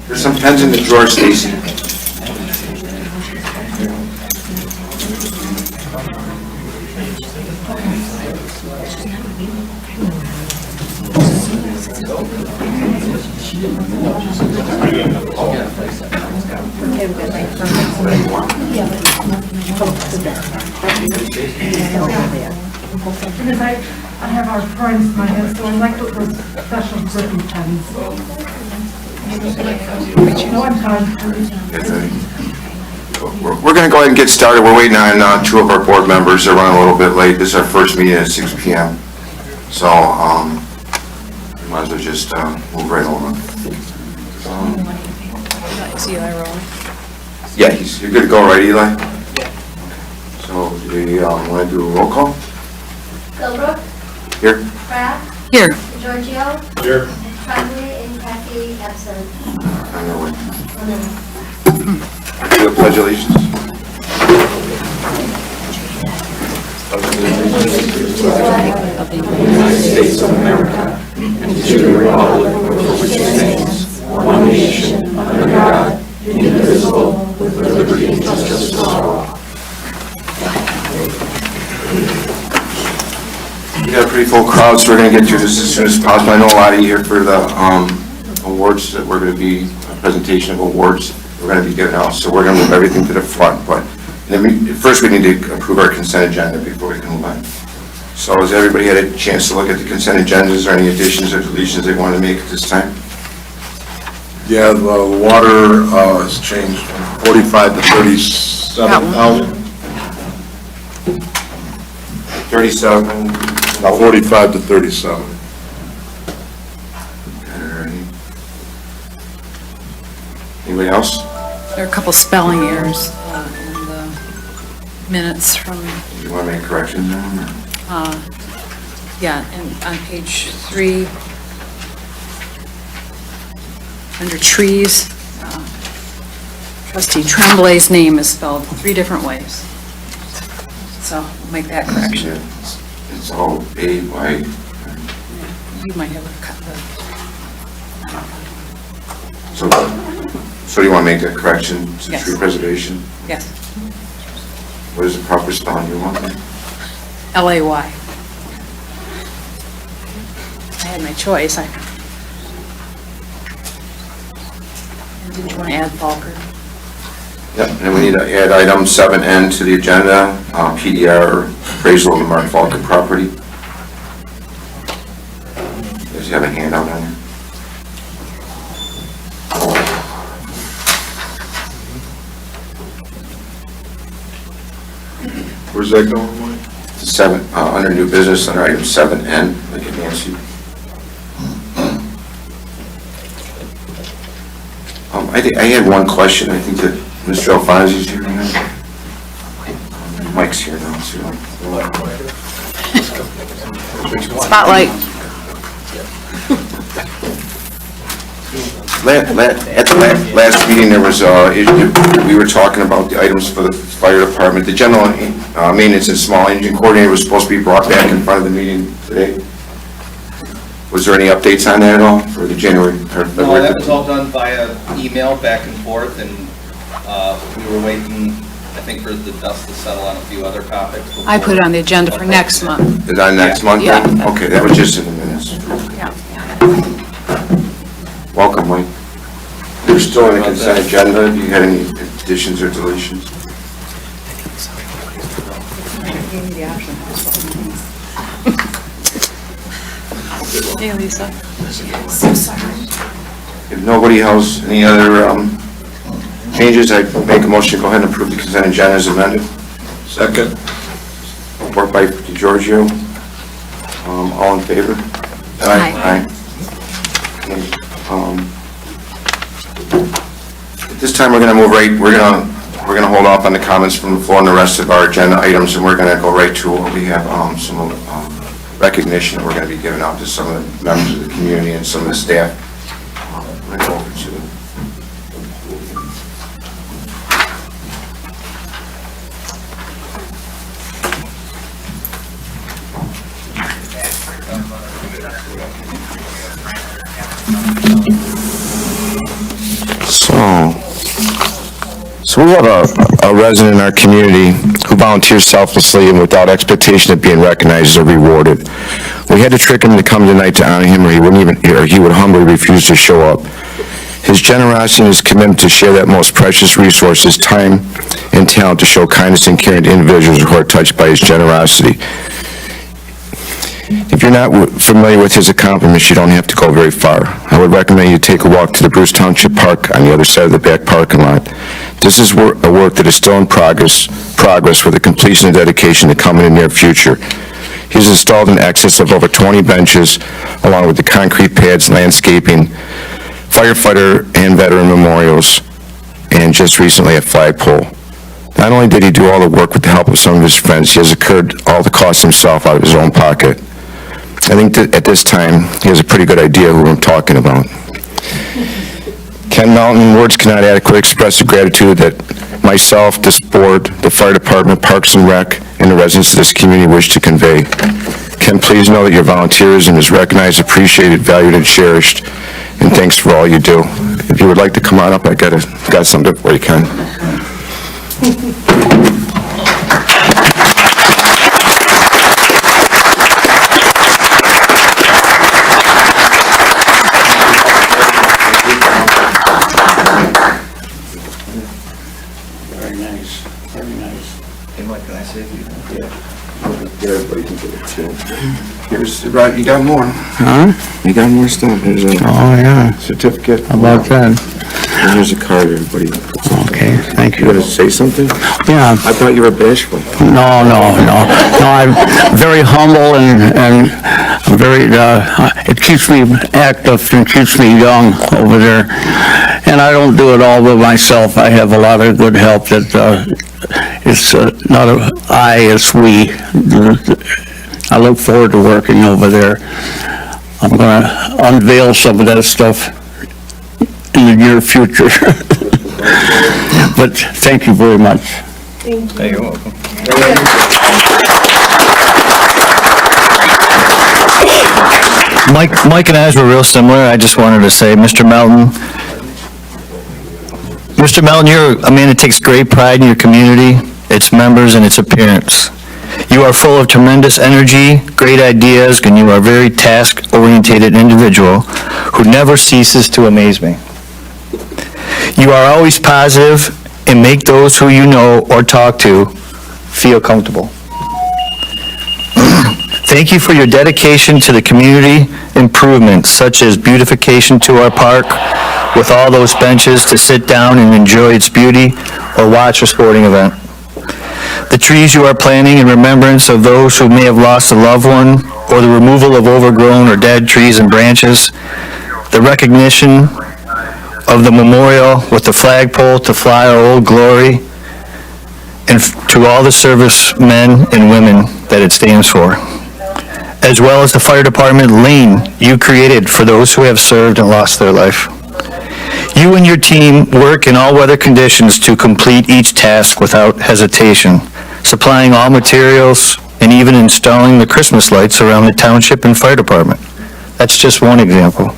There's some pens in the drawer, Stacy. Because I have our friends in my head, so I like those special grippy pens. No, I'm fine. We're going to go ahead and get started. We're waiting on two of our board members. They're running a little bit late. This is our first meeting at 6 p.m. So, we might as well just move right along. Is Eli rolling? Yeah, you're good to go, right, Eli? So, do you want to do a roll call? Philbrook, Here? Kraft, Here. Giorgio, Here. Tremblay, and Kathy absent. I know it. One minute. Do a pledge allegiance. Of the United States of America, and to the republic for which it stands, one nation, under God, indivisible, with liberty and justice for all. We got a pretty full crowd, so we're going to get through this as soon as possible. I know a lot of you here for the awards that we're going to be, a presentation of awards we're going to be giving out, so we're going to move everything to the front. But first we need to approve our consent agenda before we can move on. So has everybody had a chance to look at the consent agendas, or any additions or deletions they want to make at this time? Yeah, the water has changed from 45 to 37,000. 37. 45 to 37. Anybody else? There are a couple spelling errors in the minutes from, You want to make corrections on them? yeah, and on page 3, under trees, trustee Tremblay's name is spelled 3 different ways. So we'll make that correction. It's all A-Y. You might have a cut So you want to make that correction to Yes. tree preservation? yes, What is the proper spelling you want? L-A-Y. I had my choice. Did you want to add Falker? Yep, and then we need to add item 7N to the agenda, PDR appraisal of the Mark Falcon property. Does you have a handout on it? Where's that going, Mike? Under new business, under item 7N, like at Nancy. I had one question. I think that Mr. Alfonsi's here now. Mike's here now, so. Spotlight. At the last meeting, there was, we were talking about the items for the fire department. The general maintenance and small engine coordinator was supposed to be brought back in front of the meeting today. Was there any updates on that at all for the January or February? No, that was all done via email back and forth, and we were waiting, I think, for the dust to settle on a few other topics. I put it on the agenda for next month. Is that next month? Yeah. Okay, that was just in the minutes. Yeah. Welcome, Mike. We're still in the consent agenda. Do you have any additions or deletions? Hey, Lisa. If nobody has any other changes, I'd make a motion to go ahead and approve the consent agenda as amended. Second. Work by DeGiorgio. All in favor? Aye. Okay. At this time, we're going to move right. We're going to hold off on the comments from the floor and the rest of our agenda items, and we're going to go right to what we have some recognition that we're going to be giving out to some of the members of the community and some of the staff. Right over to them. So we have a resident in our community who volunteers selflessly and without expectation of being recognized or rewarded. We had to trick him to come tonight to honor him, or he would humbly refuse to show up. His generosity and his commitment to share that most precious resource, his time and talent to show kindness and caring to individuals who are touched by his generosity. If you're not familiar with his accomplishments, you don't have to go very far. I would recommend you take a walk to the Bruce Township Park on the other side of the back parking lot. This is a work that is still in progress with the completion and dedication to come in the near future. He's installed in excess of over 20 benches, along with the concrete pads, landscaping, firefighter and veteran memorials, and just recently a flagpole. Not only did he do all the work with the help of some of his friends, he has incurred all the costs himself out of his own pocket. I think that at this time, he has a pretty good idea who I'm talking about. Ken Melton, words cannot adequately express the gratitude that myself, this board, the fire department, Parks and Rec, and the residents of this community wish to convey. Ken, please know that your volunteerism is recognized, appreciated, valued, and cherished, and thanks for all you do. If you would like to come on up, I got something for you, Ken. Very nice, very nice. Hey, Mike, can I save you? Everybody can get it too. Here's, right, you got more. Huh? You got more stuff. Here's a Oh, yeah. certificate. How about that? And here's a card, everybody. Okay, thank You you. gonna say something? Yeah, I thought you were bashful. no. No, I'm very humble and very, it keeps me active and keeps me young over there. And I don't do it all by myself. I have a lot of good help that, it's not a I, it's we. I look forward to working over there. I'm gonna unveil some of that stuff in the near future. But thank you very much. Hey, you're welcome. Mike and I were real similar. I just wanted to say, Mr. Melton, you're a man that takes great pride in your community, its members, and its appearance. You are full of tremendous energy, great ideas, and you are a very task-oriented individual who never ceases to amaze me. You are always positive and make those who you know or talk to feel comfortable. Thank you for your dedication to the community improvements, such as beautification to our park with all those benches to sit down and enjoy its beauty or watch a sporting event. The trees you are planting in remembrance of those who may have lost a loved one, or the removal of overgrown or dead trees and branches. The recognition of the memorial with the flagpole to fly our old glory, and to all the servicemen and women that it stands for, as well as the fire department lane you created for those who have served and lost their life. You and your team work in all weather conditions to complete each task without hesitation, supplying all materials and even installing the Christmas lights around the township and fire department. That's just one example.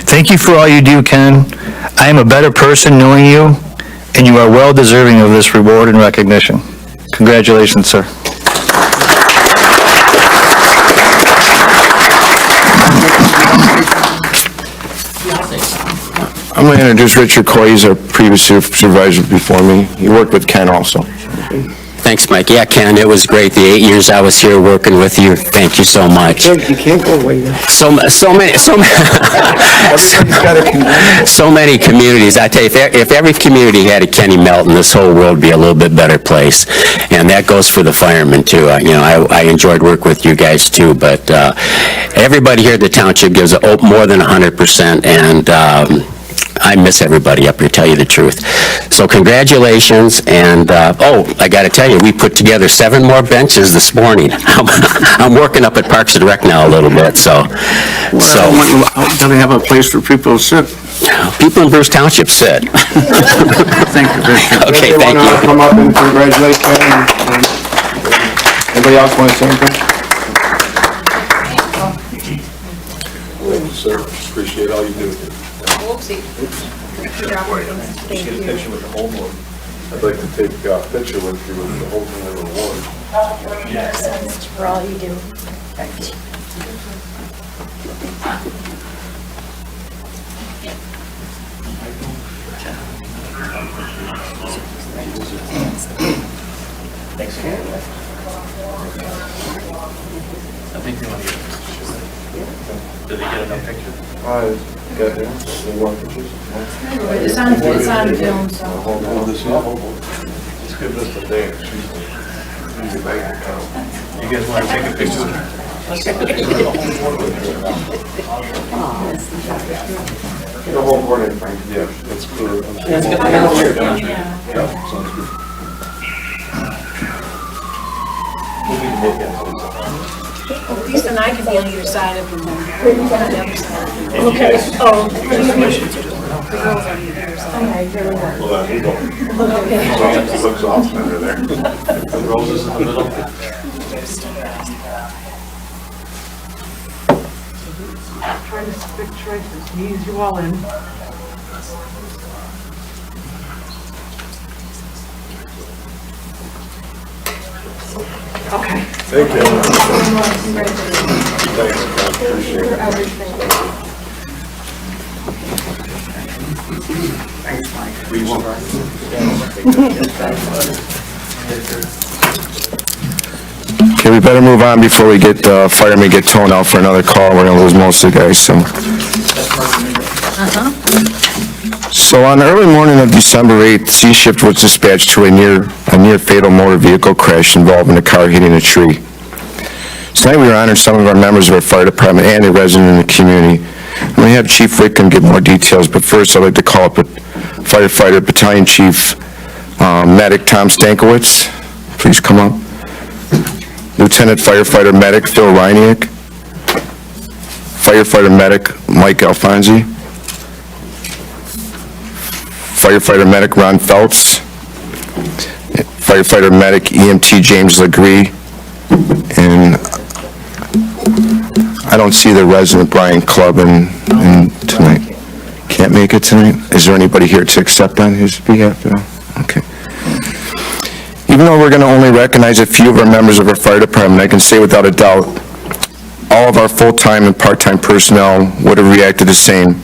Thank you for all you do, Ken. I am a better person knowing you, and you are well deserving of this reward and recognition. Congratulations, sir. I'm going to introduce Richard Coy. He's our previous supervisor before me. He worked with Ken also. Thanks, Mike. Yeah, Ken, it was great. The 8 years I was here working with you. Thank you so much. You can't go away now. So many communities. I tell you, if every community had a Kenny Melton, this whole world would be a little bit better place. And that goes for the firemen too. I enjoyed working with you guys too. But everybody here at the township gives more than 100%, and I miss everybody up here, tell you the truth. So congratulations, and, I gotta tell you, we put together 7 more benches this morning. I'm working up at Parks and Rec now a little bit, so. Do they have a place for people to sit? People in Bruce Township sit. Thank you, Richard. Okay, thank Want to you. come up and congratulate Ken? Anybody else want to say anything? Sir, appreciate all you do. Just get a picture with the whole board. I'd like to take a picture with you with the whole thing of the award. For all you do. I think they want to get, did they get enough pictures? Got him, you want pictures? It's on film, so. Hold this up. Let's give this to Dan, she's the bank account. You guys want to take a picture? The whole board in Frank, yeah, that's clear. Yeah, sounds good. Lisa and I can be on either side of them. Okay. Oh. The girls are on either side. Okay, here we go. Well, then, we don't. Looks off under there. The roses in the middle. Trying to pick choices, ease you all in. Okay. Thank you. Congratulations. Thanks, I appreciate For it. everything. Okay, we better move on before we get, firemen get toned out for another call. We're gonna lose most of the guys, so. So on the early morning of December 8th, C shift was dispatched to a near fatal motor vehicle crash involving a car hitting a tree. Tonight we honored some of our members of our fire department and a resident in the community. I'm going to have Chief Wickham give more details, but first I'd like to call up firefighter Battalion Chief Medic Tom Stankiewicz. Please come up. Lieutenant Firefighter Medic Phil Reinick. Firefighter Medic Mike Alfonsi. Firefighter Medic Ron Phelps. Firefighter Medic EMT James Legree. And I don't see the resident Brian Clubb in tonight. Can't make it tonight? Is there anybody here to accept on his behalf? Okay. Even though we're going to only recognize a few of our members of our fire department, I can say without a doubt, all of our full-time and part-time personnel would have reacted the same.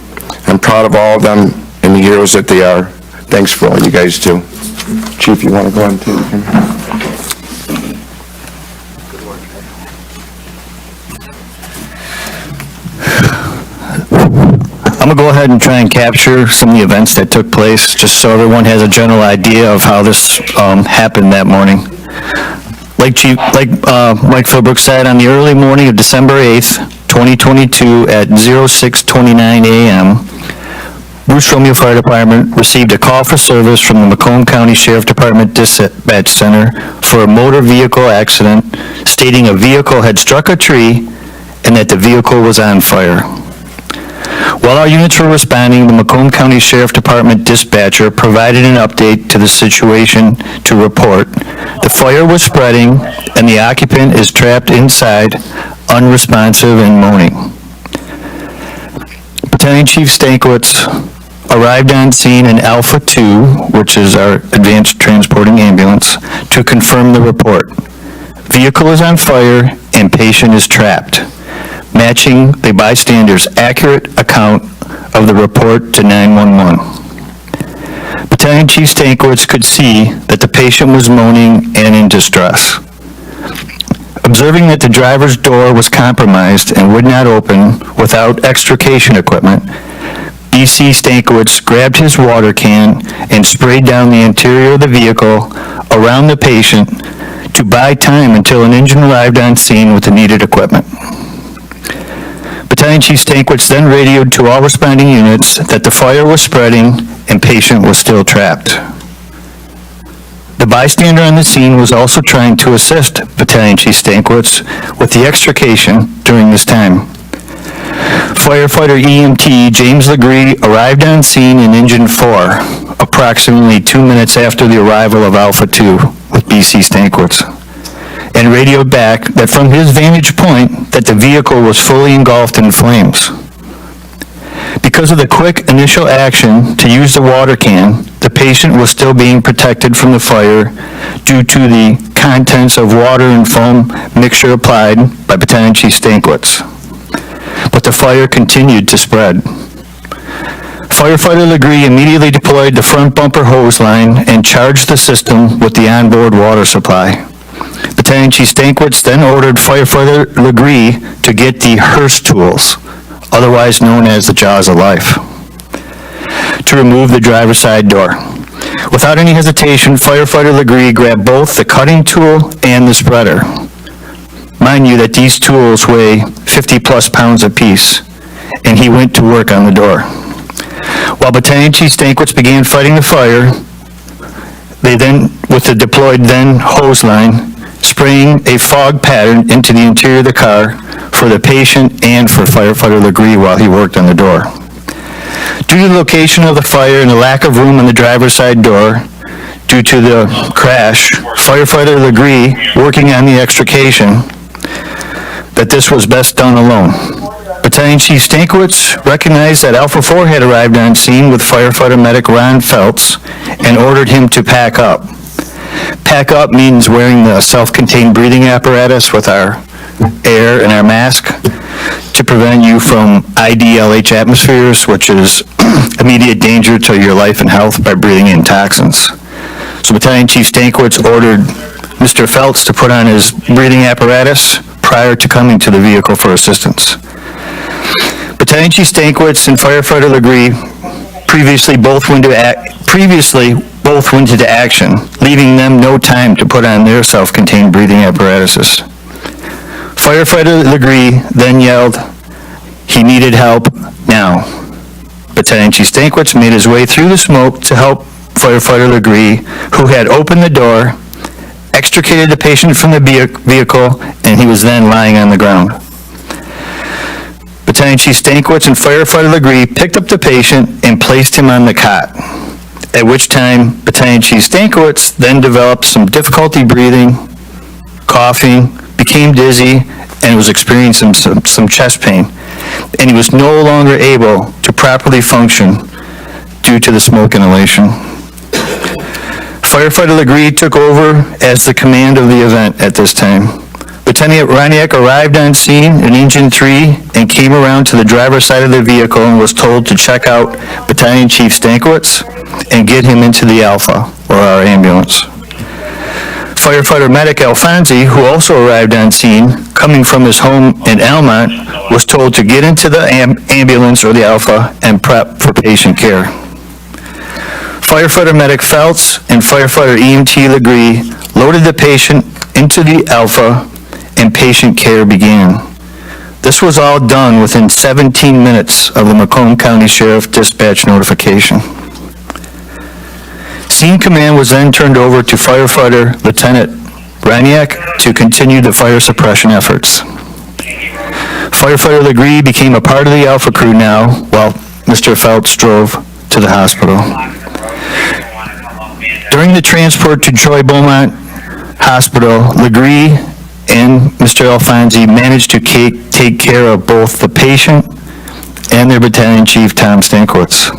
I'm proud of all of them and the heroes that they are. Thanks for all you guys do. Chief, you want to go on too? I'm going to go ahead and try and capture some of the events that took place, just so everyone has a general idea of how this happened that morning. Like Mike Philbrook said, on the early morning of December 8th, 2022, at 06:29 a.m., Bruce Romeo Fire Department received a call for service from the Macomb County Sheriff Department Dispatch Center for a motor vehicle accident, stating a vehicle had struck a tree and that the vehicle was on fire. While our units were responding, the Macomb County Sheriff Department dispatcher provided an update to the situation to report the fire was spreading and the occupant is trapped inside, unresponsive and moaning. Battalion Chief Stankiewicz arrived on scene in Alpha 2, which is our advanced transporting ambulance, to confirm the report. Vehicle is on fire and patient is trapped, matching the bystander's accurate account of the report to 911. Battalion Chief Stankiewicz could see that the patient was moaning and in distress. Observing that the driver's door was compromised and would not open without extrication equipment, BC Stankiewicz grabbed his water can and sprayed down the interior of the vehicle around the patient to buy time until an engine arrived on scene with the needed equipment. Battalion Chief Stankiewicz then radioed to all responding units that the fire was spreading and patient was still trapped. The bystander on the scene was also trying to assist Battalion Chief Stankiewicz with the extrication during this time. Firefighter EMT James Legree arrived on scene in Engine 4, approximately 2 minutes after the arrival of Alpha 2 with BC Stankiewicz, and radioed back that from his vantage point that the vehicle was fully engulfed in flames. Because of the quick initial action to use the water can, the patient was still being protected from the fire due to the contents of water and foam mixture applied by Botanici Stankwitz. But the fire continued to spread. Firefighter Legree immediately deployed the front bumper hose line and charged the system with the onboard water supply. Botanici Stankwitz then ordered Firefighter Legree to get the Hearst tools, otherwise known as the Jaws of Life, to remove the driver's side door. Without any hesitation, Firefighter Legree grabbed both the cutting tool and the spreader. Mind you that these tools weigh 50-plus pounds apiece, and he went to work on the door. While Botanici Stankwitz began fighting the fire, they then, with the deployed then hose line, spraying a fog pattern into the interior of the car for the patient and for Firefighter Legree while he worked on the door. Due to the location of the fire and the lack of room on the driver's side door, due to the crash, Firefighter Legree, working on the extrication, that this was best done alone. Battalion Chief Stankwitz recognized that Alpha 4 had arrived on scene with firefighter medic Ron Feltz and ordered him to pack up. Pack up means wearing the self-contained breathing apparatus with our air and our mask to prevent you from IDLH atmospheres, which is immediate danger to your life and health by breathing in toxins. So Battalion Chief Stankwitz ordered Mr. Feltz to put on his breathing apparatus prior to coming to the vehicle for assistance. Battalion Chief Stankwitz and Firefighter Legree previously both went into action, leaving them no time to put on their self-contained breathing apparatuses. Firefighter Legree then yelled, he needed help now. Battalion Chief Stankwitz made his way through the smoke to help Firefighter Legree, who had opened the door, extricated the patient from the vehicle, and he was then lying on the ground. Battalion Chief Stankwitz and Firefighter Legree picked up the patient and placed him on the cot, at which time Battalion Chief Stankwitz then developed some difficulty breathing, coughing, became dizzy, and was experiencing some chest pain, and he was no longer able to properly function due to the smoke inhalation. Firefighter Legree took over as the command of the event at this time. Lieutenant Roniak arrived on scene in Engine 3 and came around to the driver's side of the vehicle and was told to check out Battalion Chief Stankwitz and get him into the Alpha, or our ambulance. Firefighter medic Alfonsi, who also arrived on scene, coming from his home in Almont, was told to get into the ambulance or the Alpha and prep for patient care. Firefighter medic Feltz and Firefighter EMT Legree loaded the patient into the Alpha and patient care began. This was all done within 17 minutes of the Macomb County Sheriff dispatch notification. Scene command was then turned over to Firefighter Lieutenant Roniak to continue the fire suppression efforts. Firefighter Legree became a part of the Alpha crew now, while Mr. Feltz drove to the hospital. During the transport to Troy Beaumont Hospital, Legree and Mr. Alfonsi managed to take care of both the patient and their battalion chief, Tom Stankwitz.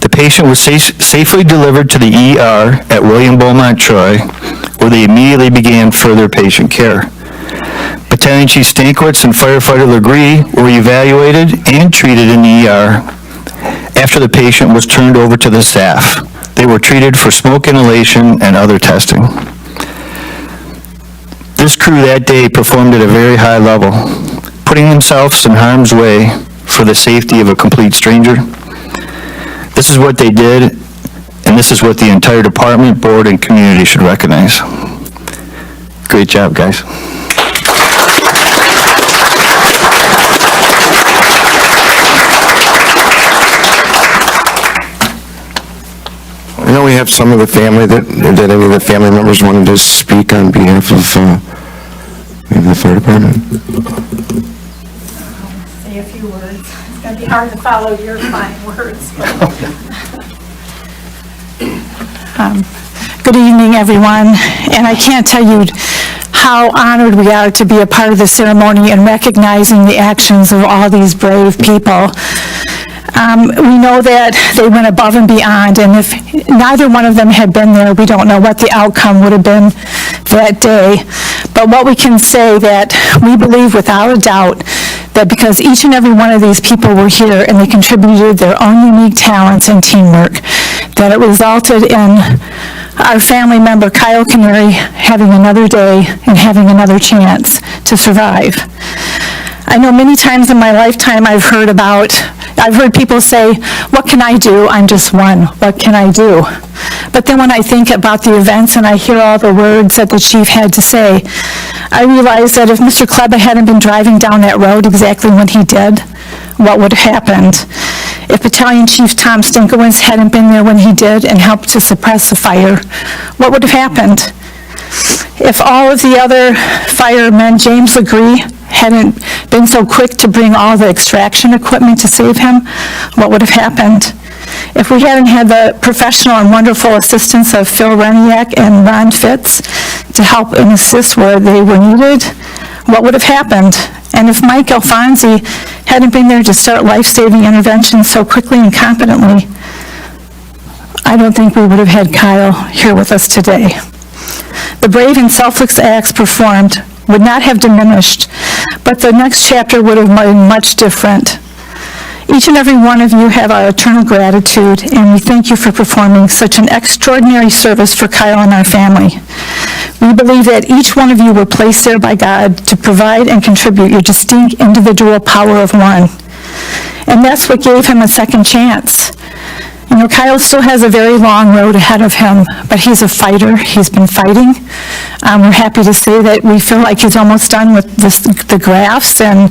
The patient was safely delivered to the ER at William Beaumont Troy, where they immediately began further patient care. Battalion Chief Stankwitz and Firefighter Legree were evaluated and treated in the ER after the patient was turned over to the staff. They were treated for smoke inhalation and other testing. This crew that day performed at a very high level, putting themselves in harm's way for the safety of a complete stranger. This is what they did, and this is what the entire department, board, and community should recognize. Great job, guys. I know we have some of the family that any of the family members wanted to speak on behalf of maybe the fire department. Say a few words. It's going to be hard to follow your fine words. Good evening, everyone. And I can't tell you how honored we are to be a part of the ceremony and recognizing the actions of all these brave people. We know that they went above and beyond, and if neither one of them had been there, we don't know what the outcome would have been that day. But what we can say that we believe without a doubt that because each and every one of these people were here and they contributed their own unique talents and teamwork, that it resulted in our family member Kyle Canary having another day and having another chance to survive. I know many times in my lifetime I've heard people say, what can I do? I'm just one. What can I do? But then when I think about the events and I hear all the words that the chief had to say, I realize that if Mr. Kleba hadn't been driving down that road exactly when he did, what would have happened? If Battalion Chief Tom Stinkowitz hadn't been there when he did and helped to suppress the fire, what would have happened? If all of the other firemen, James Legree, hadn't been so quick to bring all the extraction equipment to save him, what would have happened? If we hadn't had the professional and wonderful assistance of Phil Reniak and Ron Fitz to help and assist where they were needed, what would have happened? And if Mike Alfonsi hadn't been there to start life-saving interventions so quickly and competently, I don't think we would have had Kyle here with us today. The brave and selfless acts performed would not have diminished, but the next chapter would have been much different. Each and every one of you have our eternal gratitude, and we thank you for performing such an extraordinary service for Kyle and our family. We believe that each one of you were placed there by God to provide and contribute your distinct individual power of one. And that's what gave him a second chance. You know, Kyle still has a very long road ahead of him, but he's a fighter. He's been fighting. We're happy to say that we feel like he's almost done with the grafts, and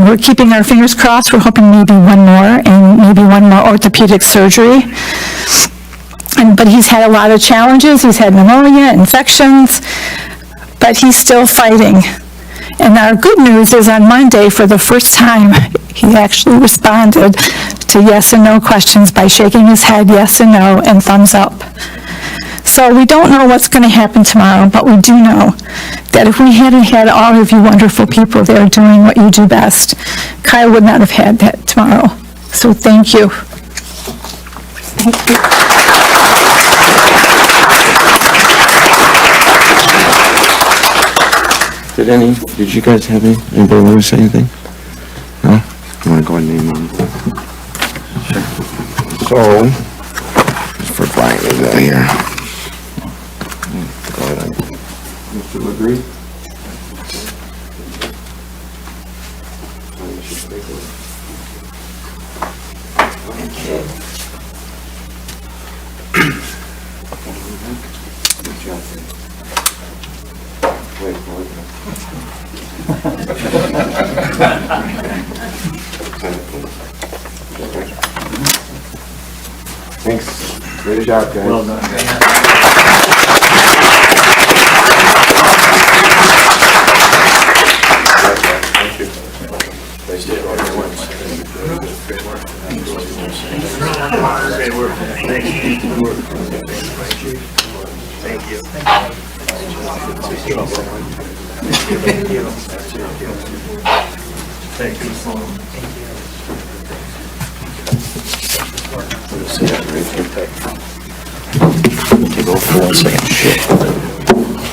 we're keeping our fingers crossed. We're hoping maybe one more, and maybe one more orthopedic surgery. But he's had a lot of challenges. He's had pneumonia, infections, but he's still fighting. And our good news is on Monday, for the first time, he actually responded to yes and no questions by shaking his head yes and no and thumbs up. So we don't know what's going to happen tomorrow, but we do know that if we hadn't had all of you wonderful people there doing what you do best, Kyle would not have had that tomorrow. So thank you. Thank you. Did you guys have anybody want to say anything? No? You want to go ahead and name them? Sure. So, just for Brian, is that here? Go ahead. Mr. Legree? Thanks. Great job, guys. Well done. Thank you. Thank you.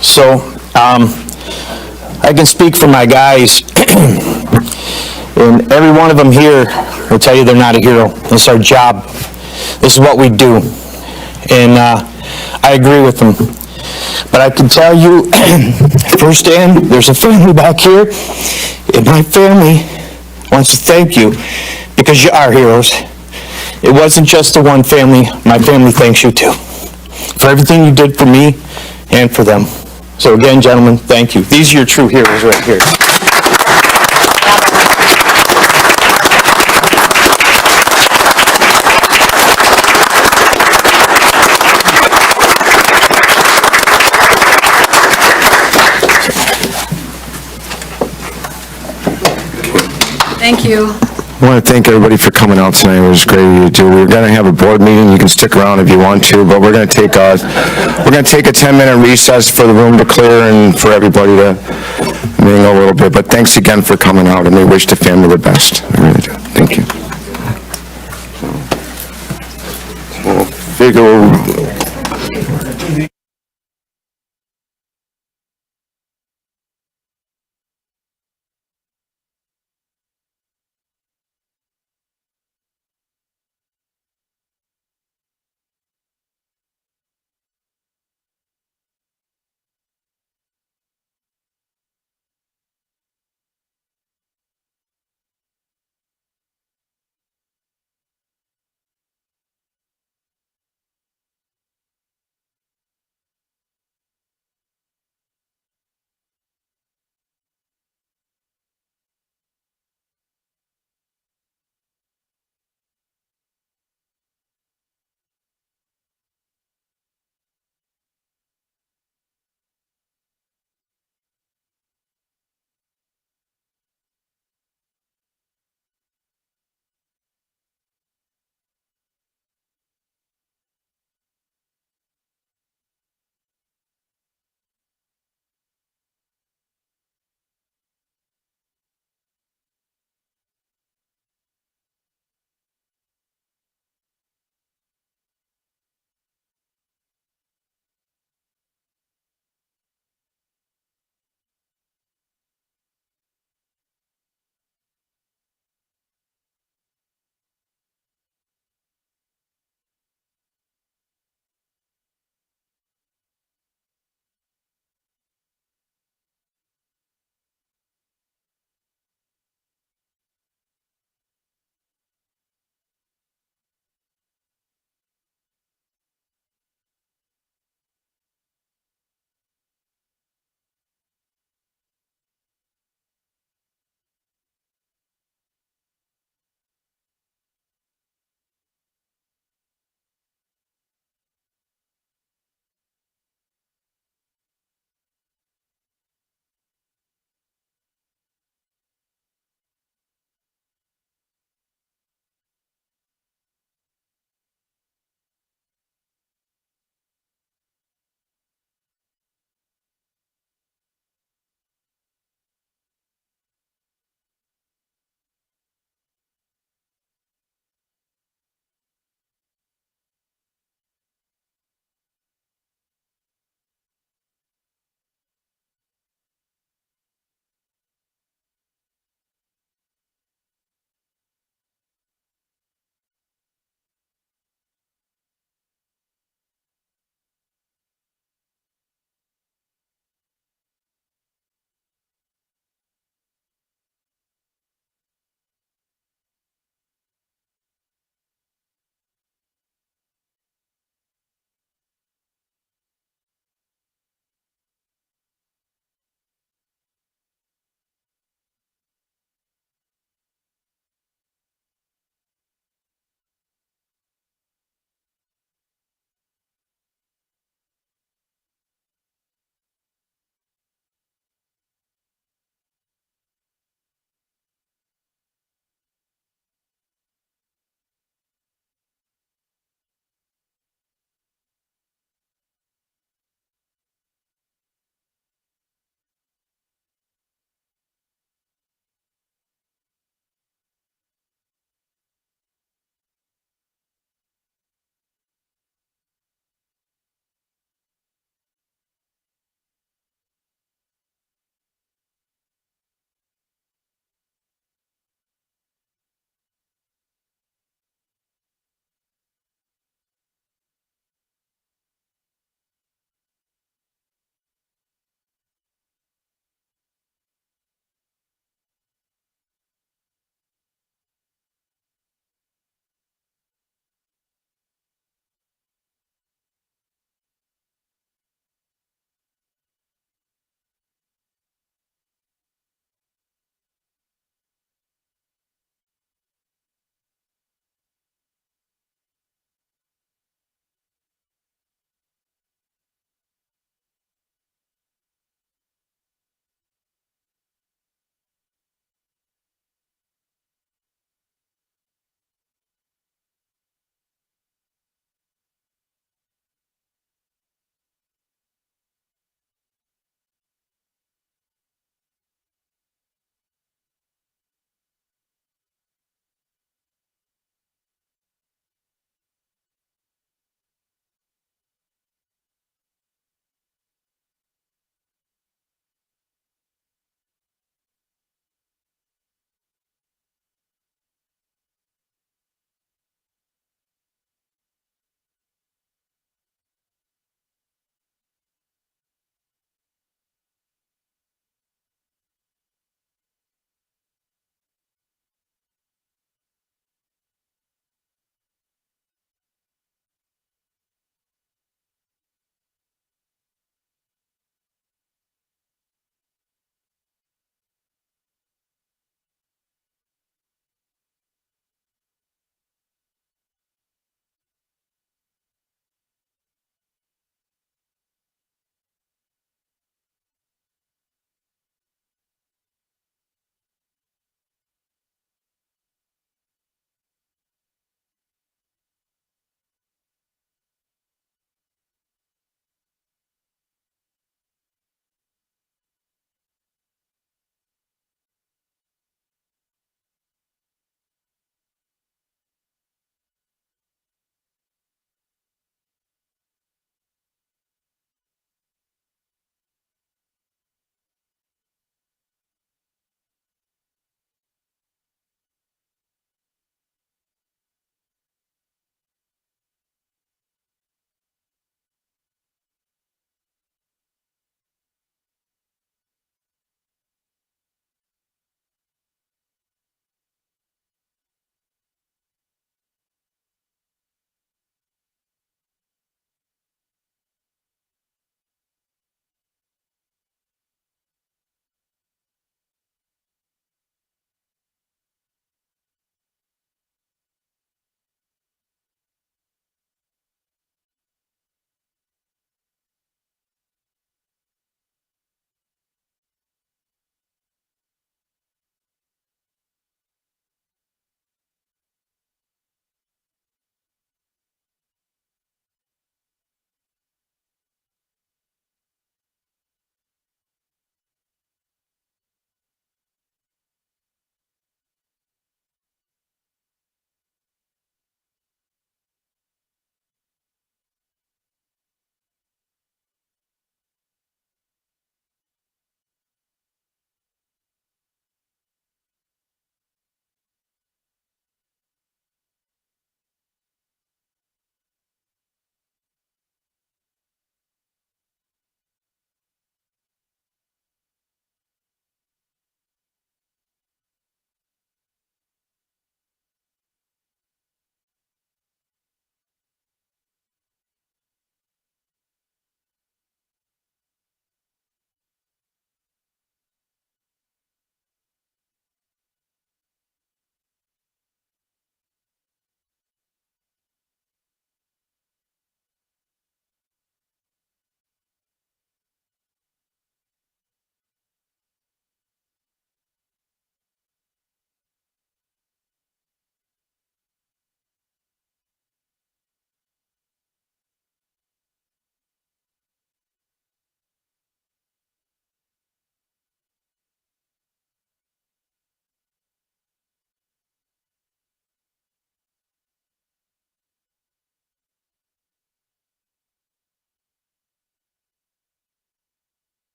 So, I can speak for my guys, and every one of them here will tell you they're not a hero. It's our job. This is what we do. And I agree with them. But I can tell you firsthand, there's a family back here, and my family wants to thank you because you are heroes. It wasn't just the one family. My family thanks you too for everything you did for me and for them. So again, gentlemen, thank you. These are your true heroes right here. Thank you. I want to thank everybody for coming out tonight. It was great of you to do. We're going to have a board meeting. You can stick around if you want to, but we're going to take a 10-minute recess for the room to clear and for everybody to mingle a little bit. But thanks again for coming out, and we wish the family the best. I really do. Thank you. We'll figure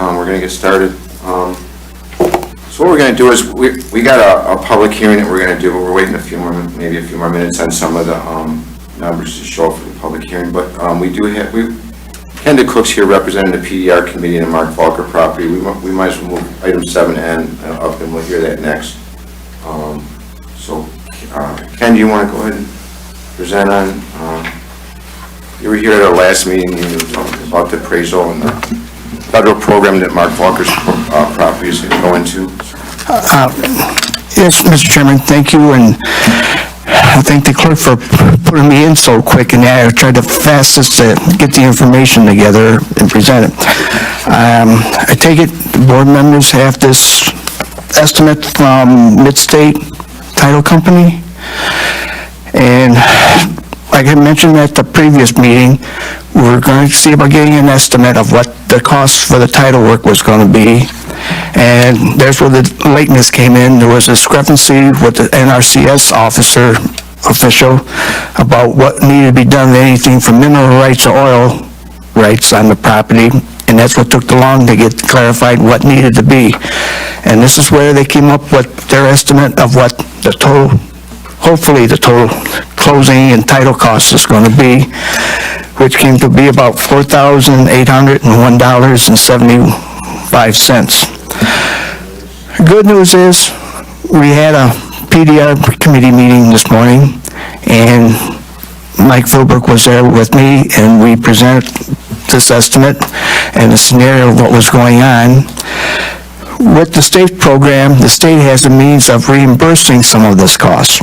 we're gonna get started. So what we're gonna do is, we got a public hearing that we're gonna do, but we're waiting maybe a few more minutes on some of the members to show up for the public hearing, but we do have, Kenda Cook's here representing the PDR committee and the Mark Falker property. We might as well move item 7N up, and we'll hear that next. So, Ken, do you want to go ahead and present on, you were here at our last meeting, you were talking about the appraisal and the federal program that Mark Falker's property is going to go into. Yes, Mr. Chairman, thank you, and I thank the clerk for putting me in so quick, and I tried the fastest to get the information together and present it. I take it the board members have this estimate from Mid-State Title Company, and like I mentioned at the previous meeting, we're going to see about getting an estimate of what the cost for the title work was going to be, and there's where the lateness came in. There was a discrepancy with the NRCS official about what needed to be done, anything from mineral rights or oil rights on the property, and that's what took the long to get clarified what needed to be. And this is where they came up with their estimate of what the total, hopefully the total closing and title cost is going to be, which came to be about $4,801.75. Good news is, we had a PDR committee meeting this morning, and Mike Philbrook was there with me, and we presented this estimate and the scenario of what was going on. With the state program, the state has the means of reimbursing some of this cost.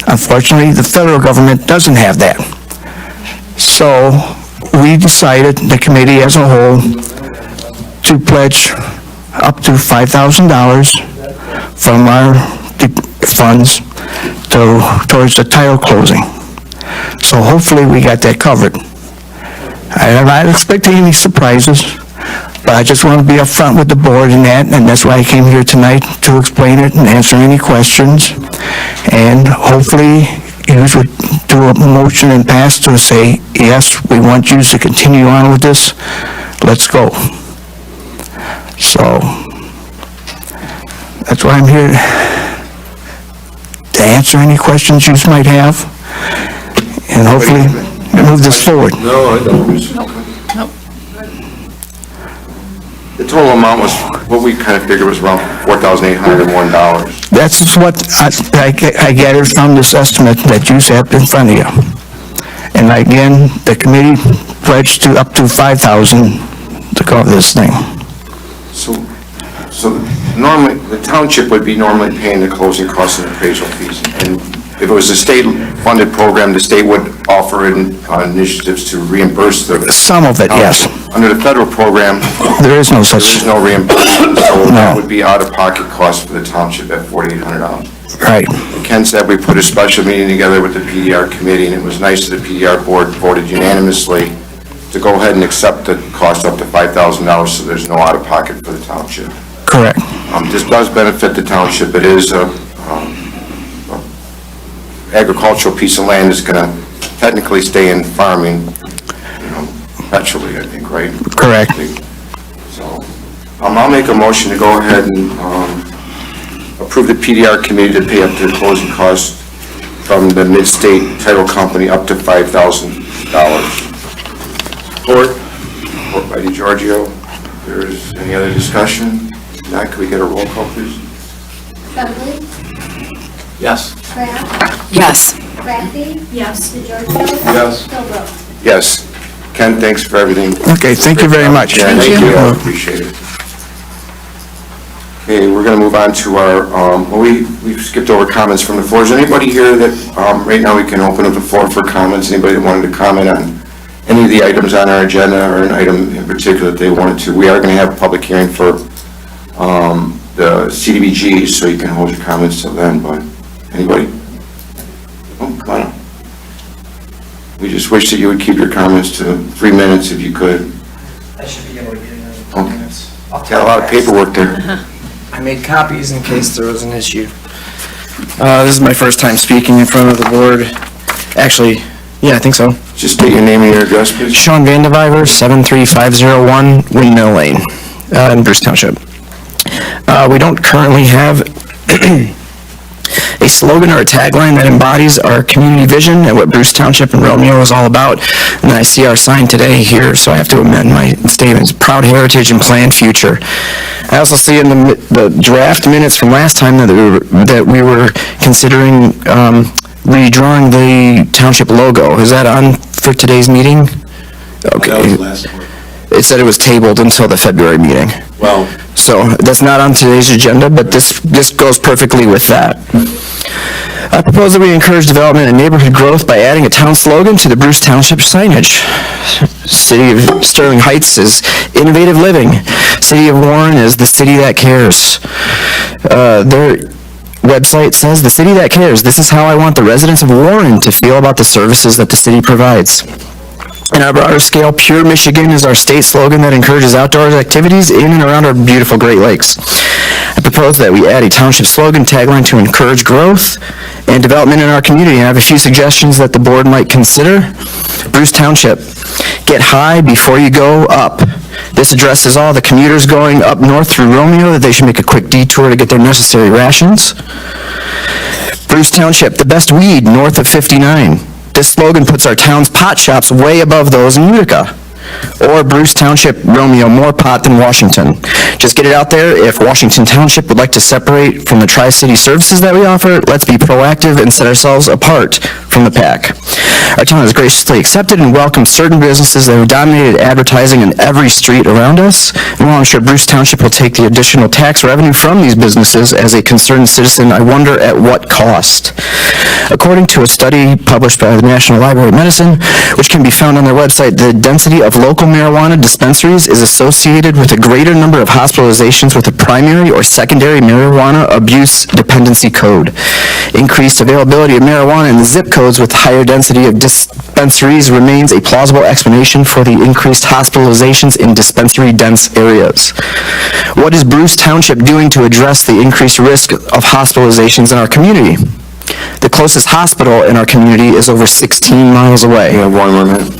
Unfortunately, the federal government doesn't have that. So we decided, the committee as a whole, to pledge up to $5,000 from our funds towards the title closing. So hopefully we got that covered. I'm not expecting any surprises, but I just want to be upfront with the board in that, and that's why I came here tonight, to explain it and answer any questions. And hopefully you would do a motion and pass to say, yes, we want you to continue on with this, let's go. So that's why I'm here, to answer any questions you might have, and hopefully move this forward. No, I don't. Nope. The total amount was, what we kind of figured was around $4,801. That's what I gathered from this estimate that you have in front of you. And again, the committee pledged to up to $5,000 to cover this thing. So normally, the township would be normally paying the closing costs and appraisal fees. And if it was a state-funded program, the state would offer initiatives to reimburse the... Some of it, yes. Under the federal program... There is no such... There is no reimbursement, so that would be out-of-pocket cost for the township at $4,800. Right. Ken said we put a special meeting together with the PDR committee, and it was nice that the PDR board voted unanimously to go ahead and accept the cost up to $5,000, so there's no out-of-pocket for the township. Correct. This does benefit the township. It is a agricultural piece of land that's going to technically stay in farming, perpetually, I think, right? Correct. So, I'll make a motion to go ahead and approve the PDR committee to pay up to the closing costs from the Mid-State Title Company up to $5,000. Support by DiGiorgio. If there's any other discussion? If not, can we get a roll call, please? Beverly? Yes. Kraft? Yes. Raffi? Yes. DeGiorgio? Yes. Philbrook? Yes. Ken, thanks for everything. Okay, thank you very much. Yeah, thank you. I appreciate it. Okay, we're going to move on to our, we've skipped over comments from the floor. Is there anybody here that, right now we can open up the floor for comments? Anybody that wanted to comment on any of the items on our agenda or an item in particular that they wanted to? We are going to have a public hearing for the CDBG, so you can hold your comments till then, but anybody? Oh, come on up. We just wish that you would keep your comments to 3 minutes if you could. I should be able to get it in 4 Okay. minutes. Got a lot of paperwork there. I made copies in case there was an issue. This is my first time speaking in front of the board. Actually, yeah, I think so. Just state your name and your address, please. Sean Vandeviver, 73501 Windmill Lane. in Bruce Township. We don't currently have a slogan or a tagline that embodies our community vision and what Bruce Township and Romeo is all about. And I see our sign today here, so I have to amend my statements. Proud heritage and planned future. I also see in the draft minutes from last time that we were considering redrawing the township logo. Is that on for today's meeting? Okay. That was the last one. It said it was tabled until the February meeting. Well, So that's not on today's agenda, but this goes perfectly with that. I propose that we encourage development and neighborhood growth by adding a town slogan to the Bruce Township signage. City of Sterling Heights is innovative living. City of Warren is the city that cares. Their website says, "The city that cares. This is how I want the residents of Warren to feel about the services that the city provides." In our broader scale, Pure Michigan is our state slogan that encourages outdoor activities in and around our beautiful Great Lakes. I propose that we add a township slogan tagline to encourage growth and development in our community. I have a few suggestions that the board might consider. Bruce Township, get high before you go up. This addresses all the commuters going up north through Romeo that they should make a quick detour to get their necessary rations. Bruce Township, the best weed north of 59. This slogan puts our town's pot shops way above those in Utica. Or Bruce Township, Romeo, more pot than Washington. Just get it out there. If Washington Township would like to separate from the Tri-City services that we offer, let's be proactive and set ourselves apart from the pack. Our town has graciously accepted and welcomed certain businesses that have dominated advertising in every street around us. And while I'm sure Bruce Township will take the additional tax revenue from these businesses, as a concerned citizen, I wonder at what cost. According to a study published by the National Library of Medicine, which can be found on their website, the density of local marijuana dispensaries is associated with a greater number of hospitalizations with a primary or secondary marijuana abuse dependency code. Increased availability of marijuana in the zip codes with higher density of dispensaries remains a plausible explanation for the increased hospitalizations in dispensary-dense areas. What is Bruce Township doing to address the increased risk of hospitalizations in our community? The closest hospital in our community is over 16 miles away. You have 1 more minute.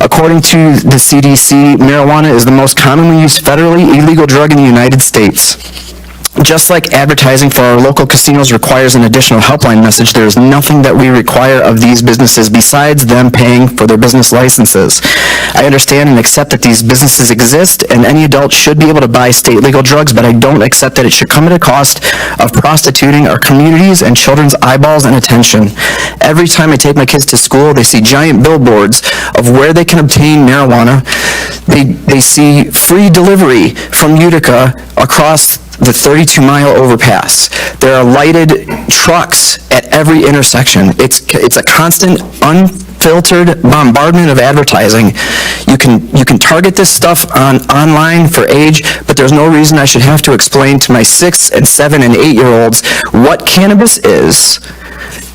According to the CDC, marijuana is the most commonly used federally illegal drug in the United States. Just like advertising for our local casinos requires an additional helpline message, there is nothing that we require of these businesses besides them paying for their business licenses. I understand and accept that these businesses exist and any adult should be able to buy state legal drugs, but I don't accept that it should come at a cost of prostituting our communities and children's eyeballs and attention. Every time I take my kids to school, they see giant billboards of where they can obtain marijuana. They see free delivery from Utica across the 32-mile overpass. There are lighted trucks at every intersection. It's a constant, unfiltered bombardment of advertising. You can target this stuff online for age, but there's no reason I should have to explain to my 6, and 7, and 8-year-olds what cannabis is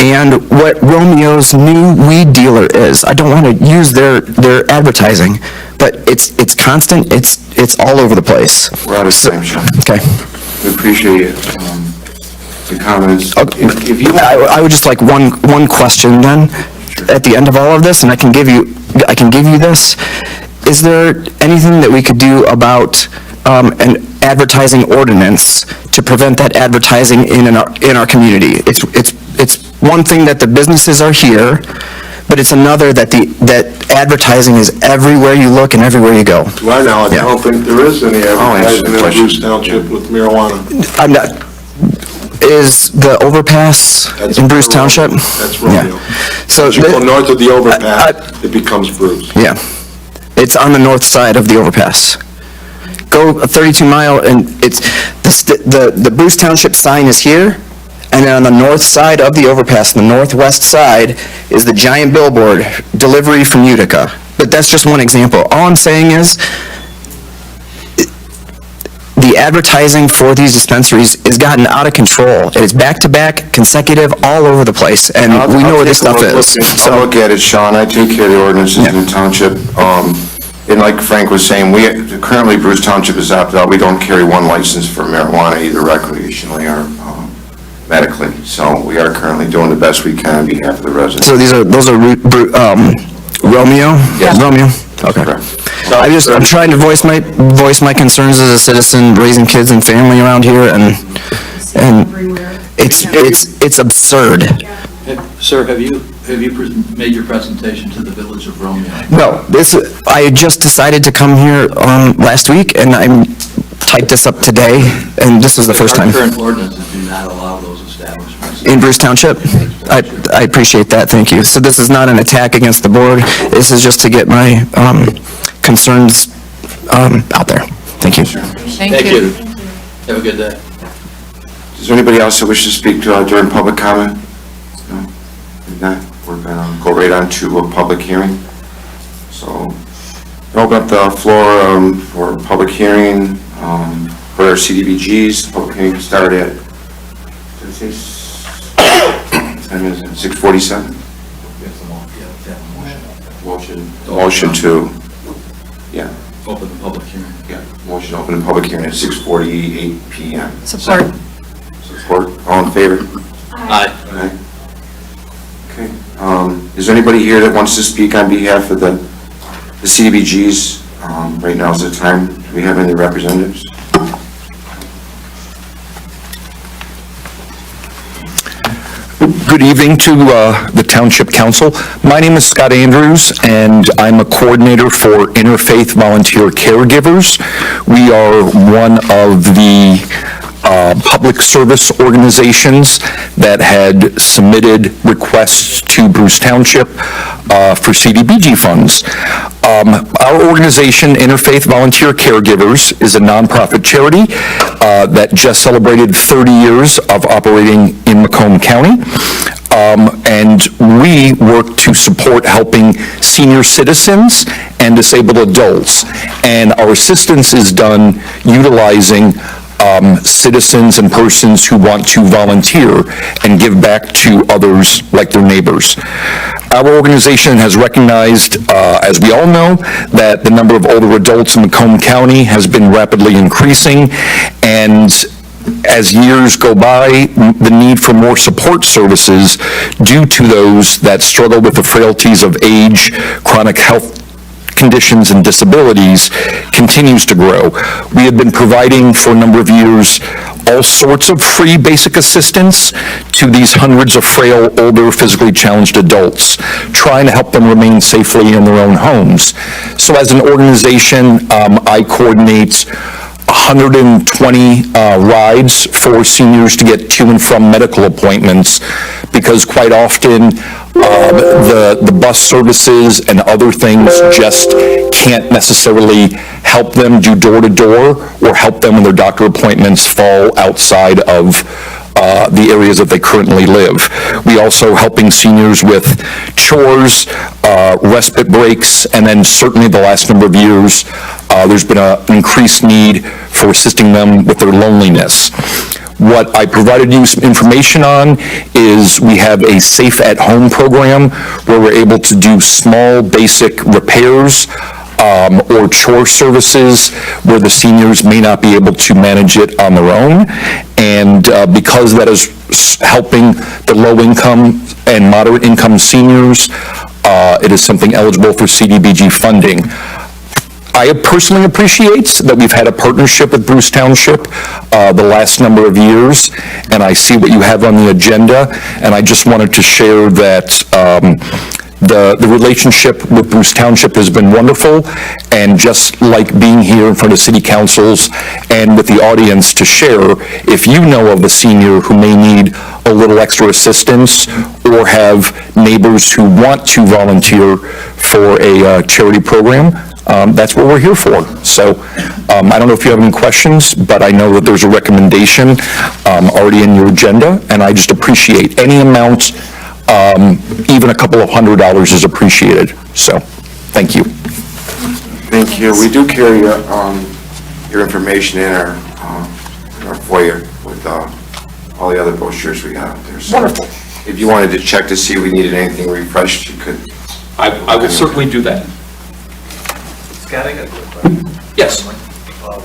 and what Romeo's new weed dealer is. I don't want to use their advertising, but it's constant. It's all over the place. We're out of time, Sean. Okay. We appreciate it. The comments. If you I would just like one question then, at the end of all of this, and I can give you this. Is there anything that we could do about an advertising ordinance to prevent that advertising in our community? It's one thing that the businesses are here, but it's another that advertising is everywhere you look and everywhere you go. to my knowledge, I don't think there is any advertising in Bruce Township with marijuana. I'm not, is the overpass That's in Bruce Romeo. Township? That's Romeo. Yeah. So Once you go north of the overpass, it becomes Bruce. yeah, it's on the north side of the overpass. Go a 32-mile, and it's, the Bruce Township sign is here, and then on the north side of the overpass, the northwest side, is the giant billboard, delivery from Utica. But that's just one example. All I'm saying is, the advertising for these dispensaries has gotten out of control. It is back-to-back, consecutive, all over the place, and we know where this stuff is. I'll look at it, Sean. I take care of the ordinances in the township. And like Frank was saying, currently Bruce Township is opted out. We don't carry one license for marijuana, either recreationally or medically. So we are currently doing the best we can on behalf of the residents. So those are Romeo? Yes. Romeo? Okay. Correct. I'm trying to voice my concerns as a citizen, raising kids and family around here, and it's absurd. Sir, have you made your presentation to the Village of Rome yet? No, I had just decided to come here last week, and I typed this up today, and this was the first time. Our current ordinances do not allow those establishments. In Bruce Township? I appreciate that, thank you. So this is not an attack against the board, this is just to get my concerns out there. Thank you. Thank you. Have a good day. Is there anybody else that wishes to speak during public comment? No? If not, we're going to go right on to a public hearing. So, open up the floor for public hearing for our CDBGs. Public hearing started at 6:47. Motion to, yeah. Open the public hearing. Yeah, motion to open the public hearing at 6:48 PM. Support. Support, all in favor? Aye. Aye. Okay, is there anybody here that wants to speak on behalf of the CDBGs? Right now is the time. Do we have any representatives? Good evening to the Township Council. My name is Scott Andrews, and I'm a coordinator for Interfaith Volunteer Caregivers. We are one of the public service organizations that had submitted requests to Bruce Township for CDBG funds. Our organization, Interfaith Volunteer Caregivers, is a nonprofit charity that just celebrated 30 years of operating in Macomb County. And we work to support helping senior citizens and disabled adults. And our assistance is done utilizing citizens and persons who want to volunteer and give back to others like their neighbors. Our organization has recognized, as we all know, that the number of older adults in Macomb County has been rapidly increasing, and as years go by, the need for more support services due to those that struggle with the frailties of age, chronic health conditions, and disabilities continues to grow. We have been providing for a number of years all sorts of free basic assistance to these hundreds of frail, older, physically challenged adults, trying to help them remain safely in their own homes. So as an organization, I coordinate 120 rides for seniors to get to and from medical appointments, because quite often the bus services and other things just can't necessarily help them do door-to-door or help them when their doctor appointments fall outside of the areas that they currently live. We also helping seniors with chores, respite breaks, and then certainly the last number of years, there's been an increased need for assisting them with their loneliness. What I provided you some information on is we have a Safe at Home program where we're able to do small basic repairs or chore services where the seniors may not be able to manage it on their own. And because that is helping the low-income and moderate-income seniors, it is something eligible for CDBG funding. I personally appreciate that we've had a partnership with Bruce Township the last number of years, and I see what you have on the agenda, and I just wanted to share that the relationship with Bruce Township has been wonderful, and just like being here in front of city councils and with the audience to share, if you know of a senior who may need a little extra assistance or have neighbors who want to volunteer for a charity program, that's what we're here for. So I don't know if you have any questions, but I know that there's a recommendation already in your agenda, and I just appreciate any amount, even a couple of $100 is appreciated. So, thank you. Thank you. We do carry your information in our foyer with all the other brochures we got out there. So Wonderful. if you wanted to check to see if we needed anything refreshed, you could. I will certainly do that. Scott, I got a quick question. Yes.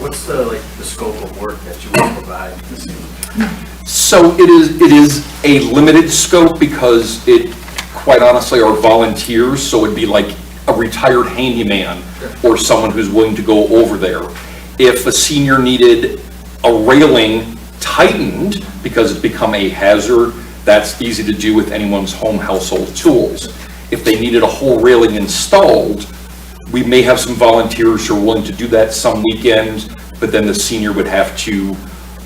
What's the scope of work that you will provide this evening? So it is a limited scope because it, quite honestly, are volunteers, so it'd be like a a retired handyman or someone who's willing to go over there. If a senior needed a railing tightened because it's become a hazard, that's easy to do with anyone's home household tools. If they needed a whole railing installed, we may have some volunteers who are willing to do that some weekends, but then the senior would have to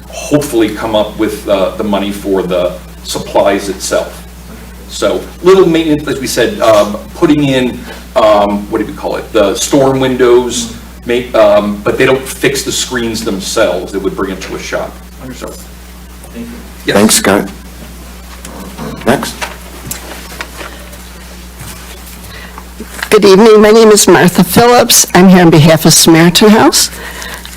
hopefully come up with the money for the supplies itself. So little maintenance, as we said, putting in, what do we call it, the storm windows, but they don't fix the screens themselves. They would bring it to a shop. So, yes. Thanks, Scott. Next. Good evening. My name is Martha Phillips. I'm here on behalf of Samaritan House.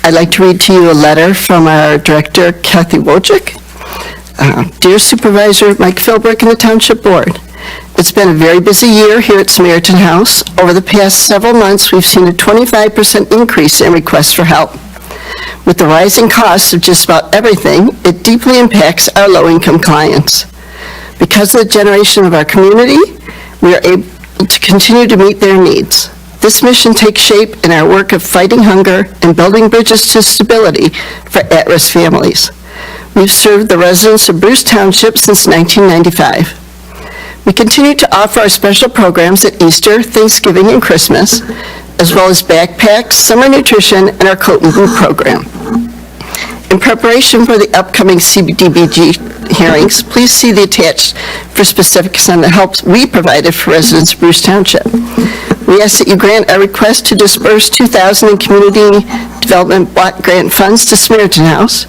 I'd like to read to you a letter from our director, Kathy Wojcik. Dear Supervisor Mike Philbrook and the Township Board, it's been a very busy year here at Samaritan House. Over the past several months, we've seen a 25% increase in requests for help. With the rising costs of just about everything, it deeply impacts our low-income clients. Because of the generation of our community, we are able to continue to meet their needs. This mission takes shape in our work of fighting hunger and building bridges to stability for at-risk families. We've served the residents of Bruce Township since 1995. We continue to offer our special programs at Easter, Thanksgiving, and Christmas, as well as backpacks, summer nutrition, and our coat and boot program. In preparation for the upcoming CDBG hearings, please see the attached for specifics on the help we provided for residents of Bruce Township. We ask that you grant our request to disperse $2,000 in Community Development Block Grant funds to Samaritan House.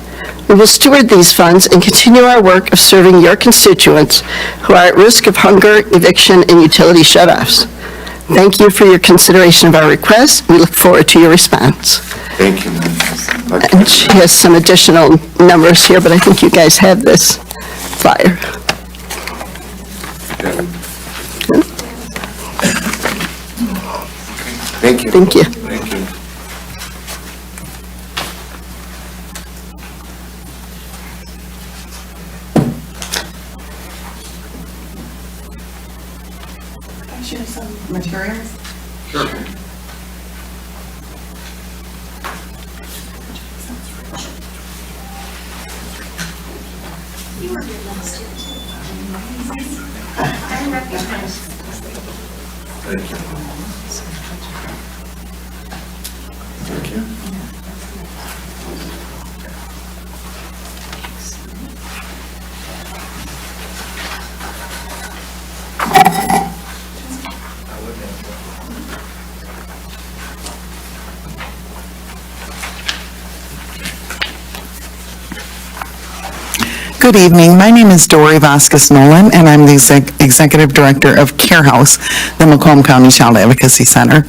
We will steward these funds and continue our work of serving your constituents who are at risk of hunger, eviction, and utility shutoffs. Thank you for your consideration of our request. We look forward to your response. Thank you, ma'am. And she has some additional numbers here, but I think you guys have this flyer. Thank you. Thank you. Thank you. I have some materials. Sure. You were here last year, too. I recognize. Thank you. Thank you. Good evening. My name is Dory Vasquez-Nolan, and I'm the Executive Director of Care House, the Macomb County Child Advocacy Center.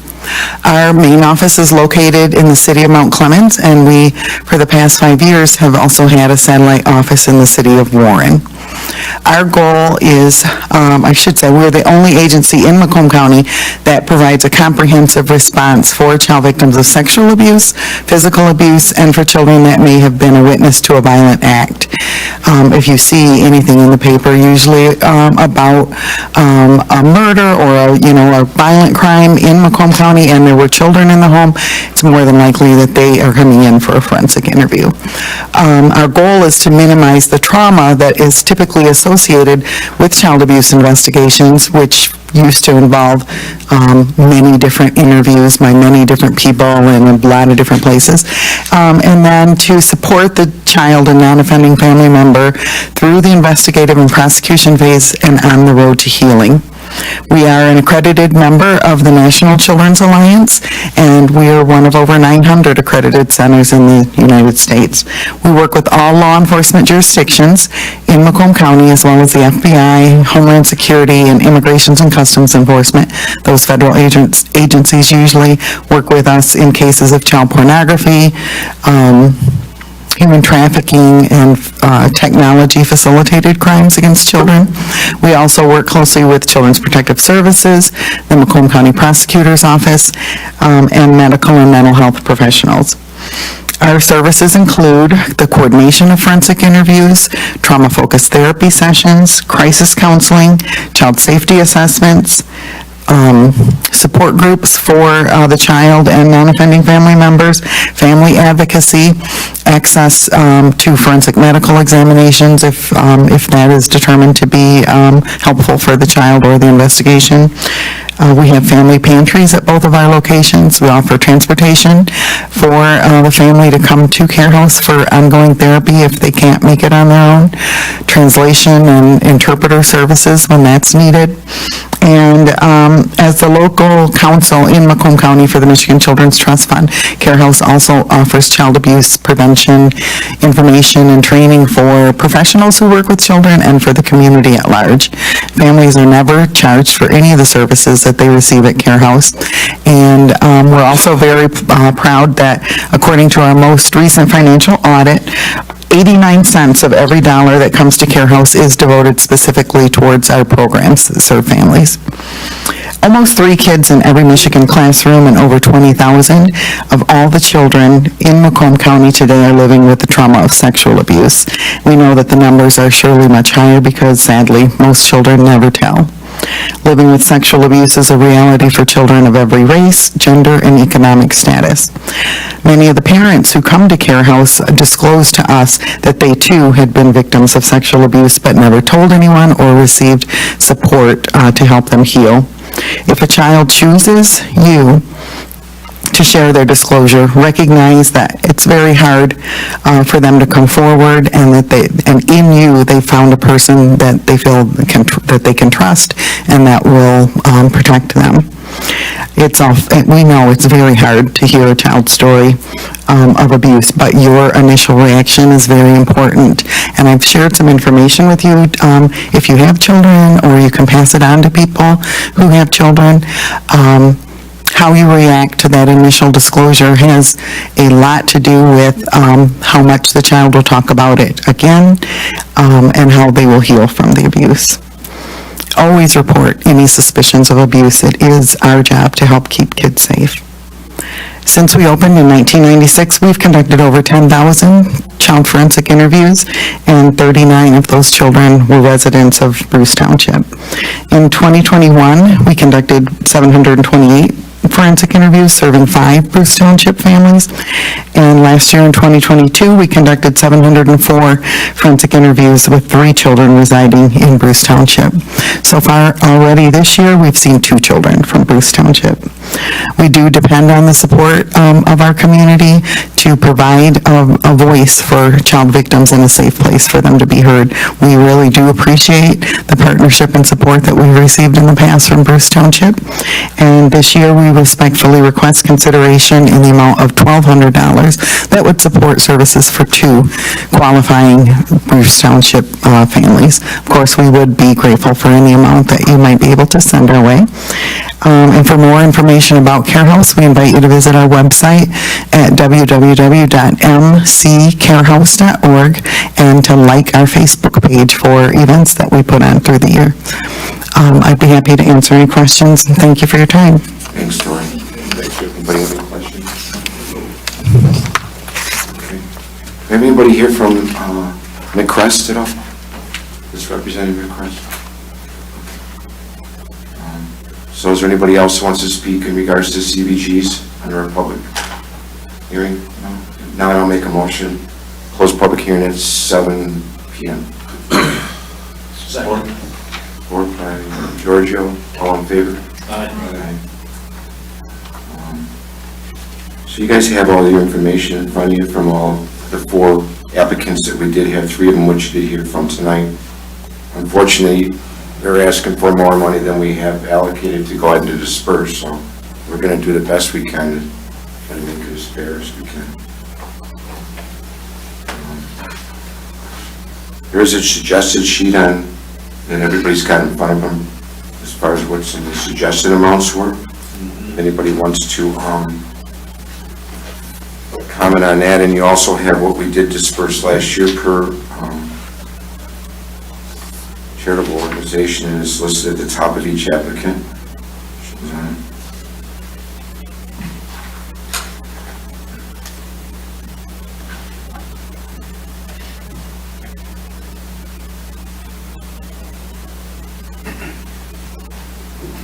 Our main office is located in the city of Mount Clemens, and we, for the past 5 years, have also had a satellite office in the city of Warren. Our goal is, we're the only agency in Macomb County that provides a comprehensive response for child victims of sexual abuse, physical abuse, and for children that may have been a witness to a violent act. If you see anything in the paper, usually about a murder or a violent crime in Macomb County, and there were children in the home, it's more than likely that they are coming in for a forensic interview. Our goal is to minimize the trauma that is typically associated with child abuse investigations, which used to involve many different interviews by many different people in a lot of different places, and then to support the child and non-offending family member through the investigative and prosecution phase and on the road to healing. We are an accredited member of the National Children's Alliance, and we are one of over 900 accredited centers in the United States. We work with all law enforcement jurisdictions in Macomb County, as well as the FBI, Homeland Security, and Immigrations and Customs Enforcement. Those federal agencies usually work with us in cases of child pornography, human trafficking, and technology-facilitated crimes against children. We also work closely with Children's Protective Services, the Macomb County Prosecutor's Office, and medical and mental health professionals. Our services include the coordination of forensic interviews, trauma-focused therapy sessions, crisis counseling, child safety assessments, support groups for the child and non-offending family members, family advocacy, access to forensic medical examinations if that is determined to be helpful for the child or the investigation. We have family pantries at both of our locations. We offer transportation for the family to come to Care House for ongoing therapy if they can't make it on their own, translation and interpreter services when that's needed. And as the local council in Macomb County for the Michigan Children's Trust Fund, Care House also offers child abuse prevention information and training for professionals who work with children and for the community at large. Families are never charged for any of the services that they receive at Care House. And we're also very proud that according to our most recent financial audit, 89 cents of every dollar that comes to Care House is devoted specifically towards our programs that serve families. Almost 3 kids in every Michigan classroom and over 20,000 of all the children in Macomb County today are living with the trauma of sexual abuse. We know that the numbers are surely much higher because sadly, most children never tell. Living with sexual abuse is a reality for children of every race, gender, and economic status. Many of the parents who come to Care House disclose to us that they too had been victims of sexual abuse but never told anyone or received support to help them heal. If a child chooses you to share their disclosure, recognize that it's very hard for them to come forward, and that in you they found a person that they feel that they can trust and that will protect them. We know it's very hard to hear a child's story of abuse, but your initial reaction is very important. And I've shared some information with you. If you have children, or you can pass it on to people who have children, how you react to that initial disclosure has a lot to do with how much the child will talk about it again, and how they will heal from the abuse. Always report any suspicions of abuse. It is our job to help keep kids safe. Since we opened in 1996, we've conducted over 10,000 child forensic interviews, and 39 of those children were residents of Bruce Township. In 2021, we conducted 728 forensic interviews serving 5 Bruce Township families. And last year in 2022, we conducted 704 forensic interviews with 3 children residing in Bruce Township. So far already this year, we've seen 2 children from Bruce Township. We do depend on the support of our community to provide a voice for child victims and a safe place for them to be heard. We really do appreciate the partnership and support that we've received in the past from Bruce Township. And this year, we respectfully request consideration in the amount of $1,200 that would support services for 2 qualifying Bruce Township families. Of course, we would be grateful for any amount that you might be able to send our way. And for more information about Care House, we invite you to visit our website at www.mccarehouse.org and to like our Facebook page for events that we put on through the year. I'd be happy to answer any questions, and thank you for your time. Thanks, Tori. Anybody have any questions? Okay. Anybody here from McCrest at all? This Representative McCrest? So is there anybody else who wants to speak in regards to CBGs under a public hearing? No? Now I'll make a motion. Close public hearing at 7 p.m. Second. Support by Giorgio. All in favor? Aye. So you guys have all your information in front of you from all the 4 applicants that we did have, 3 of them which you did hear from tonight. Unfortunately, they're asking for more money than we have allocated to go ahead and to disperse, so we're going to do the best we can to try to make it as fair as we can. There is a suggested sheet on that everybody's got in front of them as far as what some of the suggested amounts were. If anybody wants to comment on that, and you also have what we did disperse last year per charitable organization, and is listed at the top of each applicant.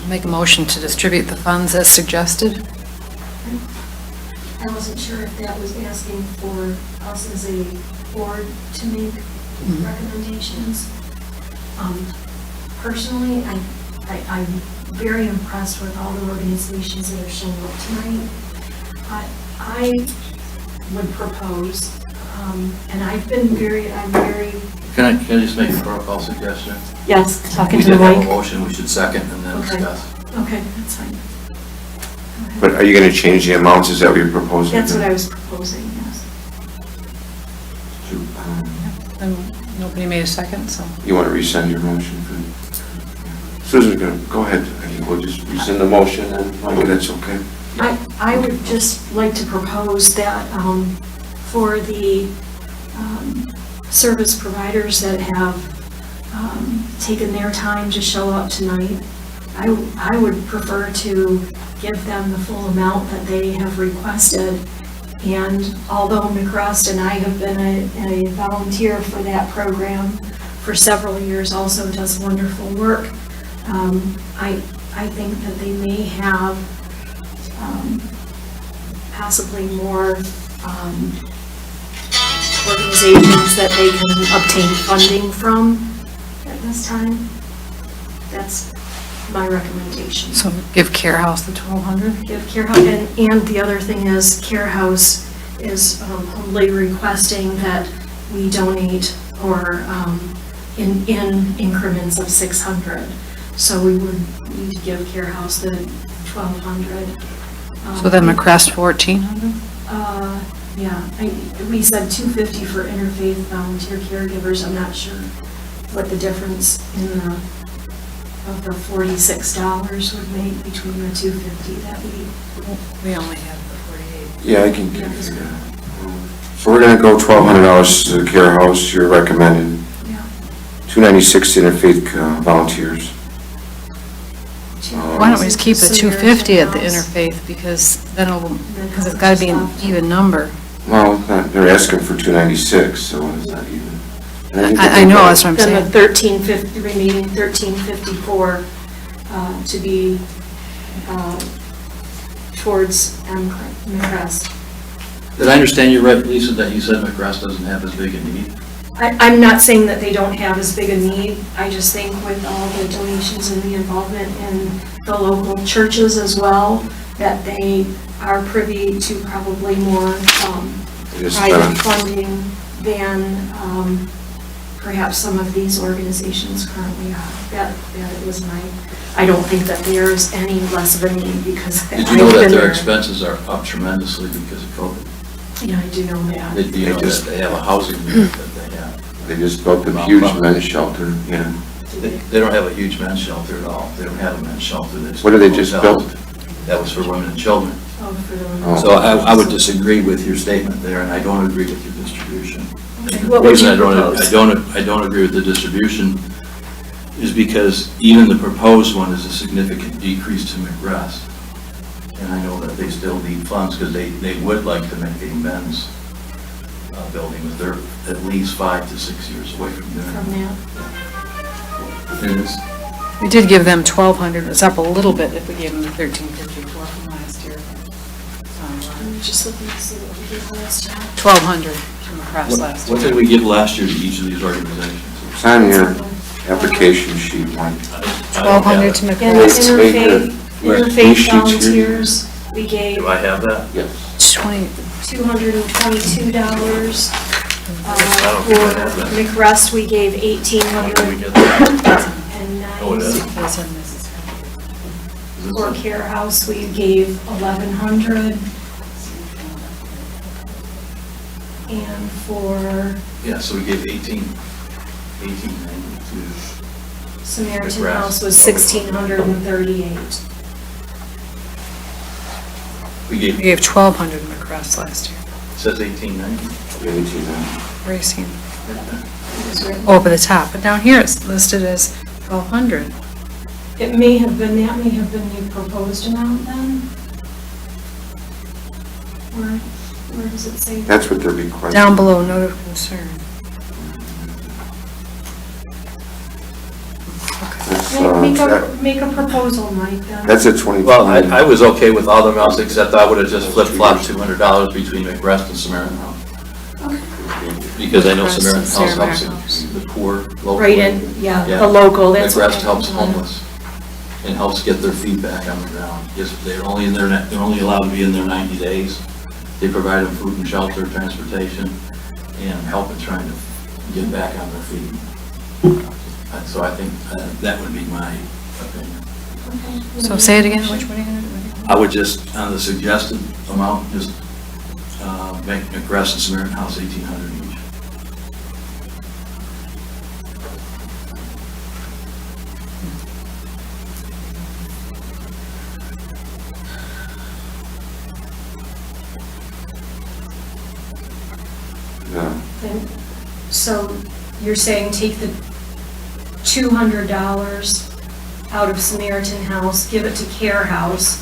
Make a motion to distribute the funds as suggested. I wasn't sure if that was asking for us as a board to make recommendations. Personally, I'm very impressed with all the organizations that are showing up tonight. I would propose, and I'm very, Can I just make a protocol suggestion? yes, talking We to the did have a mic. motion, we should second and then Okay. discuss. Okay, that's fine. But are you going to change the amounts? Is that what you're proposing? That's what I was proposing, yes. And nobody made a second, so. You want to rescind your motion? Susan's going to, go ahead. I think we'll just rescind the motion and maybe that's okay. I would just like to propose that for the service providers that have taken their time to show up tonight, I would prefer to give them the full amount that they have requested. And although McRust and I have been a volunteer for that program for several years, also does wonderful work, I think that they may have possibly more organizations that they can obtain funding from at this time. That's my recommendation. So give Care House the 1,200? Give Care House, and the other thing is Care House is humbly requesting that we donate or in increments of 600. So we would need to give Care House the 1,200. So then McCrest 1,400? Yeah, we said 250 for interfaith volunteer caregivers. I'm not sure what the difference of the $46 would make between the 250 that we only have the 48. Yeah, I can give you that. So we're going to go $1,200 to the Care House. You're recommending $296 to interfaith volunteers. Why don't we just keep the 250 at the interfaith, because it's got to be an even number. Well, it's not, they're asking for $296, so it's not even. I know, that's what I'm then saying. the remaining 1354 to be towards McRest. Did I understand you right, Lisa, that you said McRest doesn't have as big a need? I'm not saying that they don't have as big a need. I just think with all the donations and the involvement in the local churches as well, that they are privy to probably more private funding than perhaps some of these organizations currently are. That was I don't think that there's any less of a need because Did you know that their expenses are up tremendously because of COVID? Yeah, I do know that. Did you know that they have a housing unit that they have? They just built a huge men's shelter, yeah. They don't have a huge men's shelter at all. They don't have a men's shelter. What did they just build? That was for women and children. Oh, for the women. So I would disagree with your statement there, and I don't agree with your distribution. Okay, And what the would you reason propose? I don't agree with the distribution is because even the proposed one is a significant decrease to McRest. And I know that they still need funds because they would like to make a men's building, but they're at least 5 to 6 years away from doing From it. that. And it's, We did give them 1,200. It's up a little bit if we gave them the 1,354 from last year. I'm just looking to see what we did last year. 1,200 from McCrest last year. what did we give last year to each of these organizations? It's on your application sheet, Mike. 1,200 to And the McCrest. interfaith volunteers, we gave Do I have that? Yes. $222. don't think I have For that. McRest, we gave When $1,800. did we get that? And Oh, it is? for Care House, we gave $1,100. And for Yeah, so we gave 1892. Samaritan McRest. House was $1,638. We We gave, it gave 1,200 McCrest last year. says 1890. Where you seen? Oh, up at the top, but down here it's listed as 1,200. It may have been, that may have been the proposed amount then? Where does it say? That's what they're requesting. Down below, note of concern. That's, It makes make a proposal, Mike, then. That's a 20. Well, I was okay with all the amounts, except I would have just flip-flopped $200 between McRest and Samaritan House. Because I know McRest Samaritan and House Samaritan helps the poor locally. Right in, yeah, the local, that's. what McRest I helps wanted. homeless and helps get their feet back on the ground. Yes, they're only allowed to be in there 90 days. They provide them food and shelter, transportation, and help in trying to get back on their feet. So I think that would be my opinion. So say it again, which one are you going to do? I would just, on the suggested amount, just make McRest and Samaritan House $1,800 each. Yeah. And so you're saying take the $200 out of Samaritan House, give it to Care House,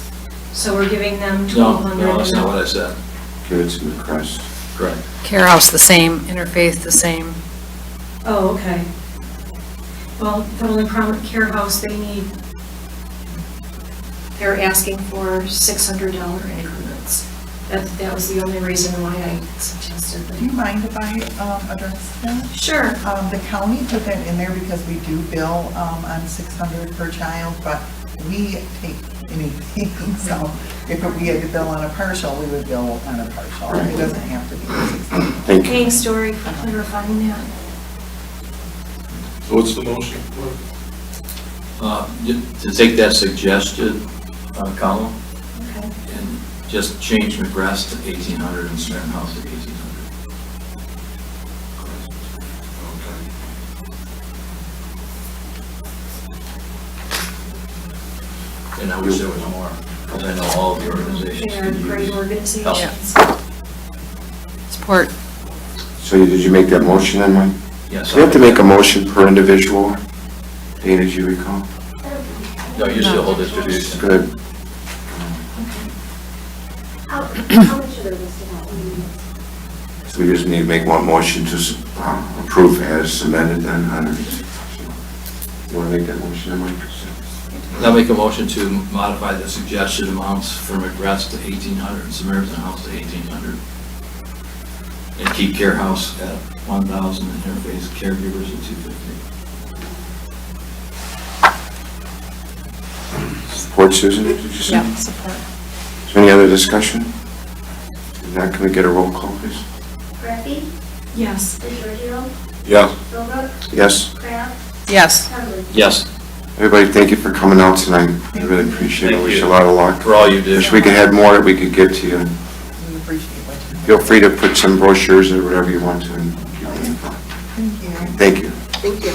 so we're giving them $1,200? No, that's not what I said. Give it to McCrest. Correct. Care House the same, Interfaith the same. Oh, okay. Well, the only problem with Care House, they're asking for $600 increments. That was the only reason why I suggested Do you that. mind if I address that? Sure. The county put that in there because we do bill on 600 per child, but we take anything, so if we had to bill on a partial, we would bill on a partial. It doesn't have to be 600. Thank you. Thanks, Dory, for clarifying that. So what's the motion? To take that suggested column Okay. and just change McRest to 1,800 and Samaritan House to 1,800. And I wish there was more, because I know all of the organizations. They are could great use organizations. help. Support. So did you make that motion then, Mike? Yes. You have to make a motion per individual. Dana, did you recall? No, you still hold distribution. Good. How much are they listed out? So we just need to make one motion to approve as submitted then. You want to make that motion then, Mike? I'll make a motion to modify the suggested amounts for McRest to 1,800 and Samaritan House to 1,800. And keep Care House at 1,000 and Interfaith Caregivers at 250. Support, Susan, did you say? Yeah, support. Is there any other discussion? If not, can we get a roll call, please? Graffy? Yes. DeGiorgio? Yeah. Philbrook? Yes. Kraft? Yes. Hardwick? Yes. Everybody, thank you for coming out tonight. I really appreciate it. Thank Wish you a you. lot of luck. For all you do. Wish we could have more that we could get to you. We appreciate what you do. Feel free to put some brochures or whatever you want to. And keep it info. Thank Thank you. you. Thank you.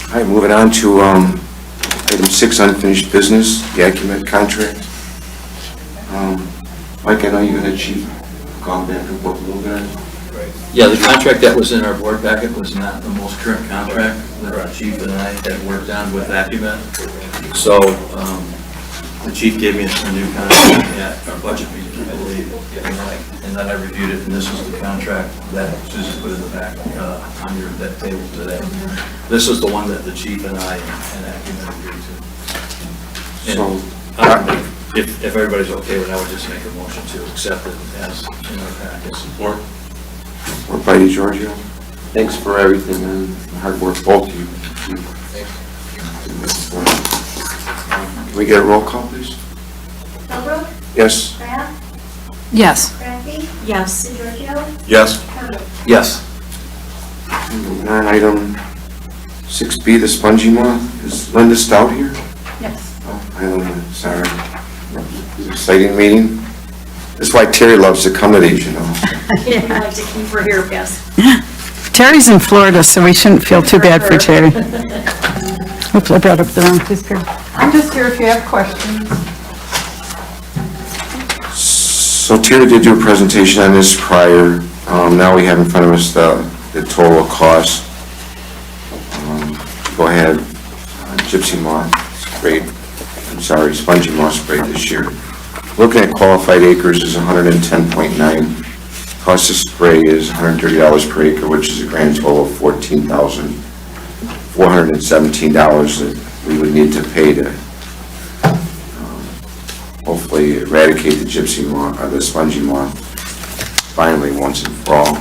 All right, moving on to item 6, unfinished business, the Acumen contract. Mike, I know you and the chief gone back and forth a little bit. Yeah, the contract that was in our board packet was not the most current contract that our chief and I had worked on with Acumen. So the chief gave me a new contract at our budget meeting, I believe, and then I reviewed it, and this is the contract that Susan put in the back on your that table today. This is the one that the chief and I and Acumen agreed to. And if everybody's okay with it, I would just make a motion to accept it as in our packet. Support. We're by Giorgio. Thanks for everything and the hard work, both of you. Can we get a roll call, please? Philbrook? Yes. Kraft? Yes. Graffy? Yes. DeGiorgio? Yes. Hardwick? Yes. Moving on, item 6B, the spongy moth. Is Linda Stout here? Yes. Oh, hi Linda, sorry. It's an exciting meeting. That's why Terry loves to come to these, you know. We like to keep her here, yes. Terry's in Florida, so we shouldn't feel too bad for Terry. Oops, I brought up the wrong piece here. I'm just here if you have questions. So Terry did do a presentation on this prior. Now we have in front of us the total cost. Go ahead, gypsy moth sprayed, I'm sorry, spongy moth sprayed this year. Looking at qualified acres is 110.9. Cost of spray is $130 per acre, which is a grand total of $14,417 that we would need to pay to hopefully eradicate the gypsy moth, or the spongy moth, finally, once and for all.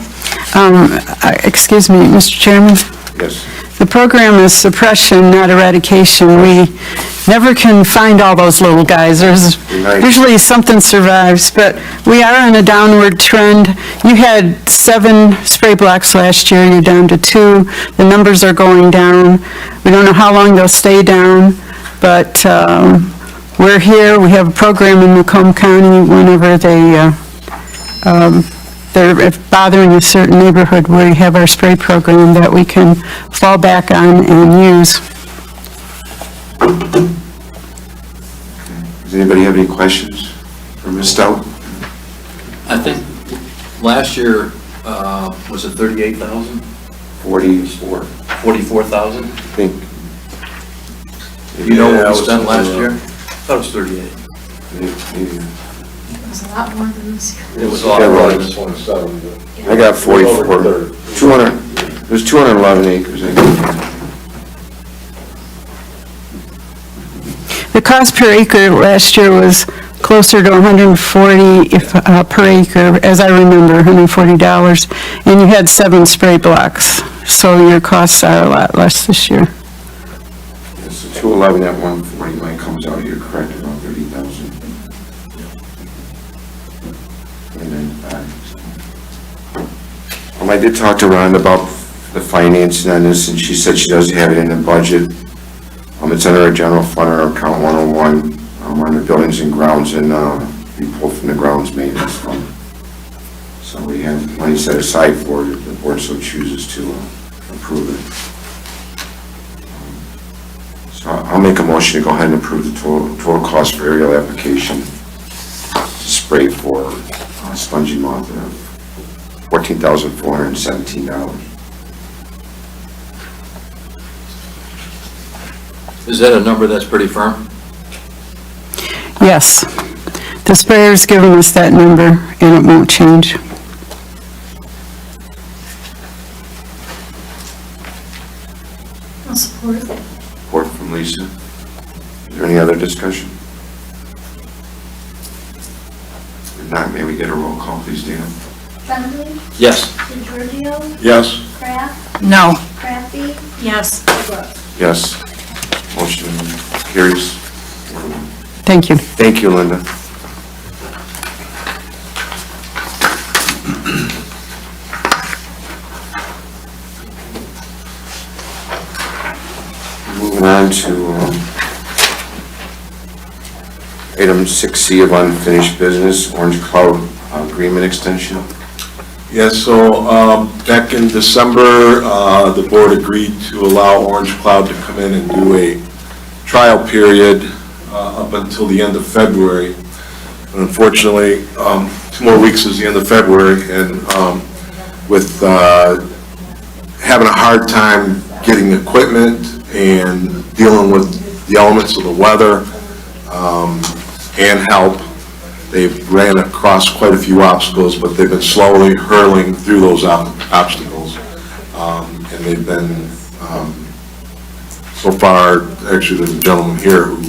Excuse me, Mr. Chairman? Yes. The program is suppression, not eradication. We never can find all those little guys. There's usually something survives, but we are on a downward trend. You had 7 spray blocks last year, you're down to 2. The numbers are going down. We don't know how long they'll stay down, but we're here. We have a program in Macomb County whenever they're bothering a certain neighborhood, we have our spray program that we can fall back on and use. Does anybody have any questions for Ms. Stout? I think last year, was it 38,000? 44. 44,000? I think. You know what Yeah, we spent last year? I thought it was 38. Maybe. It was a lot more than this year. It was a lot Yeah, more. right. I got 44. 200, there's 211 acres, I think. The cost per acre last year was closer to $140 per acre, as I remember, $140, and you had 7 spray blocks, so your costs are a lot less this year. Yeah, so 211 at 140 might comes out here correct, around 30,000. And then, I did talk to Rhonda about the financing on this, and she said she does have it in the budget. It's under a general fund, or account 101, under buildings and grounds, and we pull from the grounds maintenance fund. So we have money set aside for it if the board so chooses to approve it. So I'll make a motion to go ahead and approve the total cost for aerial application spray for spongy moth of $14,417. Is that a number that's pretty firm? Yes. The sprayer's given us that number, and it won't change. I'll support it. Support from Lisa. Is there any other discussion? If not, may we get a roll call, please, Dana? Tremblay. Yes. DeGiorgio. Yes. Kraft. No. Crafty. Yes. Brooks. Yes. Motion carries. Thank you. Thank you, Linda. Moving on to item 6C of unfinished business, Orange Cloud agreement extension. Yes, so back in December, the board agreed to allow Orange Cloud to come in and do a trial period up until the end of February. And unfortunately, 2 more weeks is the end of February, and with having a hard time getting equipment and dealing with the elements of the weather and help, they've ran across quite a few obstacles, but they've been slowly hurling through those obstacles. And they've been, so far, actually there's a gentleman here who,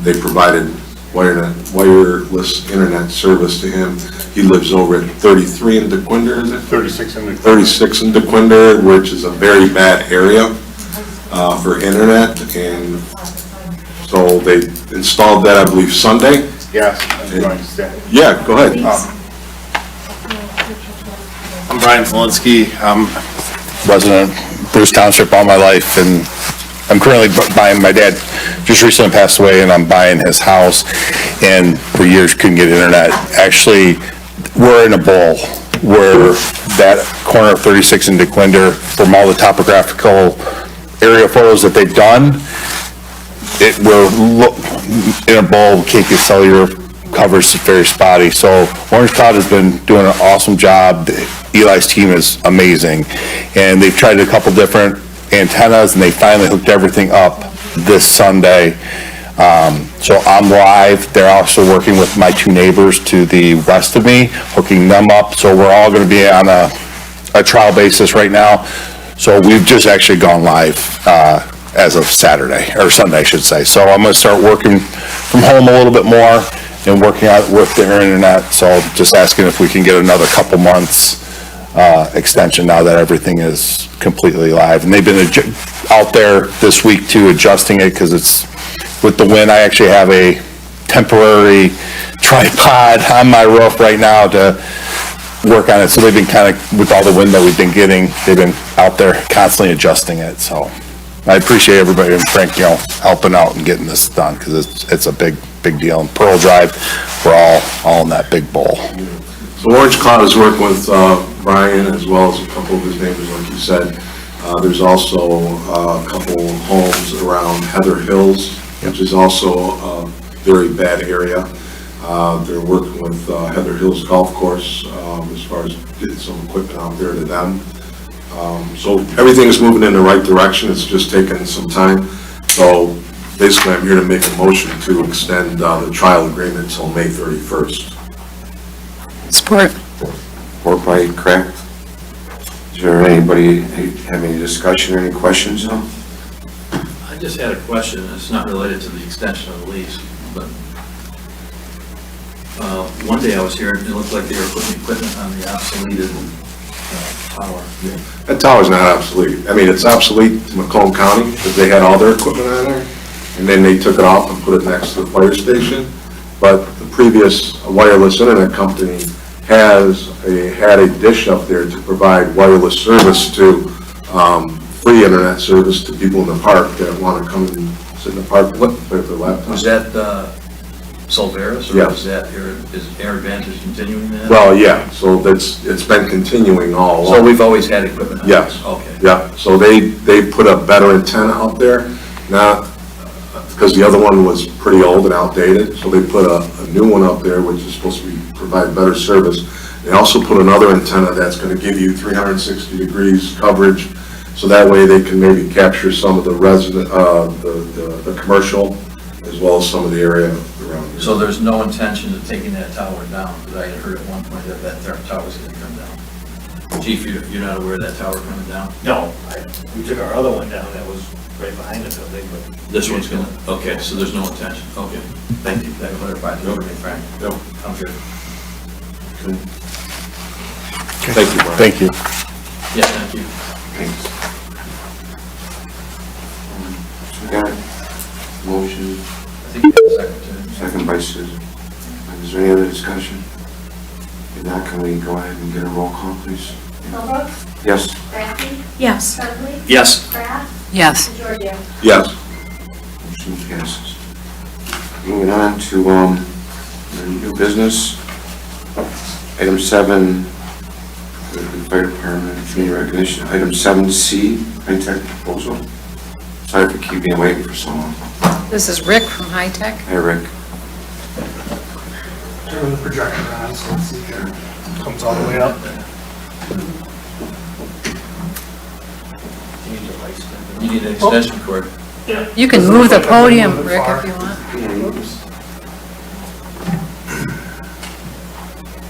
they provided wireless internet service to him. He lives over at 33 in DeQuinder, is it? 36 in DeQuinder. 36 in DeQuinder, which is a very bad area for internet. And so they installed that, I believe, Sunday. Yes, I'm going to say. Yeah, go ahead. I'm Brian Polinsky. I'm resident of Bruce Township all my life, and I'm currently buying, my dad just recently passed away, and I'm buying his house, and for years couldn't get internet. Actually, we're in a bowl where that corner of 36 in DeQuinder, from all the topographical area photos that they've done, we're in a bowl, can't get cellular coverage, very spotty. So Orange Cloud has been doing an awesome job. Eli's team is amazing. And they've tried a couple different antennas, and they finally hooked everything up this Sunday. So I'm live. They're also working with my two neighbors to the west of me, hooking them up. So we're all going to be on a trial basis right now. So we've just actually gone live as of Saturday, or Sunday, I should say. So I'm going to start working from home a little bit more and working out with their internet. So just asking if we can get another couple months extension now that everything is completely live. And they've been out there this week too, adjusting it because it's with the wind. I actually have a temporary tripod on my roof right now to work on it. So they've been kind of, with all the wind that we've been getting, they've been out there constantly adjusting it. So I appreciate everybody and Frank, helping out and getting this done because it's a big deal. And Pearl Drive, we're all in that big bowl. So Orange Cloud is working with Brian as well as a couple of his neighbors, like you said. There's also a couple homes around Heather Hills, which is also a very bad area. They're working with Heather Hills Golf Course as far as getting some equipment out there to them. So everything is moving in the right direction. It's just taking some time. So basically, I'm here to make a motion to extend the trial agreement until May 31st. Support. Support by Craft. Is there anybody have any discussion or any questions? No? I just had a question. It's not related to the extension of the lease, but one day I was here and it looked like they were putting equipment on the obsoleted tower. That tower's not obsolete. I mean, it's obsolete to Macomb County because they had all their equipment on there, and then they took it off and put it next to the fire station. But the previous wireless internet company had a dish up there to provide wireless service to free internet service to people in the park that want to come and sit in the park and play with their laptop. Was that Solveras, or Yes. is Air Advantage continuing that? Well, yeah, so it's been continuing all along. So we've always had equipment on there? Yes. Okay. Yeah, so they put a better antenna up there, not, because the other one was pretty old and outdated, so they put a new one up there, which is supposed to provide better service. They also put another antenna that's going to give you 360 degrees coverage, so that way they can maybe capture some of the resident, the commercial, as well as some of the area around here. So there's no intention of taking that tower down, because I had heard at one point that tower was going to come down. Chief, you're not aware of that tower coming down? No, we took our other one down that was right behind the building, but. This one's going to, okay, so there's no intention, okay. Thank you, that clarifies it for me, Frank. Yep. I'm good. Thank you, Brian. Thank you. Yeah, thank you. Thanks. So we got motion, I think you have a second to. second by Susan. Is there any other discussion? If not, can we go ahead and get a roll call, please? Philbrook, Yes. Raffy, Yes. Tremblay, Yes. Kraft, Yes. and Georgia. Yes. Motion passes. Moving on to the new business. Item 7, the fire department community recognition. Item 7C, high-tech proposal. Sorry for keeping you waiting for so long. This is Rick from High Tech. Hey, Rick. Turn the projector on, so let's see here. Comes all the way up. You need an extension cord. Yeah. You can move the podium, Rick, if you want.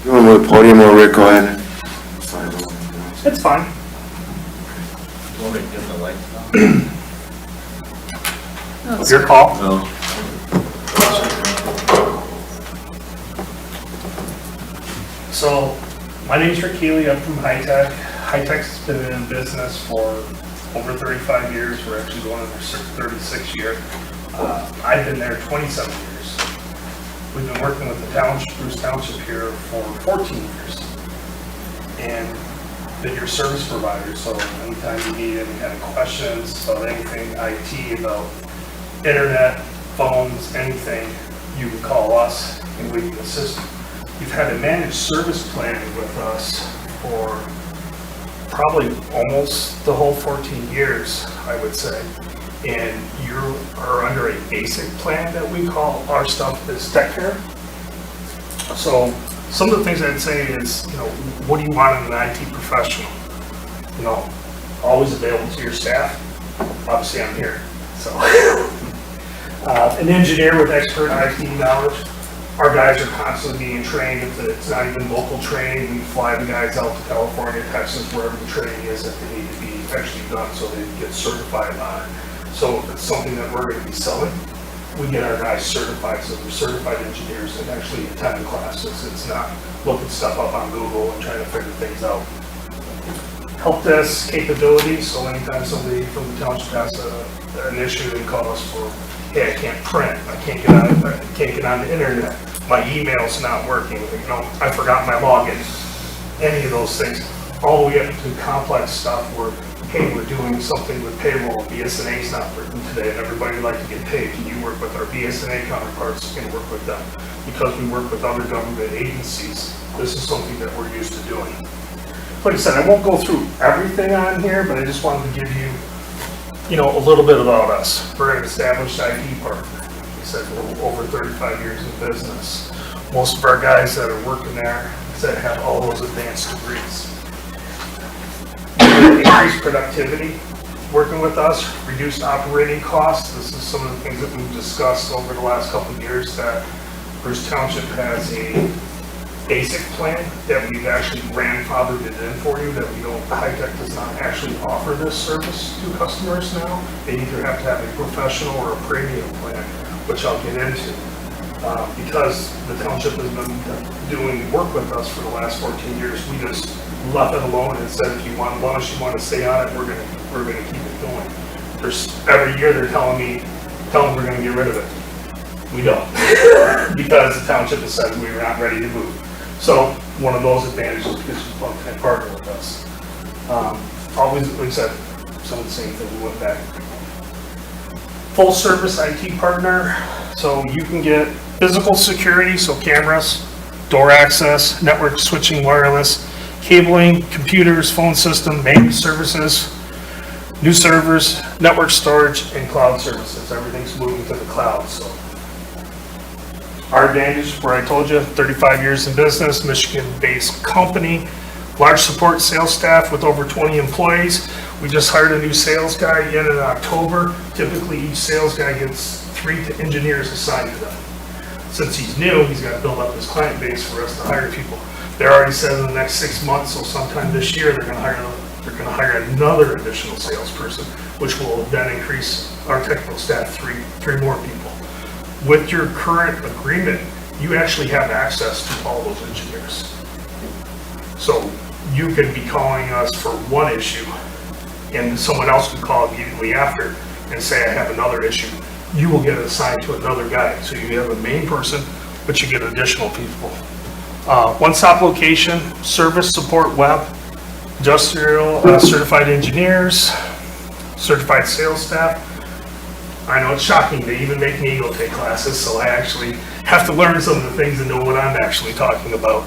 You want to move the podium or Rick, go ahead. It's fine. Want me to get the lights on? Your call. No. So, my name's Rick Keeley, I'm from High Tech. High Tech's been in business for over 35 years, we're actually going on our 36th year. I've been there 27 years. We've been working with the Township, Bruce Township here for 14 years. And been your service provider, so anytime you need any kind of questions about anything IT, about internet, phones, anything, you can call us and we can assist you. You've had a managed service plan with us for probably almost the whole 14 years, I would say. And you are under a basic plan that we call, our stuff is Tech Care. So some of the things I'd say is, what do you want in an IT professional? Always available to your staff. Obviously I'm here, so. An engineer with expert IT knowledge. Our guys are constantly being trained. It's not even local training. We fly the guys out to California, Texas, wherever the training is that they need to be actually done so they get certified on it. So if it's something that we're going to be selling, we get our guys certified, so they're certified engineers that actually attend the classes. It's not looking stuff up on Google and trying to figure things out. Help desk capabilities, so anytime somebody from the township has an issue, they call us for, hey, I can't print, I can't get on the internet, my email's not working, you know, I forgot my login, any of those things. All the way up to complex stuff where, hey, we're doing something with payroll, BSNA's not working today, and everybody would like to get paid. Can you work with our BSNA counterparts and work with them? Because we work with other government agencies, this is something that we're used to doing. Like I said, I won't go through everything on here, but I just wanted to give you, you know, a little bit about us. We're an established IT partner. Like I said, we're over 35 years in business. Most of our guys that are working there that have all those advanced degrees. Increased productivity working with us, reduced operating costs. This is some of the things that we've discussed over the last couple of years, that Bruce Township has a basic plan that we've actually grandfathered it in for you, that we don't, High-Tech does not actually offer this service to customers now. They either have to have a professional or a premium plan, which I'll get into. Because the township has been doing work with us for the last 14 years, we just left it alone and said, if you want, as long as you want to stay on it, we're gonna keep it going. Every year they're telling them we're gonna get rid of it. We don't, because the township has said we're not ready to move. So one of those advantages because you can partner with us. Always, like I said, some of the same thing we went back. Full service IT partner, so you can get physical security, so cameras, door access, network switching, wireless, cabling, computers, phone system, maintenance services, new servers, network storage, and cloud services. Everything's moving to the cloud, so. Our advantage, where I told you, 35 years in business, Michigan-based company, large support sales staff with over 20 employees. We just hired a new sales guy in October. Typically, each sales guy gets 3 engineers assigned to them. Since he's new, he's got to build up his client base for us to hire people. They're already said in the next 6 months, so sometime this year, they're going to hire another additional salesperson, which will then increase our technical staff 3 more people. With your current agreement, you actually have access to all those engineers. So you could be calling us for one issue, and someone else could call immediately after and say, I have another issue. You will get assigned to another guy. So you have a main person, but you get additional people. One-stop location, service, support, web, industrial, certified engineers, certified sales staff. I know it's shocking, they even make me go take classes, so I actually have to learn some of the things and know what I'm actually talking about.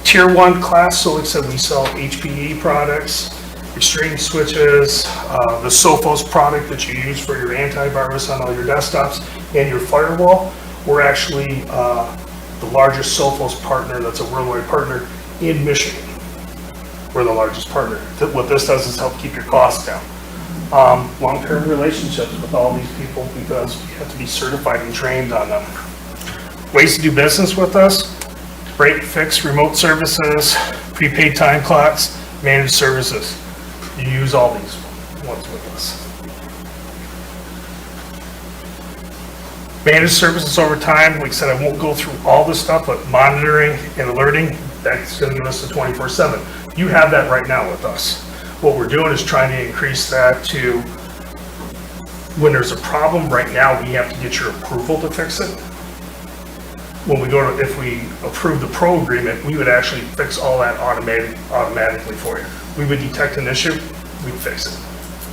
Tier 1 class, so like I said, we sell HPE products, Extreme switches, the Sophos product that you use for your antivirus on all your desktops, and your firewall. We're actually the largest Sophos partner, that's a worldwide partner in Michigan. We're the largest partner. What this does is help keep your costs down. Long-term relationships with all these people because we have to be certified and trained on them. Ways to do business with us: break, fix, remote services, prepaid time clocks, managed services. You use all these ones with us. Managed services over time, like I said, I won't go through all this stuff, but monitoring and alerting, that's going to give us the 24/7. You have that right now with us. What we're doing is trying to increase that to when there's a problem. Right now, we have to get your approval to fix it. When we go to, if we approve the pro agreement, we would actually fix all that automatically for you. We would detect an issue, we'd fix it.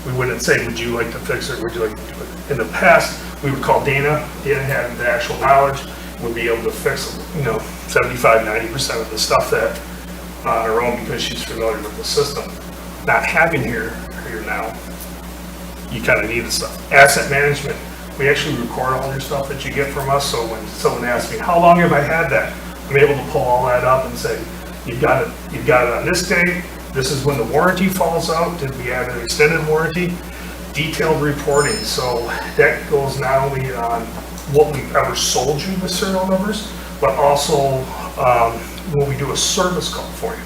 We wouldn't say, would you like to fix it, would you like to do it? In the past, we would call Dana. Dana had the actual knowledge, would be able to fix, 75-90% of the stuff that on her own because she's familiar with the system. Not having here now, you kind of need the stuff. Asset management, we actually record all your stuff that you get from us, so when someone asks me, how long have I had that? I'm able to pull all that up and say, you've got it on this date, this is when the warranty falls out, did we add an extended warranty? detailed reporting, so that goes not only on what we've ever sold you the serial numbers, but also when we do a service call for you.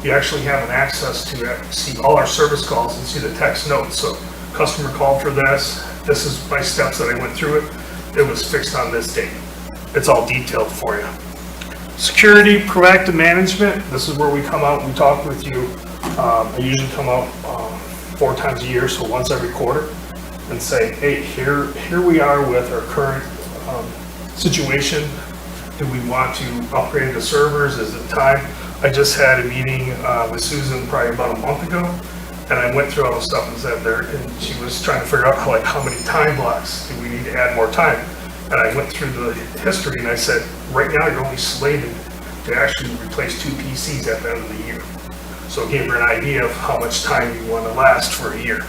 You actually have an access to see all our service calls and see the text notes. So customer called for this is my steps that I went through it. It was fixed on this date. It's all detailed for you. Security, proactive management, this is where we come out and we talk with you. I usually come out 4 times a year, so once every quarter, and say, hey, here we are with our current situation. Do we want to upgrade the servers? Is it time? I just had a meeting with Susan probably about a month ago, and I went through all the stuff that's out there, and she was trying to figure out how many time blocks do we need to add more time. And I went through the history and I said, right now you're only slated to actually replace 2 PCs at the end of the year. So it gave her an idea of how much time you want to last for a year.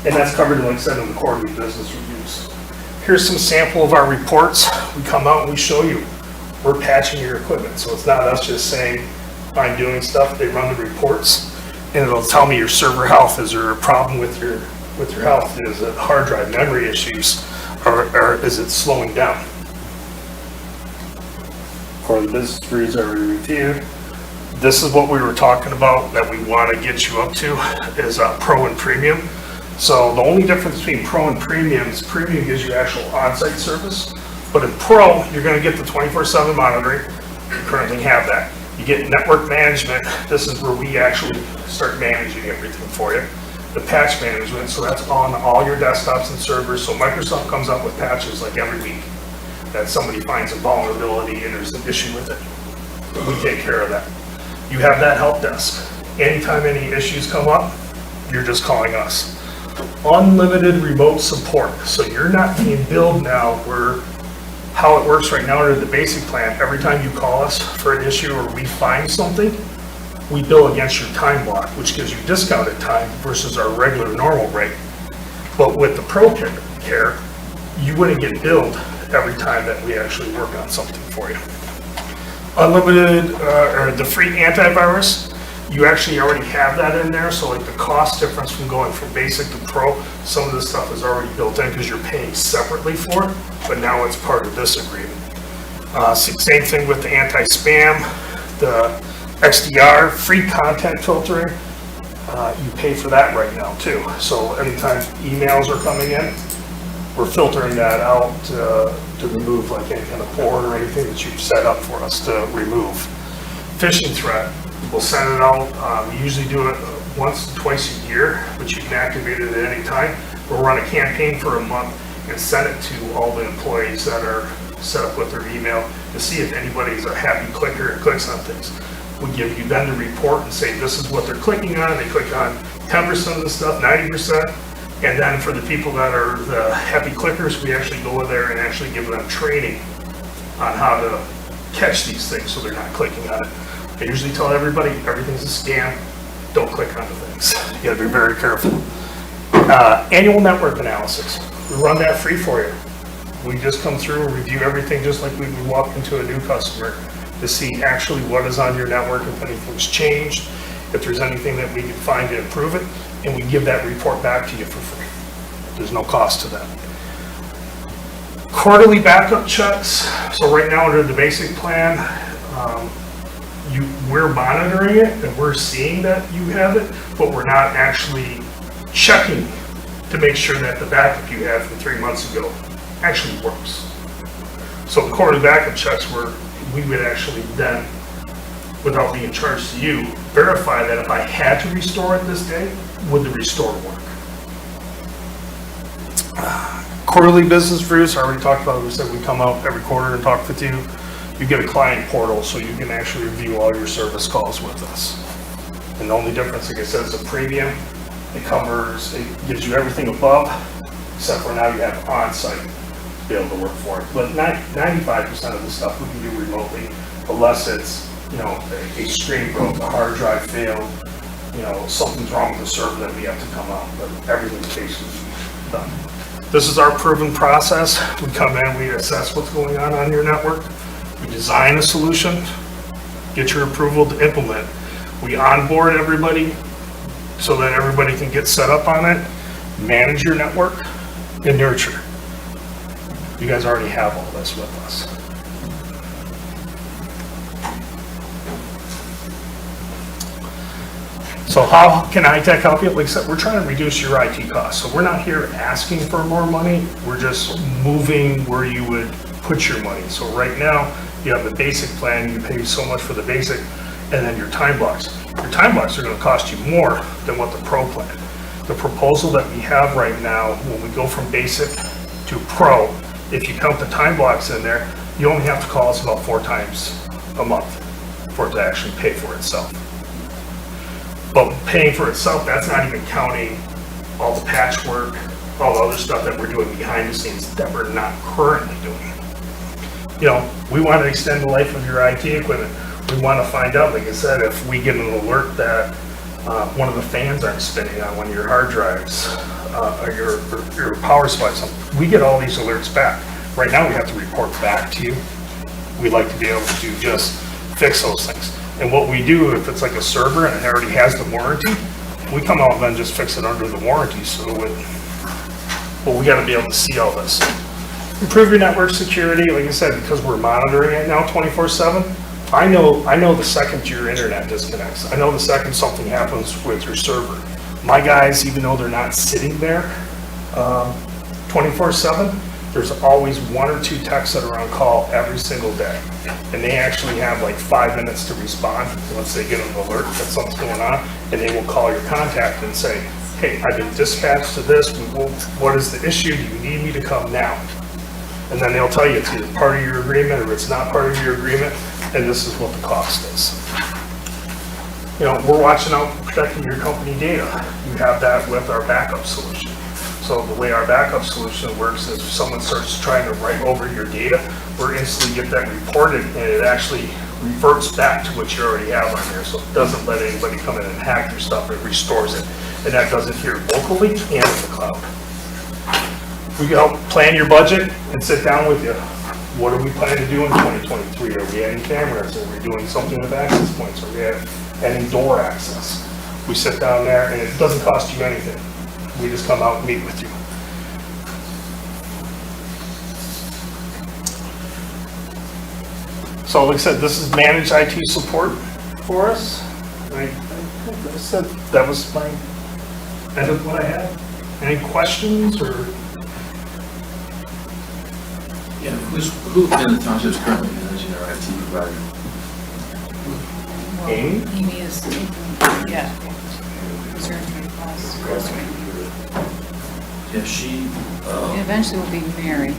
And that's covered, like I said, in the quarterly business reviews. Here's some sample of our reports. We come out and we show you. We're patching your equipment. So it's not us just saying, I'm doing stuff. They run the reports and it'll tell me your server health. Is there a problem with your health? Is it hard drive memory issues? Or is it slowing down? For the business reviews that we reviewed, this is what we were talking about that we want to get you up to is Pro and Premium. So the only difference between Pro and Premium is Premium gives you actual on-site service, but in Pro, you're going to get the 24/7 monitoring. You currently have that. You get network management. This is where we actually start managing everything for you. The patch management, so that's on all your desktops and servers. So Microsoft comes up with patches like every week that somebody finds a vulnerability and there's an issue with it. We take care of that. You have that help desk. Anytime any issues come up, you're just calling us. Unlimited remote support. So you're not being billed now where how it works right now under the basic plan. Every time you call us for an issue or we find something, we bill against your time block, which gives you discounted time versus our regular normal rate. But with the Pro Care, you wouldn't get billed every time that we actually work on something for you. Unlimited, or the free antivirus, you actually already have that in there, so like the cost difference from going from basic to Pro, some of this stuff is already built in because you're paying separately for it, but now it's part of this agreement. Same thing with the anti-spam, the XDR, free content filtering, you pay for that right now too. So anytime emails are coming in, we're filtering that out to remove like any kind of port or anything that you've set up for us to remove. Phishing threat, we'll send it out. We usually do it once, twice a year, but you can activate it at any time. We'll run a campaign for a month and send it to all the employees that are set up with their email to see if anybody's a happy clicker and clicks on things. We give you then the report and say this is what they're clicking on. They click on 10% of the stuff, 90%. And then for the people that are the happy clickers, we actually go in there and actually give them training on how to catch these things so they're not clicking on it. I usually tell everybody everything's a scam. Don't click on the things. You gotta be very careful. Annual network analysis. We run that free for you. We just come through and review everything just like we would walk into a new customer to see actually what is on your network, if anything's changed, if there's anything that we can find to improve it, and we give that report back to you for free. There's no cost to that. Quarterly backup checks. So right now under the basic plan, we're monitoring it and we're seeing that you have it, but we're not actually checking to make sure that the backup you had from 3 months ago actually works. So the quarterly backup checks were, we would actually then, without being charged to you, verify that if I had to restore it this day, would the restore work? Quarterly business reviews, I already talked about it. We said we come out every quarter and talk with you. You get a client portal so you can actually review all your service calls with us. And the only difference, like I said, is a premium. It gives you everything above, except for now you have on-site to be able to work for it. But 95% of the stuff we can do remotely, unless it's, a screen broke, a hard drive failed, something's wrong with the server that we have to come out, but everything's basically done. This is our proven process. We come in, we assess what's going on your network. We design a solution, get your approval to implement. We onboard everybody so that everybody can get set up on it. manage your network, and nurture. You guys already have all this with us. So how can iTech help you? Like I said, we're trying to reduce your IT costs. So we're not here asking for more money. We're just moving where you would put your money. So right now, you have the basic plan. You pay so much for the basic, and then your time blocks. Your time blocks are going to cost you more than what the pro plan. The proposal that we have right now, when we go from basic to pro, if you count the time blocks in there, you only have to call us about 4 times a month for it to actually pay for itself. But paying for itself, that's not even counting all the patchwork, all the other stuff that we're doing behind the scenes that we're not currently doing. You know, we want to extend the life of your IT equipment. We want to find out, like I said, if we get an alert that one of the fans aren't spinning on one of your hard drives, or your power supply, something. We get all these alerts back. Right now, we have to report back to you. We'd like to be able to just fix those things. And what we do, if it's like a server and it already has the warranty, we come out and then just fix it under the warranty. But we got to be able to see all this. Improve your network security, like I said, because we're monitoring it now 24/7. I know the second your internet disconnects. I know the second something happens with your server. My guys, even though they're not sitting there 24/7, there's always 1 or 2 techs that are on call every single day. And they actually have like 5 minutes to respond once they get an alert that something's going on, and they will call your contact and say, hey, I've been dispatched to this, what is the issue, do you need me to come now? And then they'll tell you it's either part of your agreement or it's not part of your agreement, and this is what the cost is. You know, we're watching out for protecting your company data. You have that with our backup solution. So the way our backup solution works is if someone starts trying to write over your data, we're instantly get that reported, and it actually reverts back to what you already have on there. So it doesn't let anybody come in and hack your stuff, it restores it. And that does it here locally and in the cloud. We can help plan your budget and sit down with you. What are we planning to do in 2023? Are we adding cameras? Are we doing something with access points? Are we adding door access? We sit down there and it doesn't cost you anything. We just come out and meet with you. So like I said, this is managed IT support for us. I said that was my end of what I had. Any questions or? Yeah, who in the township is currently managing our IT provider? Amy? Amy is, yeah. Yeah, she, And eventually will be Mary.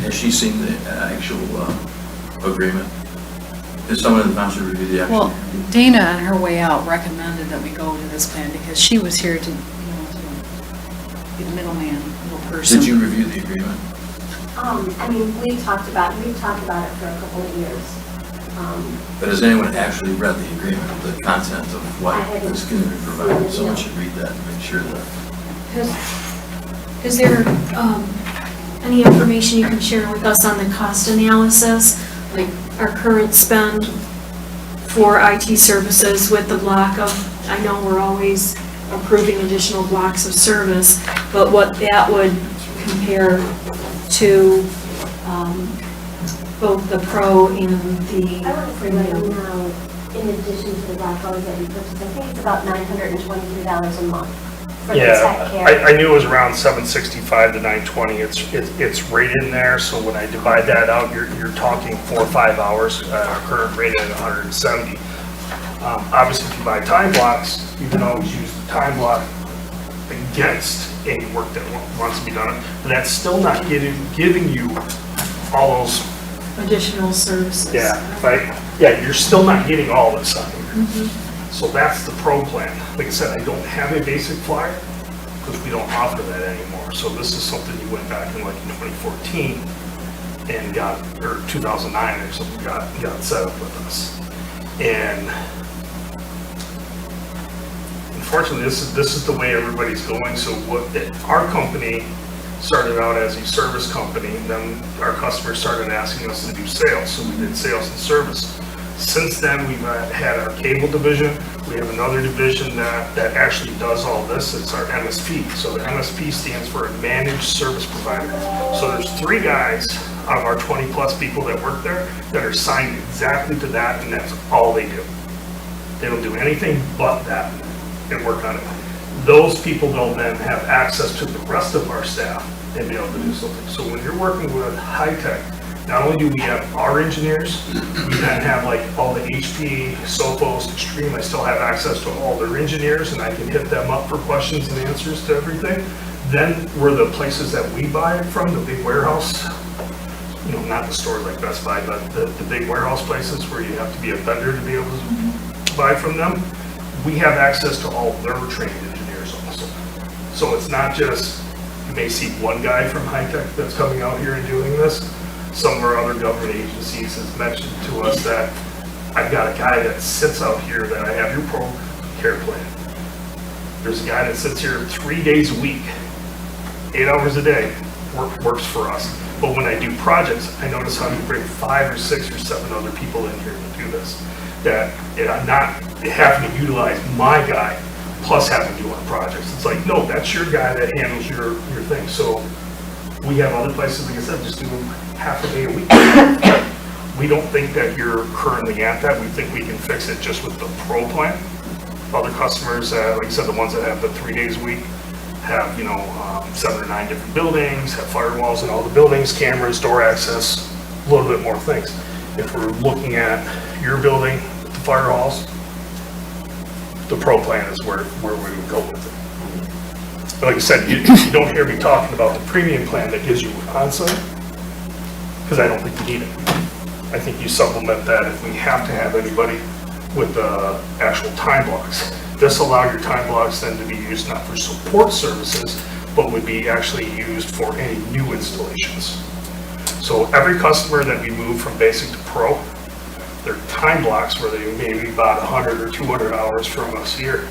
has she seen the actual agreement? Has someone in the township reviewed the actual? Well, Dana, on her way out, recommended that we go to this plan because she was here to, to be the middleman, little person. Did you review the agreement? I mean, we've talked about it for a couple of years. But has anyone actually read the agreement, the content of what is going to be provided? Someone should read that and make sure that. Is there any information you can share with us on the cost analysis, like our current spend for IT services with the block of, I know we're always approving additional blocks of service, but what that would compare to both the pro and the. I want to say right now, in addition to the black box that we purchased, I think it's about $923 a month for the tech care. I knew it was around $765 to $920. It's rated in there, so when I divide that out, you're talking 4 or 5 hours. Our current rate at 170. Obviously, if you buy time blocks, you can always use the time block against any work that wants to be done. But that's still not giving you all those Additional services. Yeah, right. Yeah, you're still not getting all this on here. So that's the pro plan. Like I said, I don't have a basic flyer because we don't offer that anymore. So this is something you went back in like in 2014 and got, or 2009 or something, got set up with us. And unfortunately, this is the way everybody's going. So what our company started out as a service company, and then our customers started asking us to do sales, so we did sales and service. Since then, we've had our cable division. We have another division that actually does all this. It's our MSP. So the MSP stands for a Managed Service Provider. So there's 3 guys out of our 20-plus people that work there that are signed exactly to that, and that's all they do. They don't do anything but that and work on it. Those people don't then have access to the rest of our staff and be able to do something. So when you're working with high tech, not only do we have our engineers, we then have like all the HP, Sophos, Extreme. I still have access to all their engineers, and I can hit them up for questions and answers to everything. Then we're the places that we buy it from, the big warehouse, you know, not the stores like Best Buy, but the big warehouse places where you have to be a vendor to be able to buy from them. We have access to all their trained engineers also. So it's not just, you may see one guy from high tech that's coming out here and doing this. Some of our other government agencies has mentioned to us that I've got a guy that sits out here that I have your pro care plan. There's a guy that sits here 3 days a week, 8 hours a day, works for us. But when I do projects, I notice how you bring 5 or 6 or 7 other people in here to do this. That I'm not having to utilize my guy plus having to do on projects. It's like, no, that's your guy that handles your thing. So we have other places, like I said, just do half a day a week. We don't think that you're currently at that. We think we can fix it just with the pro plan. Other customers, like I said, the ones that have the 3 days a week have, 7 or 9 different buildings, have firewalls in all the buildings, cameras, door access, a little bit more things. If we're looking at your building, the firewalls, the pro plan is where we would go with it. But like I said, you don't hear me talking about the premium plan that gives you on-site, because I don't think you need it. I think you supplement that if we have to have anybody with the actual time blocks. This allows your time blocks then to be used not for support services, but would be actually used for any new installations. So every customer that we move from basic to pro, their time blocks where they maybe bought 100 or 200 hours from us here,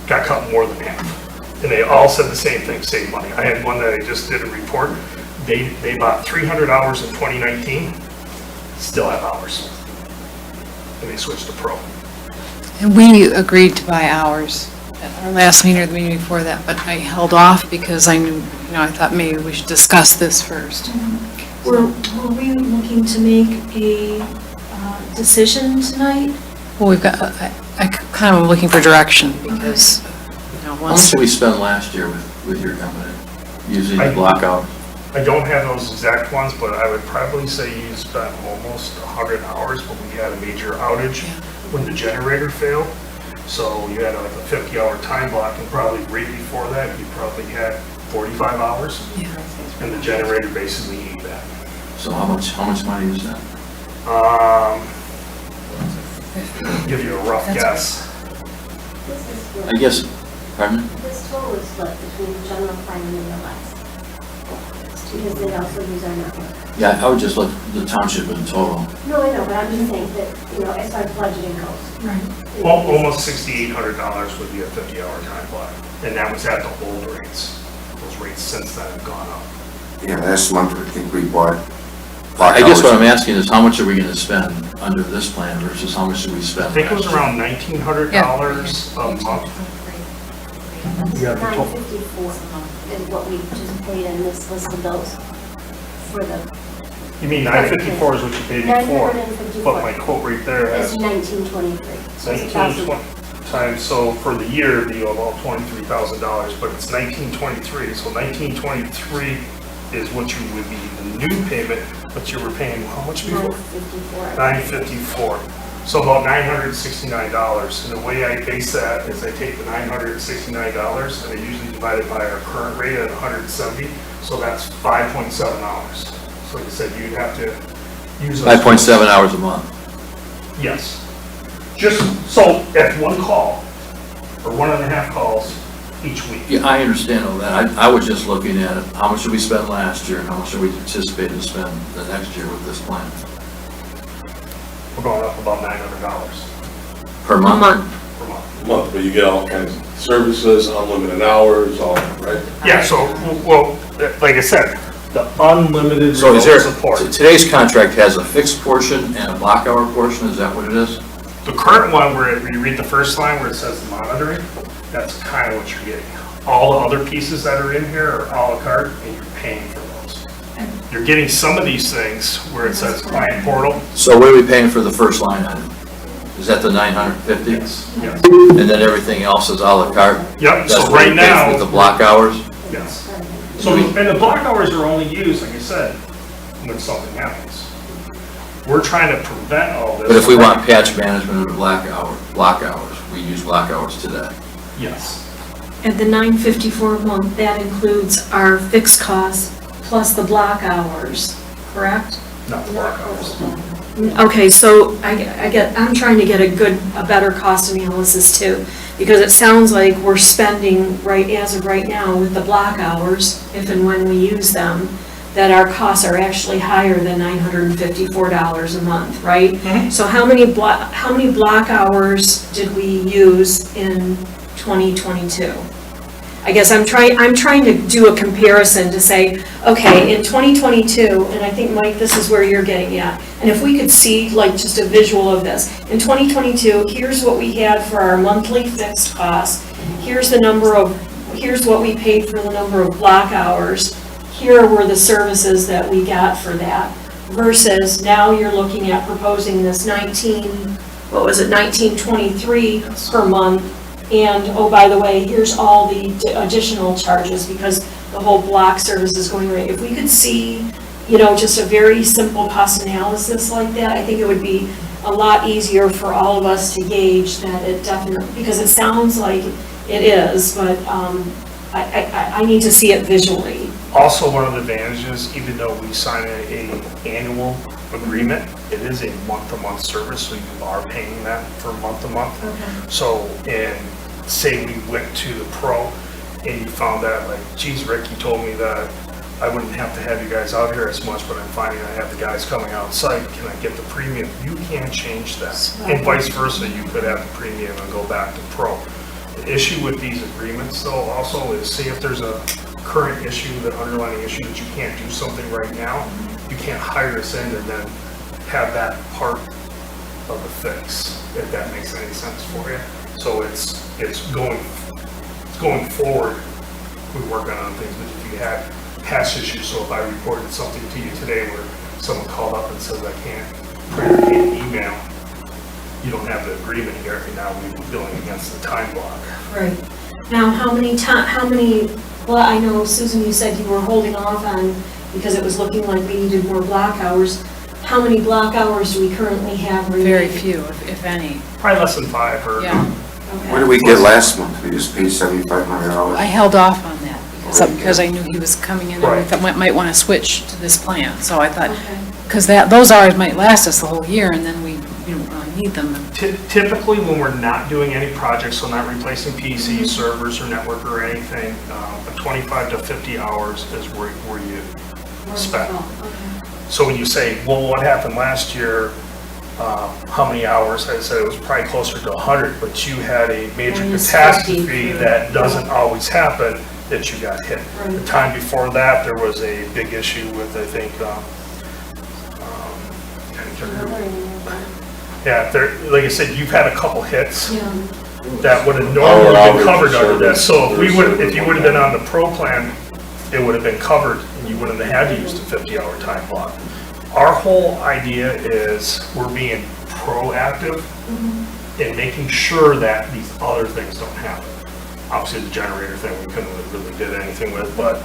got cut more than half. And they all said the same thing, save money. I had one that I just did a report. They bought 300 hours in 2019, still have hours. And they switched to pro. And we agreed to buy hours at our last meeting or the meeting before that, but I held off because I knew, I thought maybe we should discuss this first. Were we looking to make a decision tonight? Well, we've got, I kind of am looking for direction because, How much once. did we spend last year with your company, using the block out? I don't have those exact ones, but I would probably say you spent almost 100 hours when we had a major outage when the generator failed. So you had like a 50-hour time block, and probably right before that, you probably had 45 hours. And the generator basically ate that. So how much money is that? Give you a rough guess. I guess, pardon me? This total is split between the general fund and the last. Because they also use our network. Yeah, I would just look the township in total. No, I know, but I'm just saying that, as far as budgeting goes. Right. Well, almost $6,800 would be a 50-hour time block. And that was at the old rates. Those rates since then have gone up. Yeah, last month, I think we bought. I guess what I'm asking is how much are we gonna spend under this plan versus how much did we spend? I think it was last year? around $1,900 a month. Yeah, the total. $954 is what we just paid in this list of bills for the. You mean $954 is what you paid before? $954. But my quote right there has It's 1923. So it's 1920 times, so for the year, it'd be about $23,000, but it's 1923, so 1923 is what you would be the new payment, but you were paying how much before? $954. So about $969. And the way I base that is I take the $969 and I usually divide it by our current rate at 170. So that's 5.7 hours. So like I said, you'd have to use. 5.7 hours a month. Yes. Just so at one call or 1.5 calls each week. Yeah, I understand all that. I was just looking at it, how much did we spend last year and how much are we anticipating to spend the next year with this plan? We're going up about $900 Per month? per month. a month, but you get all kinds of services, unlimited hours, all, right? Yeah, so, well, like I said, the unlimited So is remote there, support. today's contract has a fixed portion and a block hour portion, is that what it is? The current one where you read the first line where it says monitoring, that's kind of what you're getting. All the other pieces that are in here are à la carte, and you're paying for those. You're getting some of these things where it says client portal. So what are we paying for the first line item? Is that the 950? Yes. And then everything else is à la carte? Yep, That's so what we right pay now. for the block hours? Yes. So, and the block hours are only used, like I said, when something happens. We're trying to prevent all this. But if we want patch management of the block hours, we use block hours today. Yes. At the $954 a month, that includes our fixed costs plus the block hours, correct? Not the block hours. Okay, so I'm trying to get a better cost analysis too, because it sounds like we're spending as of right now with the block hours, if and when we use them, that our costs are actually higher than $954 a month, right? Mm-hmm. So how many block hours did we use in 2022? I guess I'm trying to do a comparison to say, okay, in 2022, and I think, Mike, this is where you're getting at, and if we could see like just a visual of this. In 2022, here's what we had for our monthly fixed costs, here's what we paid for the number of block hours, here were the services that we got for that, versus now you're looking at proposing this $1923 per month. And, oh, by the way, here's all the additional charges because the whole block service is going away. If we could see, just a very simple cost analysis like that, I think it would be a lot easier for all of us to gauge that it definitely, because it sounds like it is, but I need to see it visually. Also, one of the advantages, even though we sign an annual agreement, it is a month-to-month service, so you are paying that for month-to-month. Okay. So, say we went to the pro and you found out like, geez, Rick, you told me that I wouldn't have to have you guys out here as much, but I'm finding I have the guys coming out site, can I get the premium? You can change that. And vice versa, you could have the premium and go back to pro. The issue with these agreements though also is, say if there's a current issue, the underlying issue that you can't do something right now, you can't hire us in and then have that part of the fix, if that makes any sense for you. So it's going forward, we're working on things, but if you had past issues, so if I reported something to you today where someone called up and says I can't print or can't email, you don't have the agreement here, and now we'd be billing against the time block. Right. Now, well, I know, Susan, you said you were holding off on, because it was looking like we needed more block hours. How many block hours do we currently have remaining? Very few, if any. Probably less than 5 or. Yeah. Okay. What did we get last month? We just paid $7,500. I held off on that because I knew he was coming in and we Right. thought might want to switch to this plan. So I thought, Okay. because those hours might last us the whole year and then we don't really need them. Typically, when we're not doing any projects, so not replacing PC, servers, or network or anything, 25 to 50 hours is where you spend. So when you say, well, what happened last year, how many hours? I said it was probably closer to 100, but you had a major catastrophe that doesn't always happen that you got hit. Right. The time before that, there was a big issue with, I think, yeah, like I said, you've had a couple hits Yeah. that would have normally been covered under this. So if you would have been on the pro plan, it would have been covered and you wouldn't have had to use the 50-hour time block. Our whole idea is we're being proactive in making sure that these other things don't happen. Obviously, the generator thing we couldn't have really did anything with, but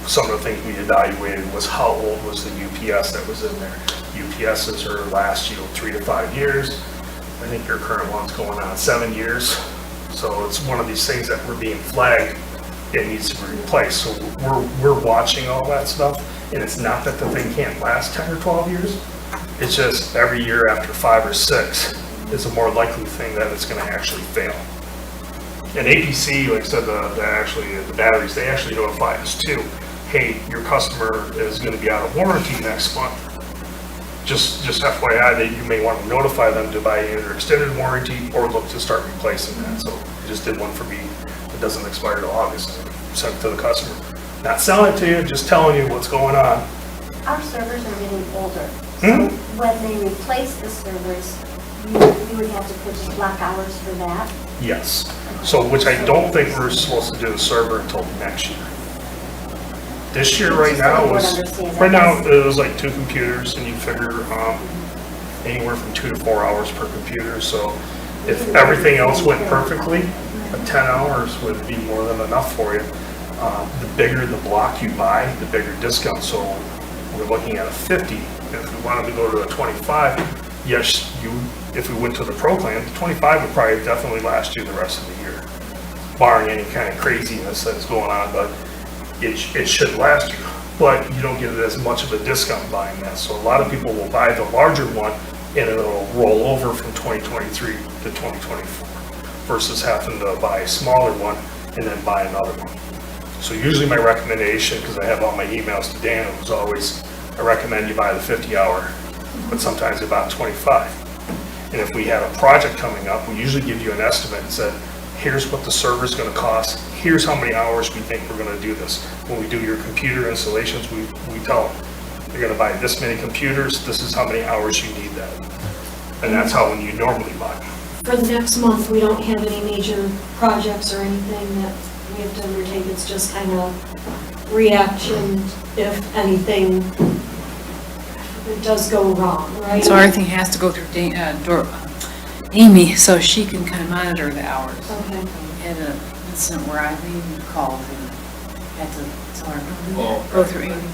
some of the things we evaluated was how old was the UPS that was in there. UPSs are last 3 to 5 years. I think your current one's going on 7 years. So it's one of these things that we're being flagged, it needs to be replaced. So we're watching all that stuff, and it's not that the thing can't last 10 or 12 years. It's just every year after 5 or 6 is a more likely thing that it's going to actually fail. And APC, like I said, the batteries, they actually notify us too. Hey, your customer is going to be out of warranty next month. just FYI, that you may want to notify them to buy either extended warranty or look to start replacing that. So I just did one for me that doesn't expire till August, and sent it to the customer. Not selling it to you, just telling you what's going on. Our servers are getting older. So when they replace the servers, you would have to purchase block hours for that. Yes. So, which I don't think we're supposed to do the server until next year. This year, right now, it was like 2 computers, and you figure anywhere from 2 to 4 hours per computer. So if everything else went perfectly, 10 hours would be more than enough for you. The bigger the block you buy, the bigger discount. So we're looking at a 50. If we wanted to go to a 25, yes, if we went to the Pro plan, the 25 would probably definitely last you the rest of the year, barring any kind of craziness that's going on, but it should last you. But you don't get as much of a discount buying that. So a lot of people will buy the larger one and it'll roll over from 2023 to 2024 versus having to buy a smaller one and then buy another one. So usually my recommendation, because I have all my emails to Dan, it was always, I recommend you buy the 50-hour, but sometimes about 25. And if we had a project coming up, we usually give you an estimate and said, here's what the server's going to cost, here's how many hours we think we're going to do this. When we do your computer installations, we tell them, you're going to buy this many computers, this is how many hours you need that. And that's how when you normally buy. For the next month, we don't have any major projects or anything that we have to undertake. It's just kind of reaction if anything does go wrong, right? So everything has to go through Amy, so she can kind of monitor the hours. Okay. We had an incident where Eileen called and had to tell her, go through Amy.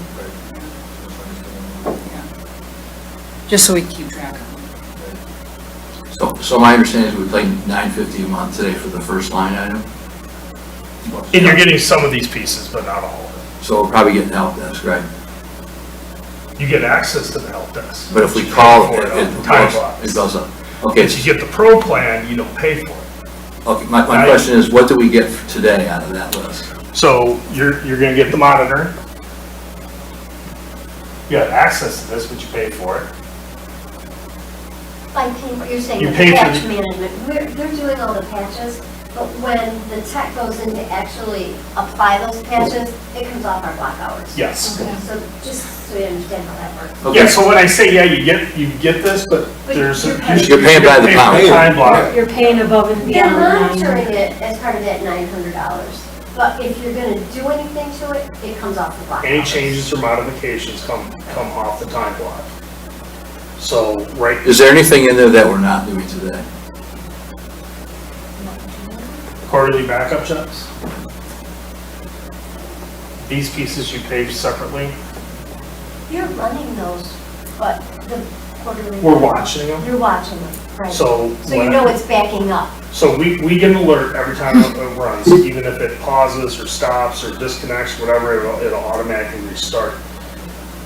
Yeah. Just so we keep track of them. So my understanding is we paid $9.50 a month today for the first line item? And you're getting some of these pieces, but not all of it. So we're probably getting help desk, right? You get access to the help desk. But if we call, it goes up. Okay. If you get the Pro plan, you don't pay for it. Okay, my question is, what do we get today out of that list? So you're going to get the monitor. You have access to this, but you pay for it. By paying, you're saying You the pay for patch the- management, they're doing all the patches, but when the tech goes in to actually apply those patches, it comes off our block hours. Yes. Okay, so just so you understand how that works. Yeah, so when I say, yeah, you get this, but there's. you're paying by the pound. Time block. You're paying above and They're beyond. monitoring it as part of that $900, but if you're gonna do anything to it, it comes off the block Any hours. changes or modifications come off the time block. So, right. Is there anything in there that we're not doing today? Quarterly backup checks. These pieces you pay separately. You're running those, but the quarterly. We're watching them. You're watching them, right. So you when- know it's backing up. So we get an alert every time it runs, even if it pauses or stops or disconnects, whatever, it'll automatically restart.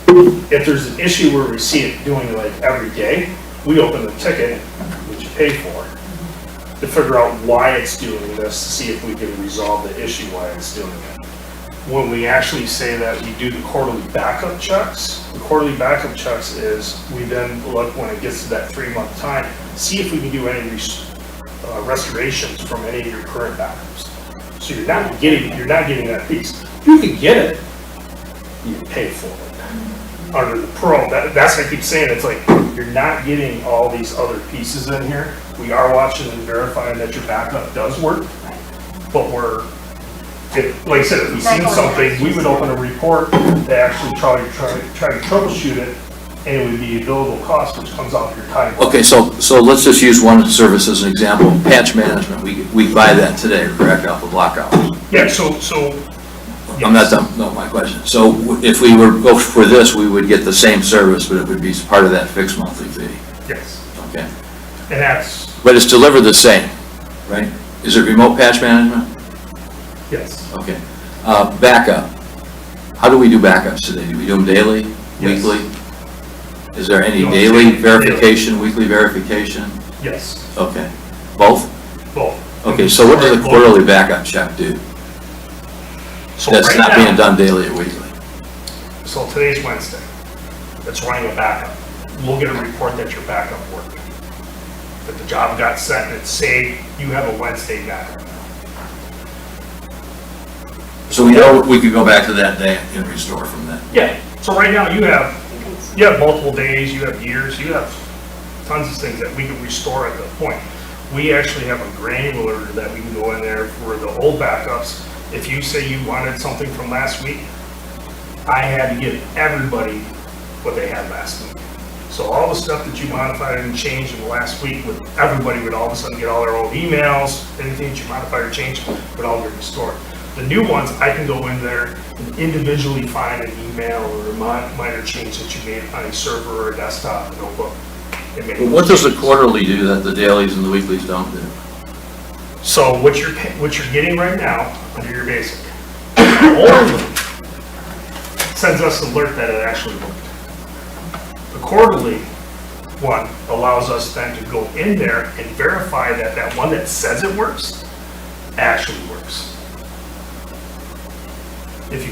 If there's an issue where we see it doing like every day, we open the ticket, which you pay for, to figure out why it's doing this, to see if we can resolve the issue why it's doing it. When we actually say that we do the quarterly backup checks, the quarterly backup checks is we then look when it gets to that 3-month time, see if we can do any restorations from any of your current backups. So you're not getting that piece. You can get it, you pay for it. Under the Pro, that's what I keep saying, it's like, you're not getting all these other pieces in here. We are watching and verifying that your backup does work, but like I said, if we seen something, we would open a report to actually try to troubleshoot it, and it would be a billable cost, which comes off your time. Okay, so let's just use one service as an example, patch management. We buy that today, correct, off of block hours? Yeah, so. I'm not done, no, my question. So if we were go for this, we would get the same service, but it would be part of that fixed monthly fee? Yes. Okay. And that's. But it's delivered the same, right? Is it remote patch management? Yes. Okay. Backup. How do we do backups today? Do we do them daily, Yes. weekly? Is there any daily verification, weekly verification? Yes. Okay. Both? Both. Okay, so what does a quarterly backup check do? So That's right not now- being done daily or weekly? So today's Wednesday. It's running a backup. we'll get a report that your backup worked. That the job got sent and it's saved, you have a Wednesday backup. So we know we could go back to that day and restore from that. Yeah, so right now you have multiple days, you have years, you have tons of things that we can restore at that point. We actually have a granular that we can go in there for the old backups. If you say you wanted something from last week, I had to give everybody what they had last week. So all the stuff that you modified and changed in the last week, everybody would all of a sudden get all their old emails, anything that you modified or changed would all get restored. The new ones, I can go in there and individually find an email or a minor change that you made on a server or a desktop, a notebook. But what does the quarterly do that the dailies and the weeklies don't do? So what you're getting right now under your basic only sends us an alert that it actually worked. The quarterly one allows us then to go in there and verify that that one that says it works actually works. If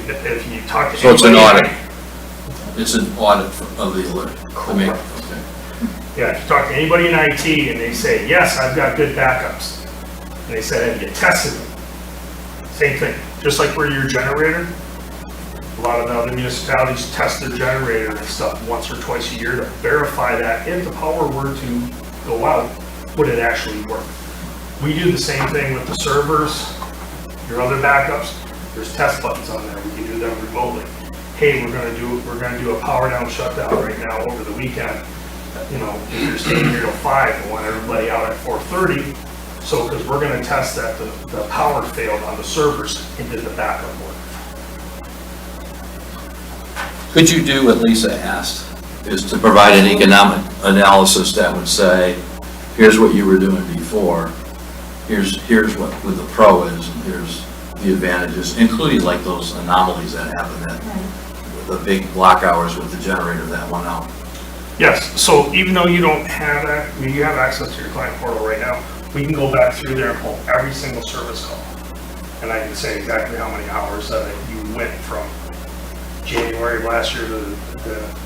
you talk to So it's an anybody- audit. It's an audit of the alert. Correct. Yeah, if you talk to anybody in IT and they say, yes, I've got good backups, and they said, have you tested them? Same thing, just like for your generator, a lot of the other municipalities test their generator and stuff once or twice a year to verify that if the power were to go out, would it actually work? We do the same thing with the servers, your other backups. There's test buttons on there. We can do them remotely. Hey, we're gonna do a power down shutdown right now over the weekend. You know, if you're staying here till 5, we want everybody out at 4:30. So, because we're gonna test that the power failed on the servers and did the backup work. Could you do what Lisa asked, is to provide an economic analysis that would say, here's what you were doing before, here's what the pro is, and here's the advantages, including like those anomalies that happened at the big block hours with the generator that went out. Yes, so even though you don't have that, I mean, you have access to your client portal right now, we can go back through there and pull every single service call. And I can say exactly how many hours that you went from January of last year to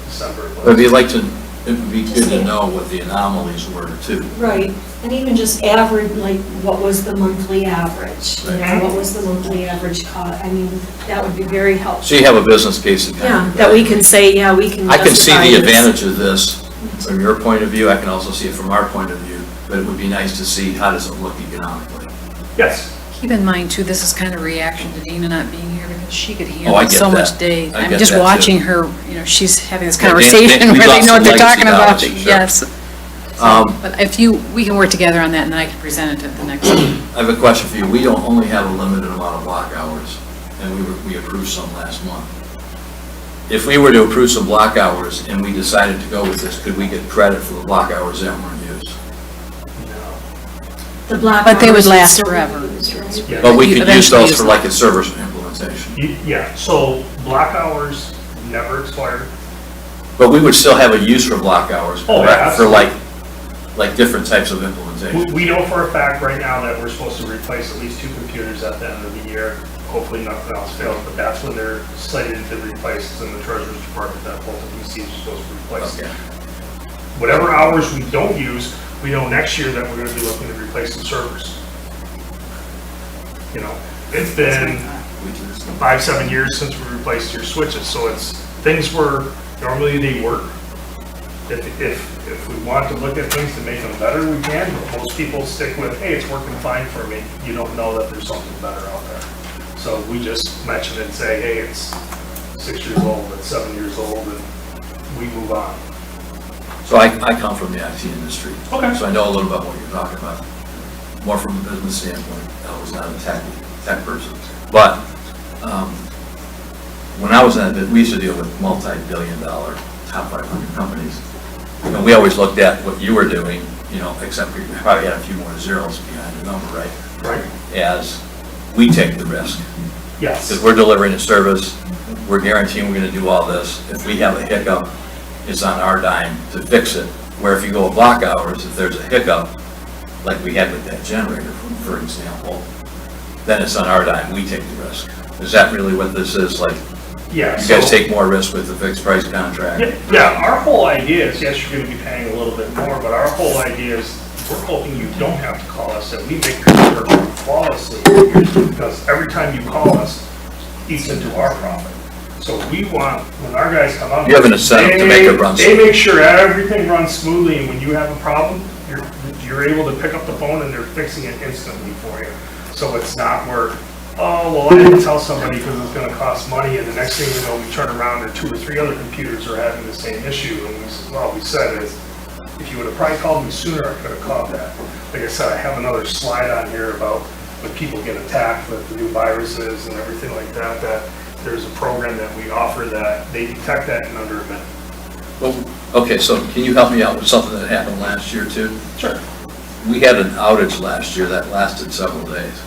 December of last year. It would be good to know what the anomalies were too. Right, and even just average, like, what was the monthly average? You know, Mhm. what was the monthly average cost? I mean, that would be very helpful. So you have a business case that kind Yeah, of. that we can say, yeah, we can I can see justify the this. advantage of this from your point of view, I can also see it from our point of view, but it would be nice to see how does it look economically. Yes. Keep in mind too, this is kind of reaction to Dina not being here because she could I handle get so that. much day. I I'm get just that, too. watching her, you know, she's having this Yeah, conversation we where they lost know what they're some talking about. legacy dollars, sure. Yes. But if we can work together on that and then I can present it at the next meeting. I have a question for you. We don't only have a limited amount of block hours, and we approved some last month. If we were to approve some block hours and we decided to go with this, could we get credit for the block hours that weren't used? The block But they would hours last still be forever. used, right? Yeah. But we could use Eventually those use for them. like a server implementation. Yeah, so block hours never expire. But we would still have a use for block hours, Oh, yeah, correct? For absolutely. like different types of implementation. We know for a fact right now that we're supposed to replace at least 2 computers at the end of the year. Hopefully nothing else fails, but that's when they're slated to replace, it's in the Treasurer's Department that both of these are supposed to replace. Okay. Whatever hours we don't use, we know next year that we're gonna be looking to replace some servers. You know, it's been 5-7 years since we replaced your switches, so things were, normally they work. If we want to look at things to make them better, we can, but most people stick with, hey, it's working fine for me. You don't know that there's something better out there. So we just mention it and say, hey, it's 6 years old, it's 7 years old, and we move on. So I come from the IT industry. Okay. So I know a little about what you're talking about, more from a business standpoint. I was not a tech person. But when I was in it, we used to deal with multi-billion-dollar top 500 companies. And we always looked at what you were doing, you know, except we probably had a few more zeros behind the number, right? Right. As we take the risk. Yes. Because we're delivering a service, we're guaranteeing we're gonna do all this. If we have a hiccup, it's on our dime to fix it. Where if you go block hours, if there's a hiccup, like we had with that generator, for example, then it's on our dime, we take the risk. Is that really what this is, like Yeah. You guys take more risk with the fixed price contract. Yeah, our whole idea is, yes, you're gonna be paying a little bit more, but our whole idea is, we're hoping you don't have to call us, that we make your work flawlessly, because every time you call us, eats into our profit. So we want, when our guys come out. You have an incentive to make it run They make sure everything runs smoothly, and when you have a problem, you're able to pick up the phone and they're fixing it instantly for you. So it's not where, oh, well, I didn't tell somebody because it's gonna cost money, and the next thing you know, we turn around and 2 or 3 other computers are having the same issue, and we said is, if you would have probably called me sooner, I could have caught that. Like I said, I have another slide on here about when people get attacked with the new viruses and everything like that, that there's a program that we offer that they detect that in under a minute. Well, okay, so can you help me out with something that happened last year too? Sure. We had an outage last year that lasted several days.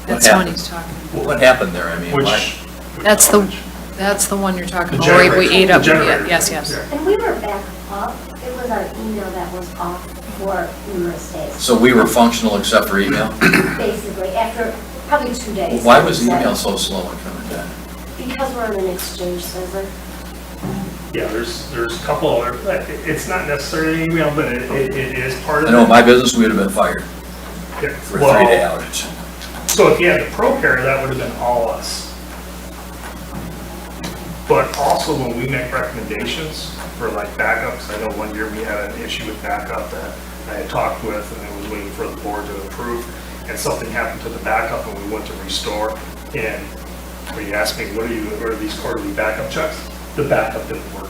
That's the one he's talking about. What happened there? I mean, why? That's the one you're talking The about, where we generator. ate up, The generator. yes. And we were back up. It was our email that was off for numerous days. So we were functional except for email? Basically, after probably 2 days. Why was email so slow in coming back? Because we're on an exchange server. Yeah, there's a couple other, it's not necessarily email, but it is part of I it. know in my business, we would have been fired Yeah. for a 3-day outage. So if you had the Pro Care, that would have been all us. But also when we make recommendations for like backups, I know one year we had an issue with backup that I had talked with and I was waiting for the board to approve, and something happened to the backup and we went to restore, and when you asked me, what are these quarterly backup checks? The backup didn't work.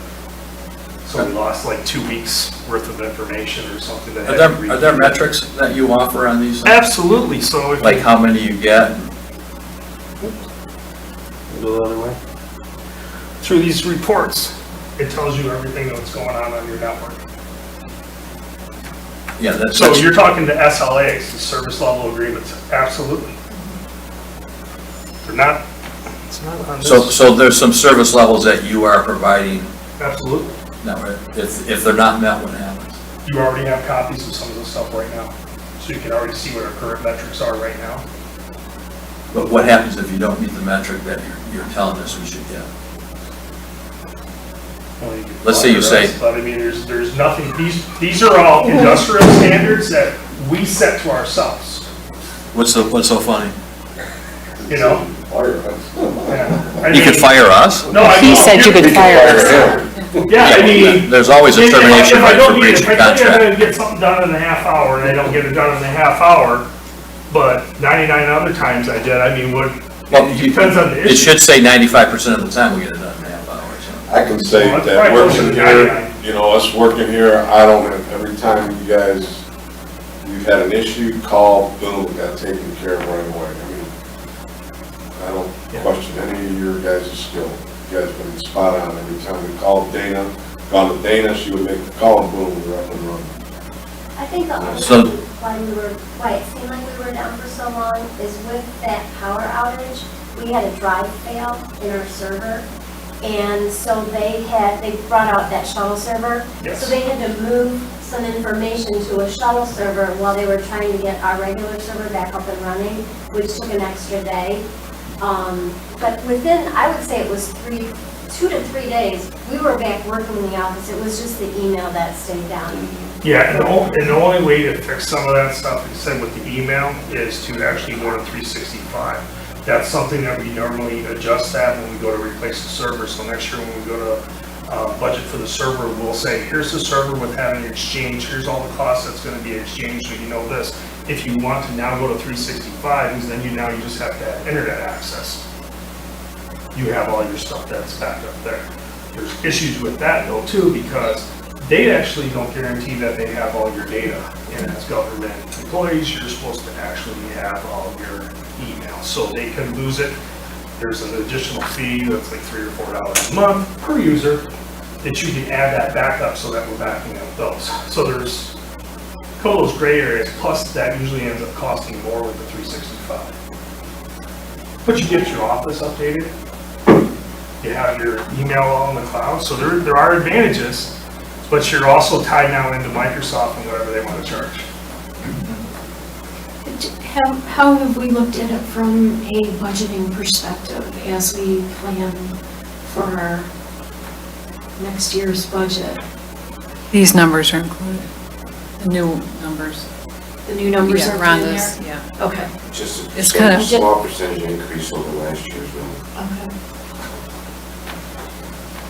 So we lost like 2 weeks worth of information or something that had to be. Are there metrics that you offer on these? Absolutely, so if. Like how many you get? Go the other way. Through these reports, it tells you everything that's going on your network. Yeah, that's. So you're talking to SLAs, the service level agreements, absolutely. They're not, it's not on this. So there's some service levels that you are providing. Absolutely. No, if they're not met, what happens? You already have copies of some of the stuff right now. So you can already see what our current metrics are right now. But what happens if you don't meet the metric that you're telling us we should get? Well, you can Let's say you fire say. us, but I mean, there's nothing, these are all industrial standards that we set to ourselves, What's so funny? you know? Yeah. I You could mean- fire us? No, I He know. said you could fire us. Yeah, I mean. There's always a if I- termination if I right don't for need- breach of If I tell you I'm contract. gonna get something done in a half hour and I don't get it done in a half hour, but 99 other times I did, I mean, it depends on the It issue. should say 95% of the time we get it done in a half hour. So. I can say Well, that's that probably working closer to here, 99. you know, us working here, I don't, every time you guys, you've had an issue, call, boom, got taken care of right away. I mean, I don't question any of your guys' skill. You guys been spot on every time we called Dana, gone to Dana, she would make the call, and boom, we're up and running. I think the only So- reason why it seemed like we were down for so long is with that power outage, we had a drive fail in our server. And so they brought out that shuttle server. Yes. So they had to move some information to a shuttle server while they were trying to get our regular server back up and running, which took an extra day. But within, I would say it was 2 to 3 days, we were back working in the office. It was just the email that stayed down. Yeah, and the only way to fix some of that stuff, like I said, with the email, is to actually go to 365. That's something that we normally adjust that when we go to replace the server. So next year when we go to budget for the server, we'll say, here's the server with having exchange, here's all the costs that's gonna be exchanged, so you know this. If you want to now go to 365, because then you just have to have internet access. You have all your stuff that's backed up there. There's issues with that though too, because they actually don't guarantee that they have all your data. And as government employees, you're supposed to actually have all your emails, so they can lose it. There's an additional fee that's like $3 or $4 a month per user that you can add that backup so that we're backing up those. So there's those gray areas, plus that usually ends up costing more with the 365. But you get your office updated, you have your email all in the cloud, so there are advantages, but you're also tied now into Microsoft and whatever they want to charge. how have we looked at it from a budgeting perspective as we plan for our next year's budget? These numbers are included, the new numbers. The new numbers Yeah, are in Rhonda's, there? yeah. Okay. Just It's a kind of- small percentage increase over last year's bill. Okay.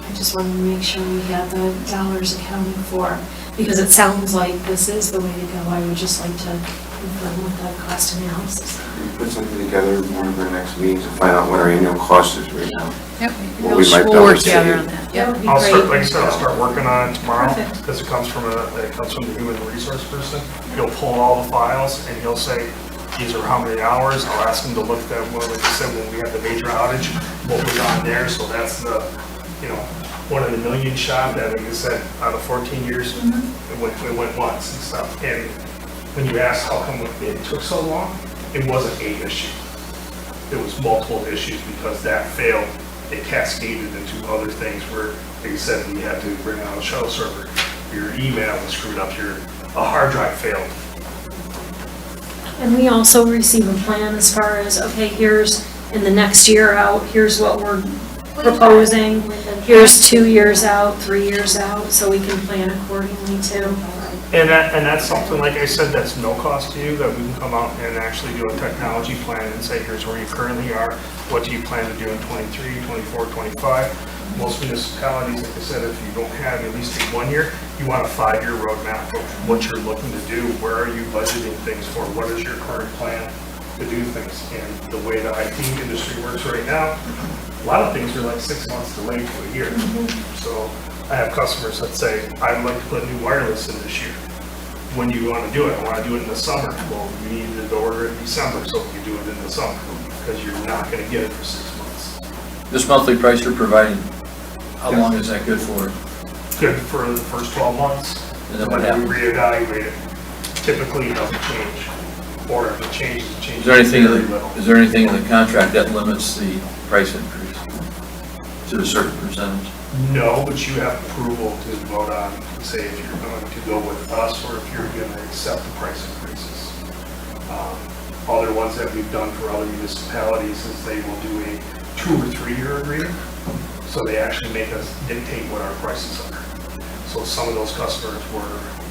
I just wanted to make sure we had the dollars accounted for, because it sounds like this is the way to go. I would just like to confirm with the cost analysis. We put something together in one of our next meetings to find out what our annual cost is right now. Yep. What we might be We'll able work to together save. on that. That would be I'll start, great. like I said, I'll start working on it tomorrow, Perfect. because it comes from the human resource person. He'll pull all the files, and he'll say, these are how many hours. I'll ask him to look at, well, like I said, when we had the major outage, what was on there, so that's the, one in a million shot that, like I said, out of 14 years, it went once and stuff. And when you ask how come it took so long, it wasn't a issue. It was multiple issues, because that failed. It cascaded into other things where, like I said, we had to bring out a shuttle server. Your email was screwed up, a hard drive failed. And we also receive a plan as far as, okay, here's in the next year out, here's what we're proposing, here's 2 years out, 3 years out, so we can plan accordingly too. And that's something, like I said, that's no cost to you, that we can come out and actually do a technology plan and say, here's where you currently are, what do you plan to do in 23, 24, 25? Most municipalities, like I said, if you don't have at least a 1 year, you want a 5-year roadmap of what you're looking to do, where are you budgeting things for, what is your current plan to do things? And the way the IT industry works right now, a lot of things are like 6 months delayed to a year. So I have customers that say, I'd like to put new wireless in this year. When do you want to do it? I want to do it in the summer. Well, you need to order it in December, so you do it in the summer, because you're not going to get it for 6 months. This monthly price you're providing, how long is that good for? Good for the first 12 months. And then what happens? We reevaluate it. Typically, it doesn't change. Or if it changes, it changes Is there anything, very little. is there anything in the contract that limits the price increase to a certain percentage? No, but you have approval to vote on, say if you're going to go with us or if you're going to accept the price increases. Other ones that we've done for other municipalities is they will do a 2 or 3 year agreement. So they actually make us dictate what our prices are. So some of those customers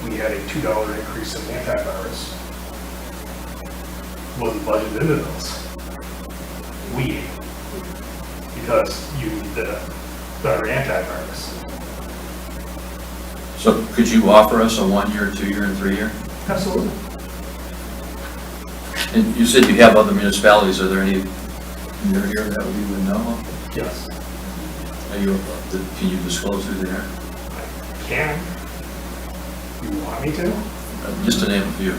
we had a $2 increase in antivirus. Wasn't budgeted into those. Because you need the better antivirus. So could you offer us a 1 year, 2 year, and 3 year? Absolutely. And you said you have other municipalities, are there any in your area that we would know of? Yes. Can you disclose who they are? Can. You want me to? Just to name a few.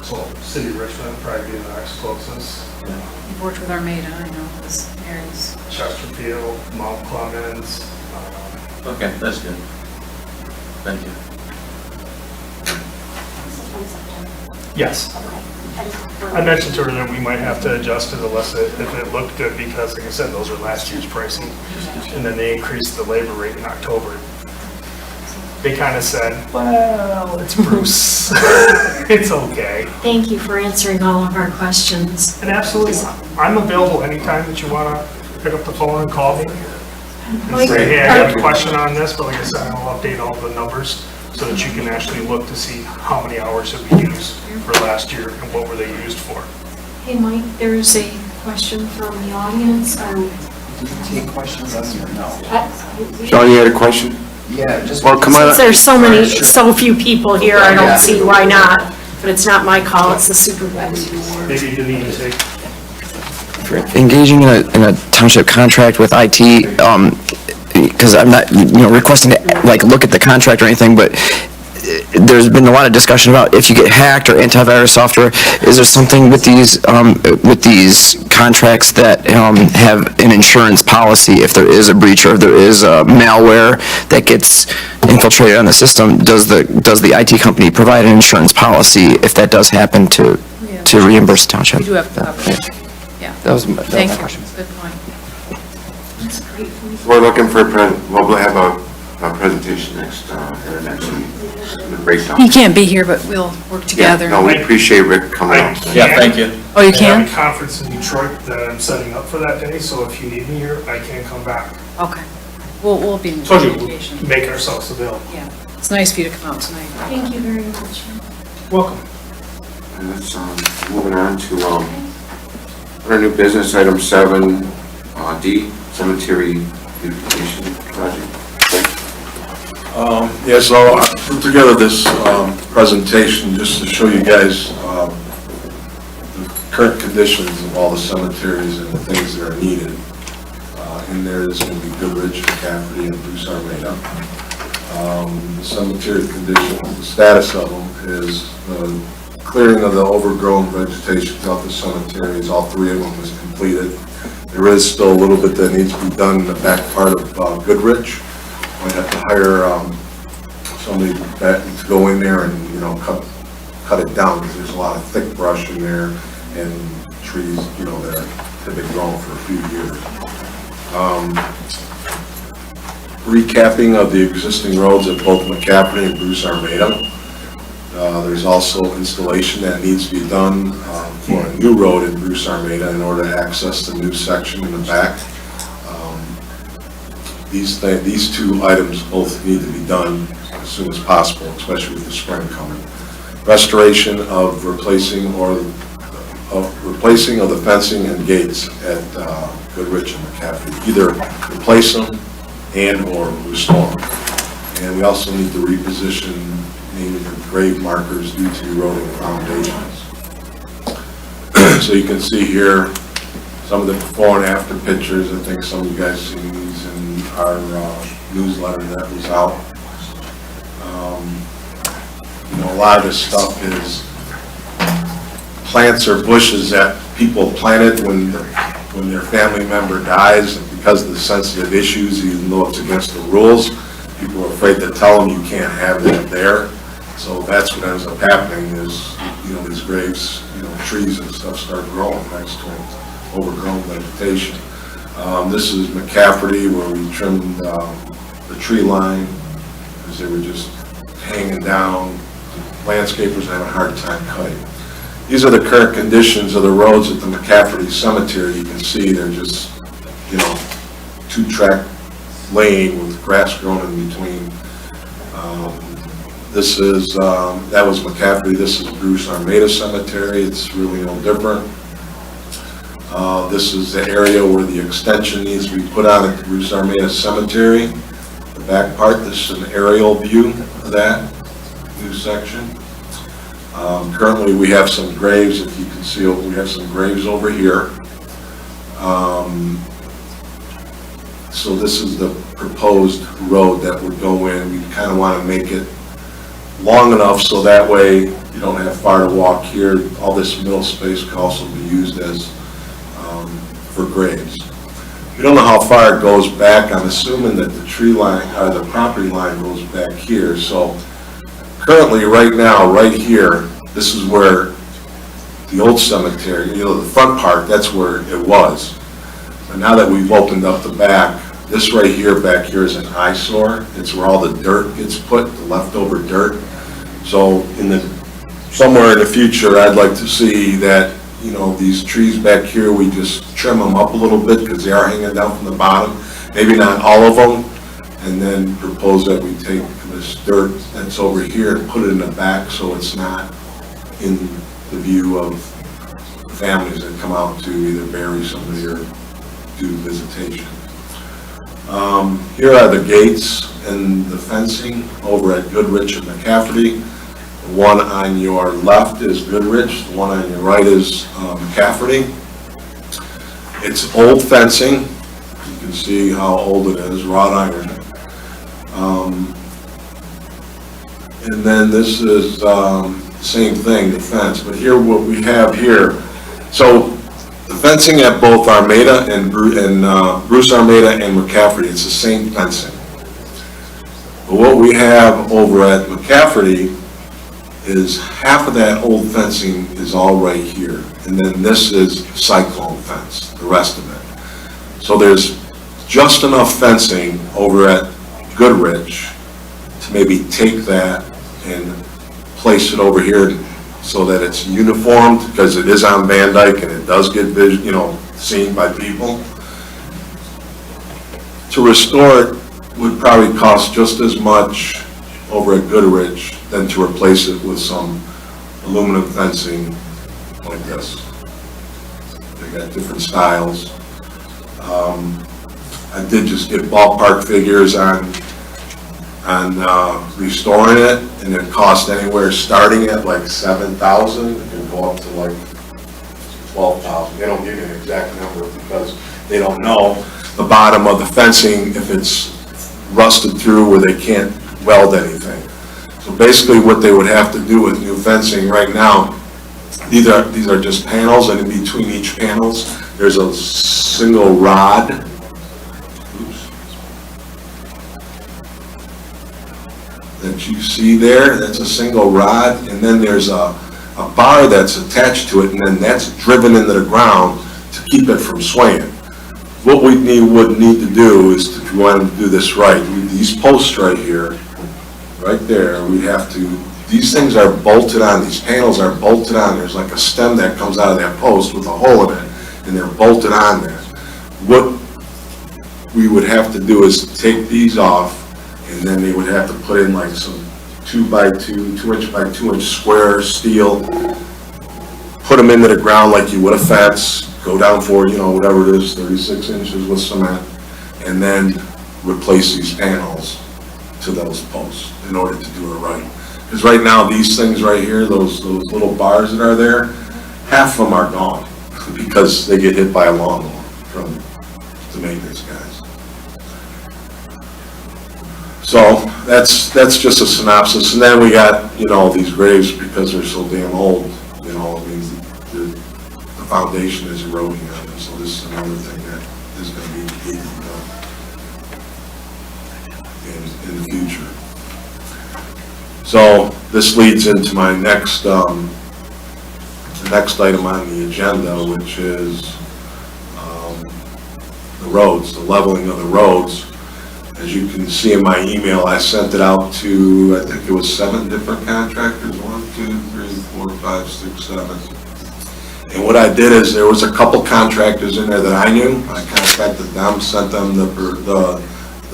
So City of Richmond, probably be the next closest. You've worked with Armada, I know, this areas. Chesterfield, Mount Clemens. Okay, that's good. Thank you. Yes. I mentioned to her that we might have to adjust it unless if it looked good, because like I said, those are last year's pricing. And then they increased the labor rate in October. They kind of said, well, it's Bruce. It's okay. Thank you for answering all of our questions. And absolutely, I'm available anytime that you want to pick up the phone and call me. And say, hey, I got a question on this, but like I said, I'll update all the numbers so that you can actually look to see how many hours have we used for last year and what were they used for. Hey, Mike, there's a question from the audience. Take questions on your no. John, you had a question? Yeah, just. Well, come on. Since there's so few people here, I don't see why not, but it's not my call, it's the supervisor's. Maybe you need to take. For engaging in a township contract with IT, because I'm not, requesting to, look at the contract or anything, but there's been a lot of discussion about if you get hacked or antivirus software, is there something with these contracts that have an insurance policy if there is a breach or if there is malware that gets infiltrated on the system? Does the IT company provide an insurance policy if that does happen to reimburse the township? We do have coverage, yeah. That was my Thank question. you, good point. We're looking for, we'll have a presentation next, at our next meeting. the breakdown. He can't be here, but we'll work together. Yeah, no, we appreciate Rick coming out. Yeah, thank you. Oh, you I can? have a conference in Detroit that I'm setting up for that day, so if you need me here, I can come back. Okay. We'll be in Told you, communication. we'll make ourselves available. Yeah. It's nice for you to come out tonight. Thank you very much. Welcome. And that's, moving on to, our new business, item 7, D, cemetery beautification project. Yeah, so I put together this presentation just to show you guys the current conditions of all the cemeteries and the things that are needed. In there is going to be Goodrich, McCafferty, and Bruce Armada. The cemetery condition, the status of them is the clearing of the overgrown vegetation throughout the cemeteries. All 3 of them is completed. There is still a little bit that needs to be done in the back part of Goodrich. Might have to hire somebody to go in there and, you know, cut it down, because there's a lot of thick brush in there and trees, you know, that have been growing for a few years. Recapping of the existing roads at both McCafferty and Bruce Armada. There's also installation that needs to be done for a new road in Bruce Armada in order to access the new section in the back. These 2 items both need to be done as soon as possible, especially with the spring coming. Restoration of replacing of the fencing and gates at Goodrich and McCafferty. Either replace them and or restore them. And we also need to reposition maybe the grave markers due to eroding foundations. So you can see here some of the before and after pictures. I think some of you guys seen these in our newsletter that was out. You know, a lot of this stuff is plants or bushes that people planted when their family member dies, and because of the sensitive issues, even though it's against the rules, people are afraid to tell them you can't have that there. So that's what ends up happening is, you know, these graves, you know, trees and stuff start growing next to them, overgrown vegetation. This is McCafferty, where we trimmed the tree line because they were just hanging down. Landscapers having a hard time cutting. These are the current conditions of the roads at the McCafferty Cemetery. You can see they're just, you know, 2-track lane with grass growing in between. This is, that was McCafferty. This is Bruce Armada Cemetery. It's really no different. This is the area where the extension needs to be put on at the Bruce Armada Cemetery. The back part, this is an aerial view of that new section. Currently, we have some graves, if you can see, we have some graves over here. So this is the proposed road that would go in. We kind of want to make it long enough so that way you don't have far to walk here. All this middle space could also be used as for graves. We don't know how far it goes back. I'm assuming that the tree line, or the property line goes back here. So currently, right now, right here, this is where the old cemetery, you know, the front part, that's where it was. But now that we've opened up the back, this right here, back here is an eyesore. It's where all the dirt gets put, the leftover dirt. So somewhere in the future, I'd like to see that, you know, these trees back here, we just trim them up a little bit because they are hanging down from the bottom. Maybe not all of them, and then propose that we take this dirt that's over here and put it in the back so it's not in the view of families that come out to either bury somebody or do visitation. Here are the gates and the fencing over at Goodrich and McCafferty. The one on your left is Goodrich, the one on your right is McCafferty. It's old fencing. You can see how old it is, wrought iron. And then this is same thing, the fence. But here, what we have here, so the fencing at both Armada and Bruce Armada and McCafferty, it's the same fencing. But what we have over at McCafferty is half of that old fencing is all right here. And then this is cyclone fence, the rest of it. So there's just enough fencing over at Goodrich to maybe take that and place it over here so that it's uniformed, because it is on Van Dyke and it does get seen by people. To restore it would probably cost just as much over at Goodrich than to replace it with some aluminum fencing like this. They got different styles. I did just get ballpark figures on restoring it, and it cost anywhere starting at like $7,000 and go up to like $12,000. They don't give you an exact number because they don't know the bottom of the fencing if it's rusted through where they can't weld anything. So basically what they would have to do with new fencing right now, these are just panels, and in between each panels there's a single rod. That you see there, that's a single rod, and then there's a bar that's attached to it, and then that's driven into the ground to keep it from swaying. What we would need to do is, if you wanted to do this right, these posts right here, right there, we have to, these things are bolted on, these panels are bolted on, there's like a stem that comes out of that post with a hole in it, and they're bolted on there. What we would have to do is take these off, and then they would have to put in like some 2x2 by 2 inch square steel, put them into the ground like you would a fence, go down for, whatever it is, 36 inches with cement, and then replace these panels to those posts in order to do it right. Because right now, these things right here, those little bars that are there, half of them are gone because they get hit by a lawnmower from the maintenance guys. So that's just a synopsis. And then we got, these graves, because they're so damn old, the foundation is eroding on them. So this is another thing that is going to be done in the future. So this leads into my next item on the agenda, which is the roads, the leveling of the roads. As you can see in my email, I sent it out to, I think it was 7 different contractors, 1, 2, 3, 4, 5, 6, 7. And what I did is, there was a couple contractors in there that I knew. I contacted them, sent them the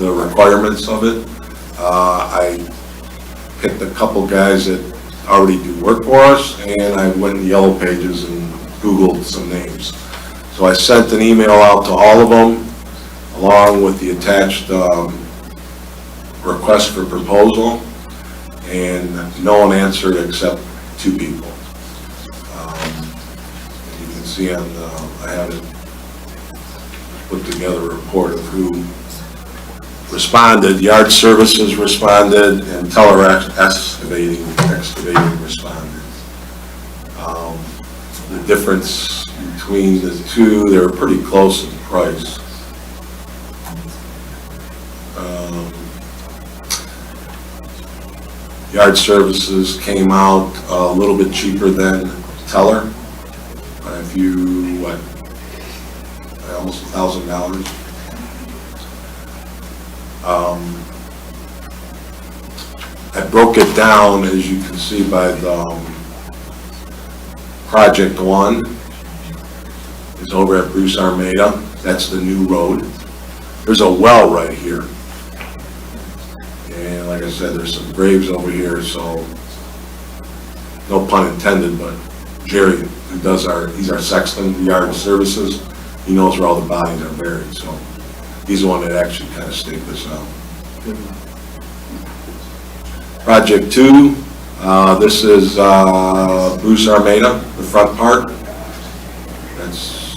requirements of it. I picked a couple guys that already do work for us, and I went in the yellow pages and Googled some names. So I sent an email out to all of them, along with the attached request for proposal, and no one answered except 2 people. You can see on I have it put together a report of who responded. Yard Services responded, and Teller Excavating responded. The difference between the two, they were pretty close in price. Yard Services came out a little bit cheaper than Teller, by a few, almost $1,000. I broke it down, as you can see, by the Project 1 is over at Bruce Armada. That's the new road. There's a well right here. And like I said, there's some graves over here, so no pun intended, but Jerry, he's our sexton, Yard Services, he knows where all the bodies are buried, so he's the one that actually kind of staked this out. Project 2, this is Bruce Armada, the front part. That's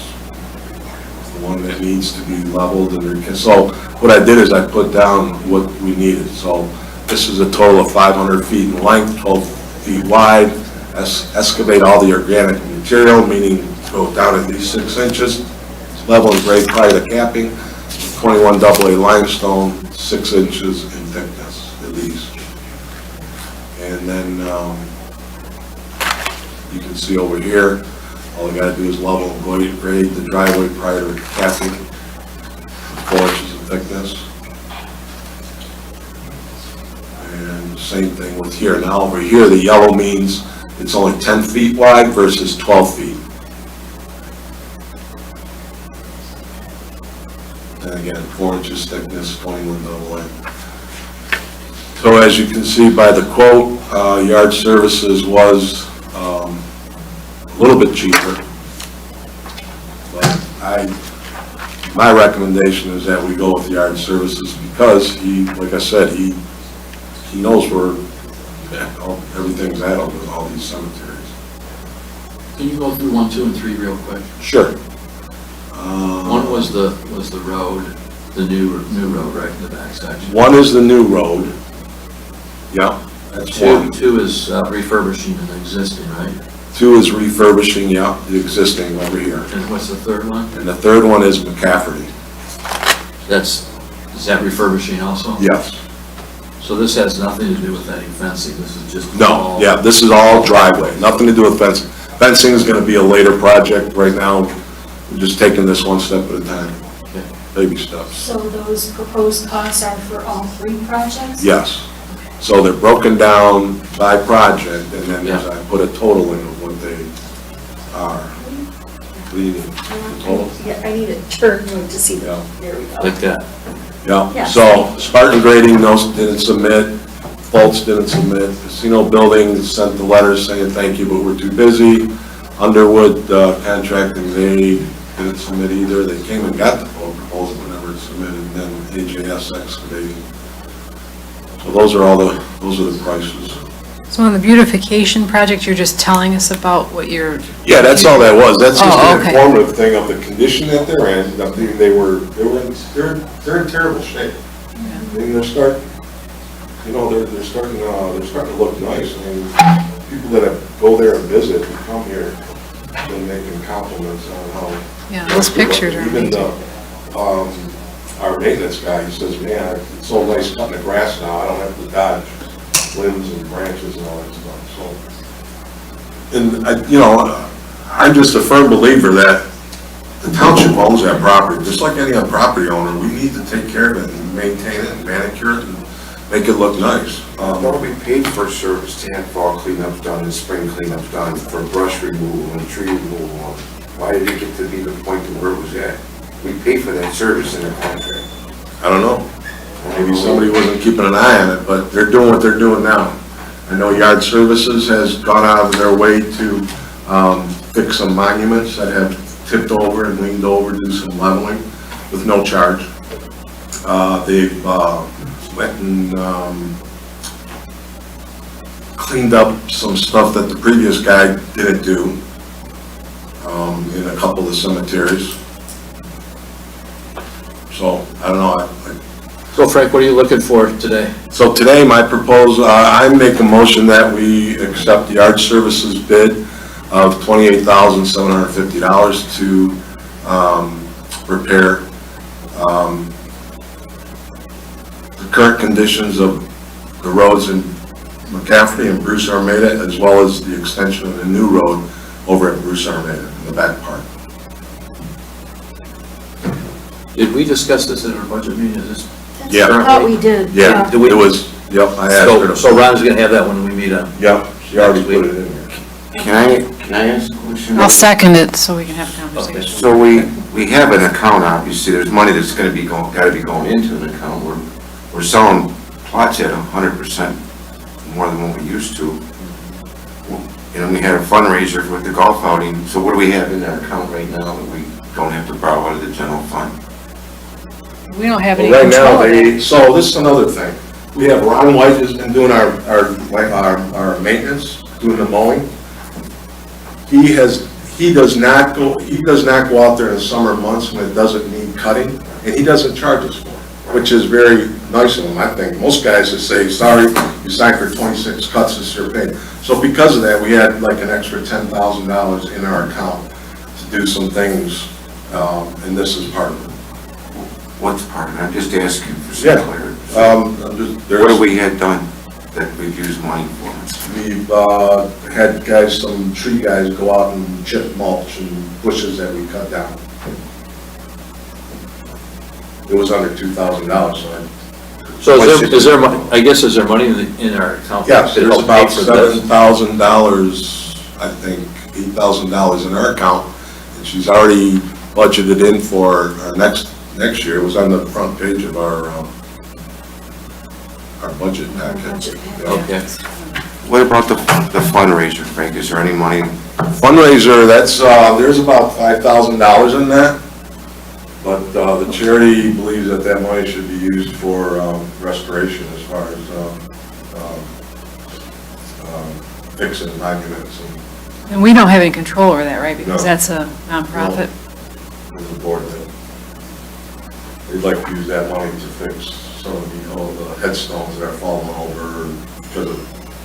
the one that needs to be leveled. So what I did is I put down what we needed. So this is a total of 500 feet in length, 12 feet wide. Excavate all the organic material, meaning go down at least 6 inches. Level and grade prior to capping. 21 AA limestone, 6 inches in thickness at least. And then you can see over here, all we got to do is level and grade the driveway prior to capping, 4 inches in thickness. And same thing with here. Now over here, the yellow means it's only 10 feet wide versus 12 feet. And again, 4 inches thickness, 20 window length. So as you can see by the quote, yard services was a little bit cheaper. But my recommendation is that we go with yard services because he, like I said, he knows where everything's at with all these cemeteries. Can you go through 1, 2, and 3 real quick? Sure. One was the road, the new road, right, in the back section. 1 is the new road. Yeah, that's 1. 2 is refurbishing an existing, right? 2 is refurbishing, yeah, the existing over here. And what's the third one? And the third one is McCafferty. Is that refurbishing also? Yes. So this has nothing to do with any fencing, this is just... No, yeah, this is all driveway, nothing to do with fencing. Fencing is gonna be a later project. Right now, we're just taking this one step at a time. Okay. Baby steps. So those proposed costs are for all 3 projects? Yes. So they're broken down by project, and then I put a total in of what they are. What do you need? The total? Yeah, I need a turn to see the, there we go. Like that? Yeah, Yeah. so Spartan Grading, didn't submit, Fultz didn't submit, Casino Building sent the letters saying thank you, but we're too busy. Underwood Contracting, they didn't submit either, they came and got the full proposal, but never submitted, and then AJS Excavating. So those are the prices. So on the beautification project, you're just telling us about what you're... Yeah, that's all that was. That's just an okay. informative thing of the condition that they're in. I think they're in terrible shape. I mean, they're starting to look nice. I mean, people that go there and visit and come here, been making compliments on how. Yeah, those pictures are Even amazing. Our maintenance guy, he says, man, it's so nice cutting the grass now. I don't have to dodge limbs and branches and all that stuff, so. And, I'm just a firm believer that the township owns that property, just like any other property owner. We need to take care of it and maintain it and manicure it and make it look nice. Don't we paid for service to have fall cleanups done and spring cleanups done for brush removal and tree removal? Why did it get to be the point to where it was at? We paid for that service in the contract. I don't know. Maybe somebody wasn't keeping an eye on it, but they're doing what they're doing now. I know Yard Services has gone out of their way to fix some monuments that have tipped over and leaned over, do some leveling with no charge. They've went and cleaned up some stuff that the previous guy didn't do in a couple of the cemeteries. So, I don't know. So Frank, what are you looking for today? So today, my proposal, I make a motion that we accept the Yard Services bid of $28,750 to repair the current conditions of the roads in McCafferty and Bruce Armada, as well as the extension of the new road over at Bruce Armada in the back part. Did we discuss this in our budget meeting? Is this? Yeah. I thought we did. Yeah, it was, yep, I asked her to. So Ron's gonna have that when we meet on. Yep, she already put it in here. Can I ask a question? I'll second it so we can have a conversation. So we have an account, obviously, there's money that's gonna be gotta be going into an account. We're selling plots at 100% more than what we used to. And we had a fundraiser with the golf outing, so what do we have in that account right now that we don't have to borrow out of the general fund? We don't have any Well, right control now, of it. so this is another thing. We have Ron White has been doing our maintenance, doing the mowing. He does not go out there in the summer months when it doesn't need cutting, and he doesn't charge us for it, which is very nice of him, I think. Most guys just say, sorry, you signed for 26 cuts, this is your pay. So because of that, we had like an extra $10,000 in our account to do some things, and this is part of it. What's part of it? I'm just asking for some clarity. What have we had done that we've used money for? We've had some tree guys go out and chip mulch and bushes that we cut down. It was under $2,000, so So is there money, I guess, is there money in our account? Yes, to there's help about pay for this? $7,000, I think, $8,000 in her account, and she's already budgeted in for our next year. It was on the front page of our budget package. Okay. What about the fundraiser, Frank? Is there any money? Fundraiser, that's, there's about $5,000 in that, but the charity believes that that money should be used for restoration as far as fixing monuments And we don't have any control over that, right? Because No. that's a nonprofit. and the board that they'd like to use that money to fix some of the headstones that are falling over because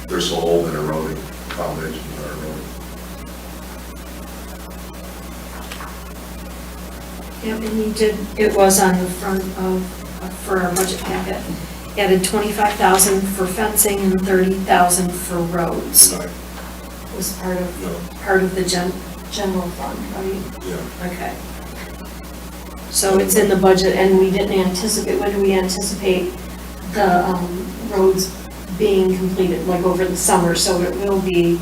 they're so old and eroding, foundations are eroding. Yep, and you did, it was on the front of, for our budget packet, added 25,000 for fencing and 30,000 for roads. Right. Was part of the general fund, right? Yeah. Okay. So it's in the budget, and we didn't anticipate, when do we anticipate the roads being completed, like over the summer? So it will be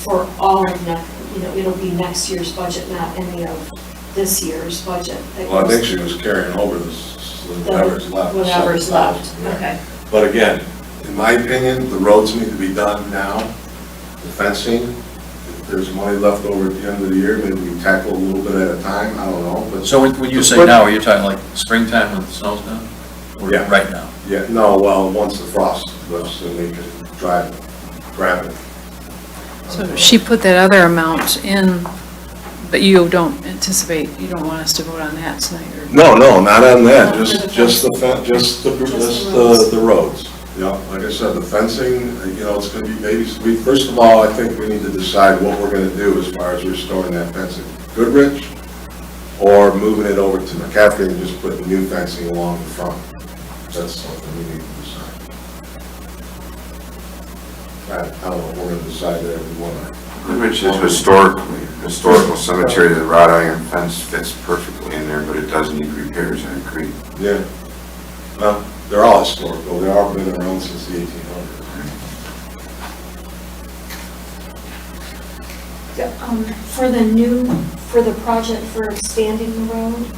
for all of next, it'll be next year's budget, not any of this year's budget. Well, I think she was carrying over whatever's left. Whatever's left, Yeah. okay. But again, in my opinion, the roads need to be done now, the fencing. If there's money left over at the end of the year, maybe we tackle a little bit at a time, I don't know, but. So when you say now, are you talking like springtime when the snow's down? Or Yeah. right now? Yeah, no, well, once the frost lifts, then we can grab it. So she put that other amount in, but you don't anticipate, you don't want us to vote on that tonight? Or? No, not on that, just the roads. Yeah, like I said, the fencing, it's gonna be babies. First of all, I think we need to decide what we're gonna do as far as restoring that fencing. Goodrich, or moving it over to McCaffrey and just putting new fencing along the front. That's something we need to decide. I don't know, we're gonna decide that if we wanna. Goodrich is historical cemetery. The wrought iron fence fits perfectly in there, but it does need repairs, I agree. Yeah. Well, they're all historical. They've all been around since the 1800s. For the project for expanding the road,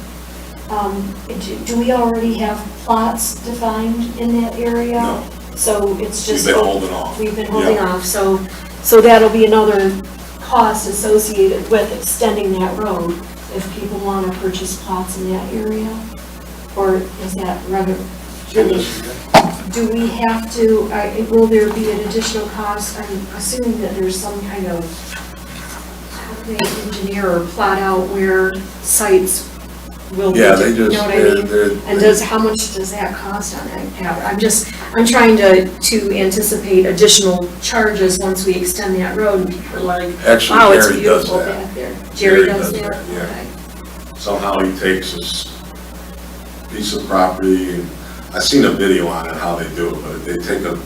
do we already have plots defined in that area? No. So it's just. We've been holding off. We've been holding Yeah. off, so that'll be another cost associated with extending that road if people want to purchase plots in that area? Or is that rather? Do we have to, will there be an additional cost? I'm assuming that there's some kind of, how do they engineer or plot out where sites will be? Yeah, they just, You know what I mean? And how much does that cost on that? I'm trying to anticipate additional charges once we extend that road, and people are like, Actually, wow, it's Jerry does beautiful that. back there. Jerry does that? Yeah. Okay. Somehow he takes this piece of property, and I've seen a video on it, how they do it, but they take a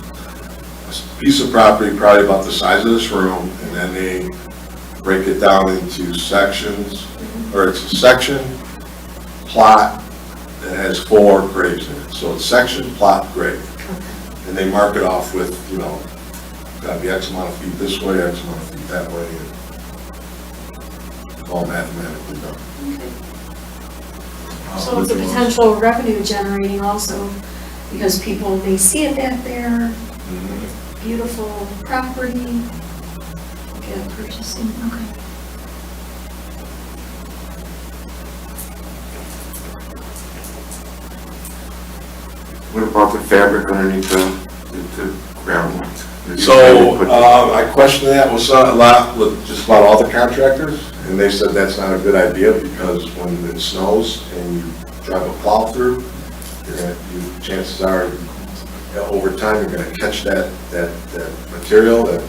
piece of property probably about the size of this room, and then they break it down into sections, or it's a section, plot, that has 4 graves in it. So it's section, plot, grave. And they mark it off with, gotta be X amount of feet this way, X amount of feet that way, and it's all mathematically done. So it's a potential revenue generating also, because people may see it back there, beautiful property, get purchasing, okay. What about the fabric underneath the ground? So, I questioned that with a lot, with just about all the contractors, and they said that's not a good idea, because when it snows and you drive a plow through, chances are, over time, you're gonna catch that material, that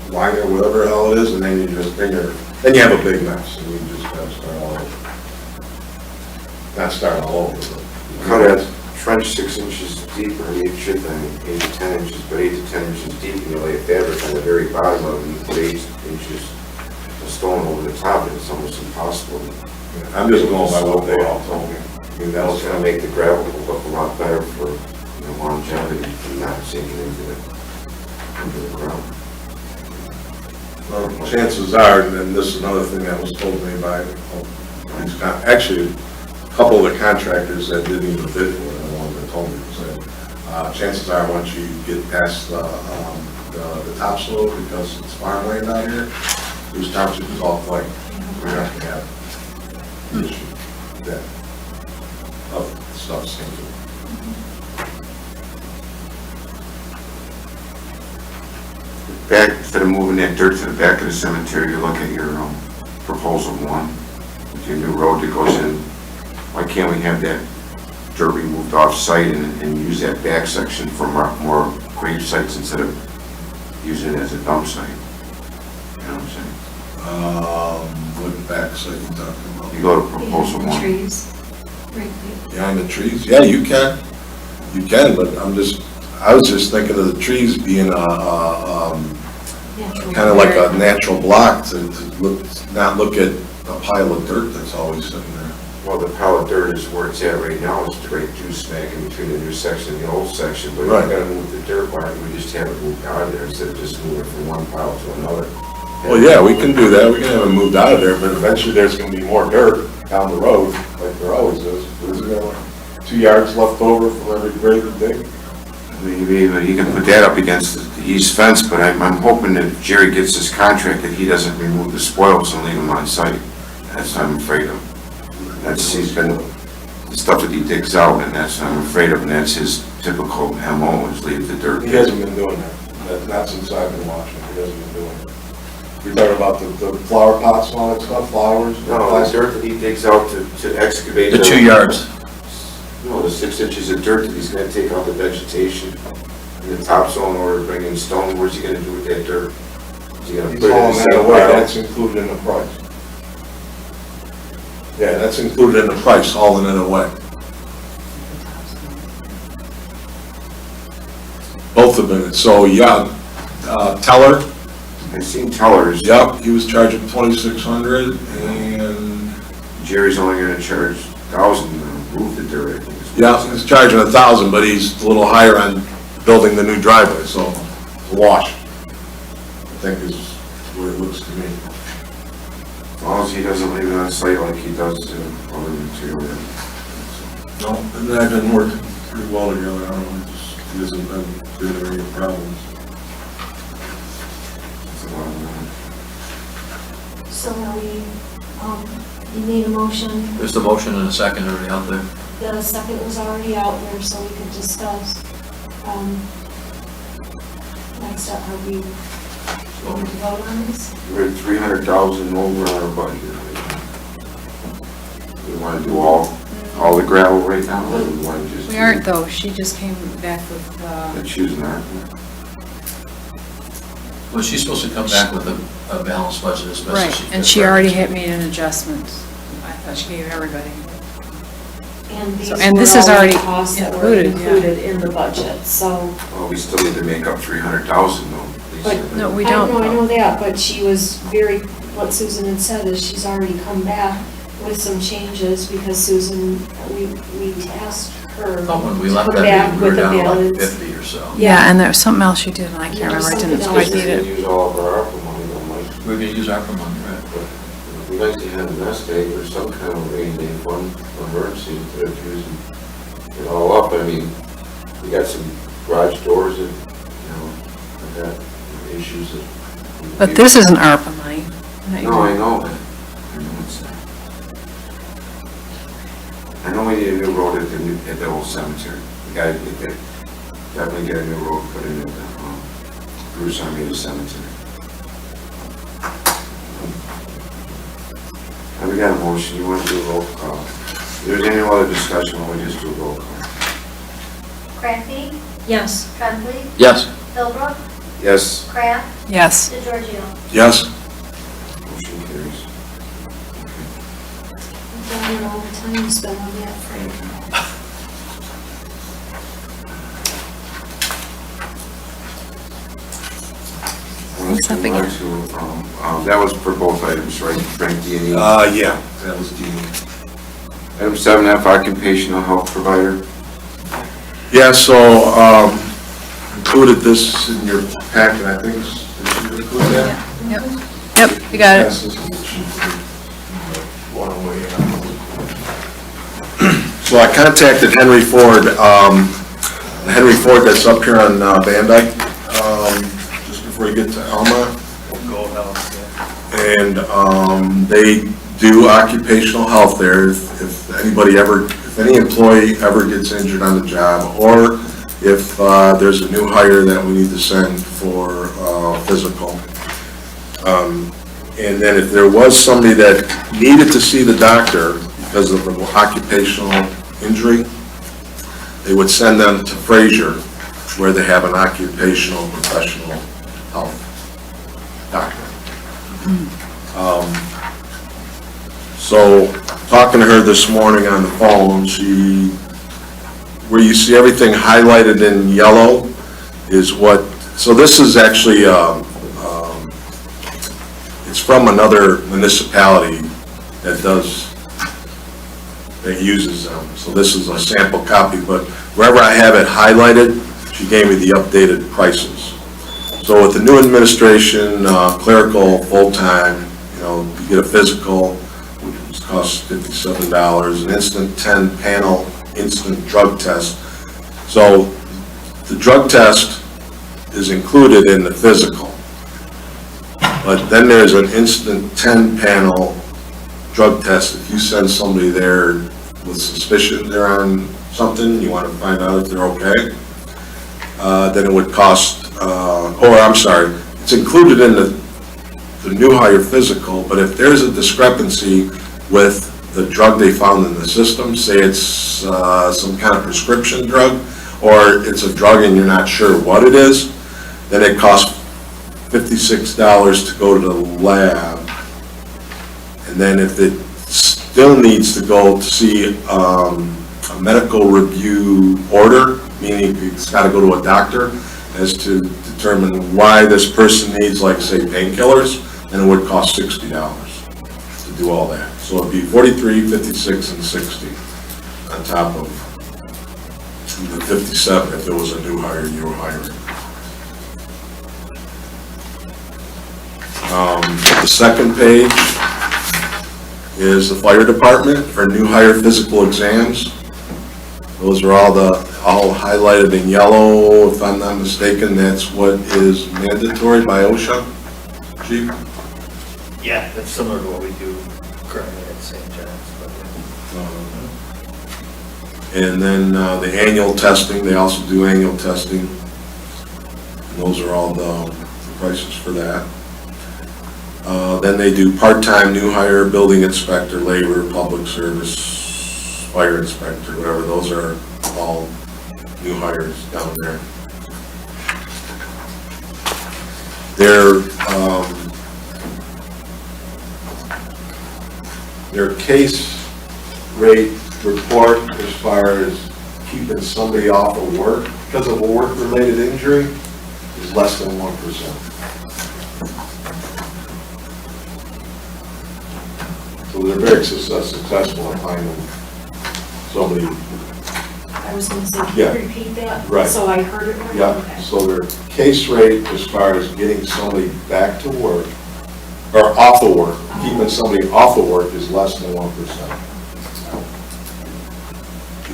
liner, whatever the hell it is, and then you have a big mess, and you just gotta start all over. Not start all over, but. Cut a trench 6 inches deep, or 8 to 10 inches, but 8 to 10 inches deep, and you lay a fabric on the very bottom of it, and you put 8 inches of stone over the top, and it's almost impossible. I'm just going by what they all told me. mean, that's gonna make the gravel look a lot better for, you know, longevity and not sinking into the ground. Well, chances are, and this is another thing that was told to me by, actually, a couple of the contractors that didn't even bid for it, the ones that told me, said, chances are, once you get past the topsoil, because it's farmland out here, Bruce Township is all clay. We're not gonna have the issue that of stuff sinking. Back, instead of moving that dirt to the back of the cemetery, you look at your proposal 1, with your new road that goes in. Why can't we have that dirt removed off-site and use that back section for more grave sites instead of using it as a dump site? You know what I'm saying? What back site you talking about? You go to proposal 1. Trees. Right. Behind the trees? Yeah, you can. You can, but I was just thinking of the trees being kind of like a natural block to not look at a pile of dirt that's always sitting there. Well, the pile of dirt is where it's at right now, it's right juice smack in between the new section and the old section, but if Right. you gotta move the dirt, why don't we just have it moved out of there instead of just moving from one pile to another? Well, yeah, we can do that. We can have it moved out of there, but eventually there's gonna be more dirt down the road, like there always is. There's gonna be 2 yards left over from every grave you dig. Maybe, but you can put that up against the east fence, but I'm hoping that if Jerry gets this contract, that he doesn't remove the spoils and leave them on site. That's what I'm afraid of. He's been, the stuff that he digs out, and that's what I'm afraid of, and that's his typical MO, is leave the dirt. He hasn't been doing that. Not since I've been watching. He hasn't been doing it. You're talking about the flower pots and all that stuff, flowers? No, the dirt that he digs out to excavate. The 2 yards. No, the 6 inches of dirt that he's gonna take out the vegetation and the topsoil in order to bring in stone. Where's he gonna do with that dirt? Is he gonna He's put it in hauling the that same away. pile? That's included in the price. Yeah, that's included in the price, hauling it away. Both of them. So, yeah, Teller. I've seen Tellers. Yep, he was charging $2,600, and Jerry's only gonna charge $1,000 to move the dirt, I think. yeah, he's charging $1,000, but he's a little higher on building the new driveway, so it's a wash. I think is what it looks to me. As long as he doesn't leave it on site like he does to other material. No, and that didn't work pretty well together. I don't know, he hasn't been giving any problems. It's a lot of money. So now you made a motion, There's the motion and a second already out there. the second was already out there, so we could discuss. Next up, are we going to vote on this? We're at 300,000 over on our budget. We wanna do all the gravel right now, or we wanna just? We aren't though, she just came back with, Let's use that. Well, she's supposed to come back with a balanced budget as best as right, she can. and she already had made an adjustment. I thought she gave everybody. And these So- and this were is all the already costs that were included, yeah. included in the budget, so. Well, we still need to make up 300,000 though. Lisa. But No, we I don't. know that, but she was what Susan had said is she's already come back with some changes because Susan, we tasked her to Oh, when we come left that back meeting, we were with a down to like balance. 50 or so. Yeah, and there was something else she did, and I can't Yeah, remember, I didn't something quite else. need We're gonna it. use all of our ARPA money, though, Mike. We're gonna use ARPA money, right? But it'd be nice to have a nest egg or some kind of rainy day fund for emergency instead of using it all up. I mean, we got some garage doors that, have got issues that. But this isn't ARPA money. No, I know that. I know we need a new road at the old cemetery. We gotta get that, definitely get a new road put in at the Bruce Armada Cemetery. And we got a motion, you wanna do a roll call? If there's any other discussion, we'll just do a roll call. Crafty, Yes. Tremblay, Yes. Philbrook, Yes. Kraft, Yes. DeGiorgio. Yes? Motion carries. I don't know all the time you spent on that, Frank. Let's up move on to, that was for both items, right? Frank D and E? Yeah, that was the, Item 7F, occupational health provider. Yeah, so, included this in your packet, I think. Did you include that? Yep, you got it. So I contacted Henry Ford, that's up here on Van Dyke, just before you get to Alma. And they do occupational health there. If any employee ever gets injured on the job, or if there's a new hire that we need to send for physical. And then if there was somebody that needed to see the doctor because of an occupational injury, they would send them to Fraser, where they have an occupational professional health doctor. So, talking to her this morning on the phone, where you see everything highlighted in yellow is what, so this is actually, it's from another municipality that uses them. So this is a sample copy, but wherever I have it highlighted, she gave me the updated prices. So with the new administration, clerical, full-time, you get a physical, which costs $57, an instant 10-panel instant drug test. So the drug test is included in the physical. But then there's an instant 10-panel drug test. If you send somebody there with suspicion they're on something, you want to find out if they're okay, then it would cost, it's included in the new hire physical, but if there's a discrepancy with the drug they found in the system, say it's some kind of prescription drug, or it's a drug and you're not sure what it is, then it costs $56 to go to the lab. And then if it still needs to go to see a medical review order, meaning it's got to go to a doctor as to determine why this person needs, like, say, painkillers, then it would cost $60 to do all that. So it'd be $43, $56, and $60 on top of the $57 if it was a new hire you were hiring. The second page is the fire department for new hire physical exams. Those are all highlighted in yellow. If I'm not mistaken, that's what is mandatory by OSHA, Chief? Yeah, that's similar to what we do currently at St. John's. And then the annual testing, they also do annual testing. And those are all the prices for that. Then they do part-time new hire, building inspector, labor, public service, fire inspector, whatever. Those are all new hires down there. Their case rate report as far as keeping somebody off of work because of a work-related injury is less than 1%. So they're very successful in finding somebody. I was going to say, Yeah. can you repeat that? Right. So I heard it right? Yeah, Okay. so their case rate as far as getting somebody back to work, or off of work, keeping somebody off of work is less than 1%.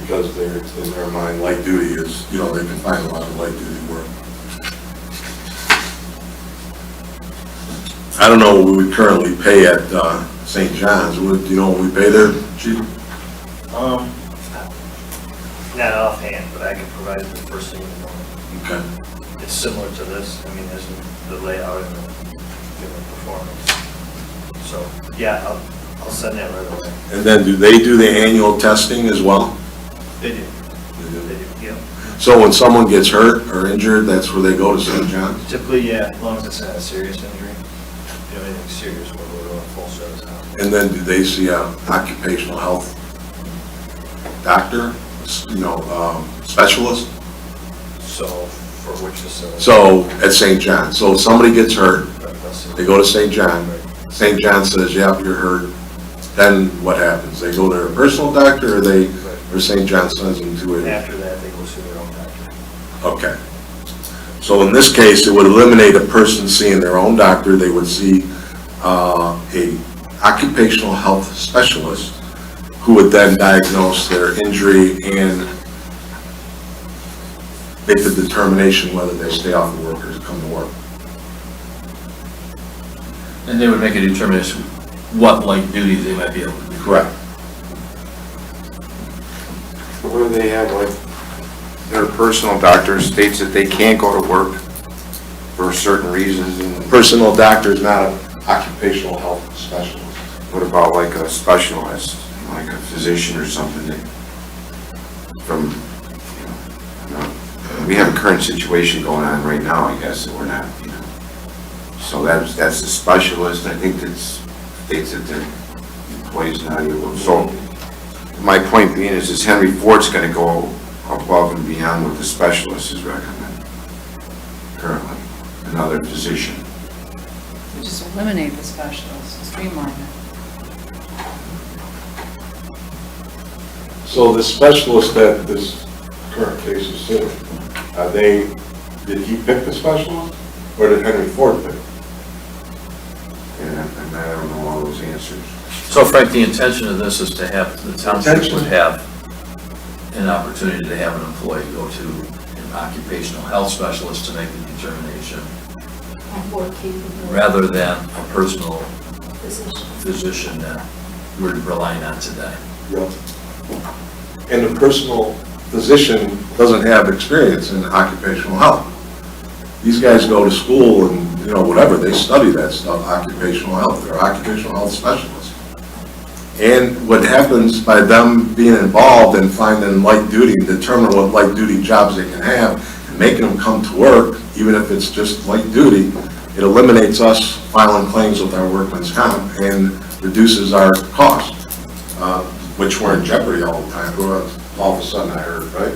Because they're, in their mind, light duty is, they can find a lot of light duty work. I don't know what we currently pay at St. John's. Do you know what we pay there, Chief? Not offhand, but I can provide it the first thing in the morning. Okay. It's similar to this, isn't the layout and the performance. So, yeah, I'll send that right away. And then do they do the annual testing as well? They do. They do? They do, yeah. So when someone gets hurt or injured, that's where they go to St. John's? Typically, yeah, as long as it's not a serious injury. Anything serious, we'll go to a full service house. And then do they see an occupational health doctor, specialist? So, for which facility? So, at St. John. So if somebody gets hurt, they go to St. John. St. John says, yep, you're hurt. then what happens? They go to their personal doctor, or St. John sends them to a... After that, they go see their own doctor. Okay. So in this case, it would eliminate a person seeing their own doctor. They would see a occupational health specialist who would then diagnose their injury and make the determination whether they stay off of work or come to work. And they would make a determination what light duties they might be able to do. Correct. Where they have, like, their personal doctor states that they can't go to work for certain reasons, and Personal doctor is not an occupational health specialist. what about like a specialist, like a physician or something that, from, we have a current situation going on right now, I guess, that we're not, so that's the specialist, and I think that states that their employee's not able, so my point being is Henry Ford's gonna go above and beyond what the specialist is recommending currently, another physician. We just eliminate the specialists, streamline it. So the specialist that this current case is suing, did he pick the specialist, or did Henry Ford pick? And I don't know all those answers. So Frank, the intention of this is to have, the township would have an opportunity to have an employee go to an occupational health specialist to make the determination, rather than a personal physician that we're relying on today. Yep. And the personal physician doesn't have experience in occupational health. These guys go to school and, whatever, they study that stuff, occupational health. They're occupational health specialists. And what happens by them being involved and finding light duty and determine what light duty jobs they can have, and making them come to work, even if it's just light duty, it eliminates us filing claims with our workman's comp and reduces our cost, which we're in jeopardy all the time. All of a sudden I heard, right?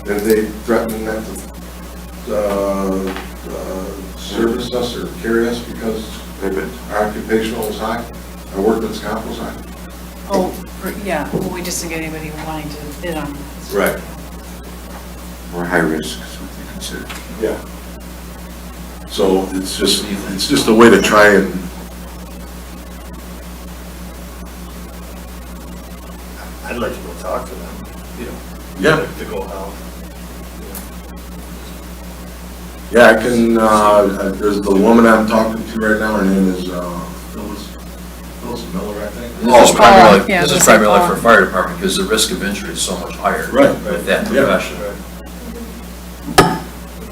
Didn't they threaten that to service us or carry us because our occupational was high, our workman's comp was high? Oh, yeah, well, we just didn't get anybody wanting to bid on that. Right. Or high risk is what they consider. Yeah. So it's just a way to try and I'd like to go talk to them, Yeah. To go help. Yeah, I can, there's the woman I'm talking to right now, her name is, Phyllis Miller, I think. This is primarily for fire department, because the risk of injury is so much higher. Right. With that Yeah. profession.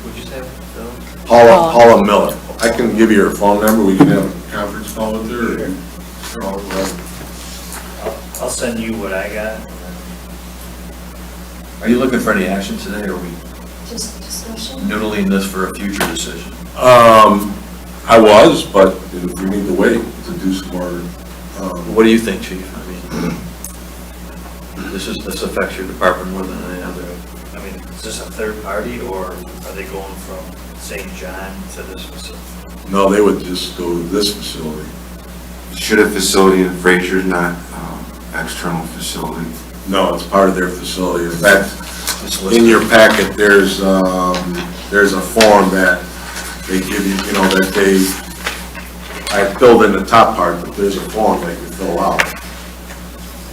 Would you say, Phil? Paula Miller. I can give you her phone number, we can have a conference call with her. I'll send you what I got. Are you looking for any action today, or are we Just discussion? noodling this for a future decision? I was, but if we need to wait to do some more. What do you think, Chief? I mean, this affects your department more than any other. I mean, is this a third party, or are they going from St. John to this facility? No, they would just go to this facility. Should a facility in Fraser not external facility? No, it's part of their facility. In fact, in your packet, there's a form that they give you, that I filled in the top part, but there's a form that you fill out. I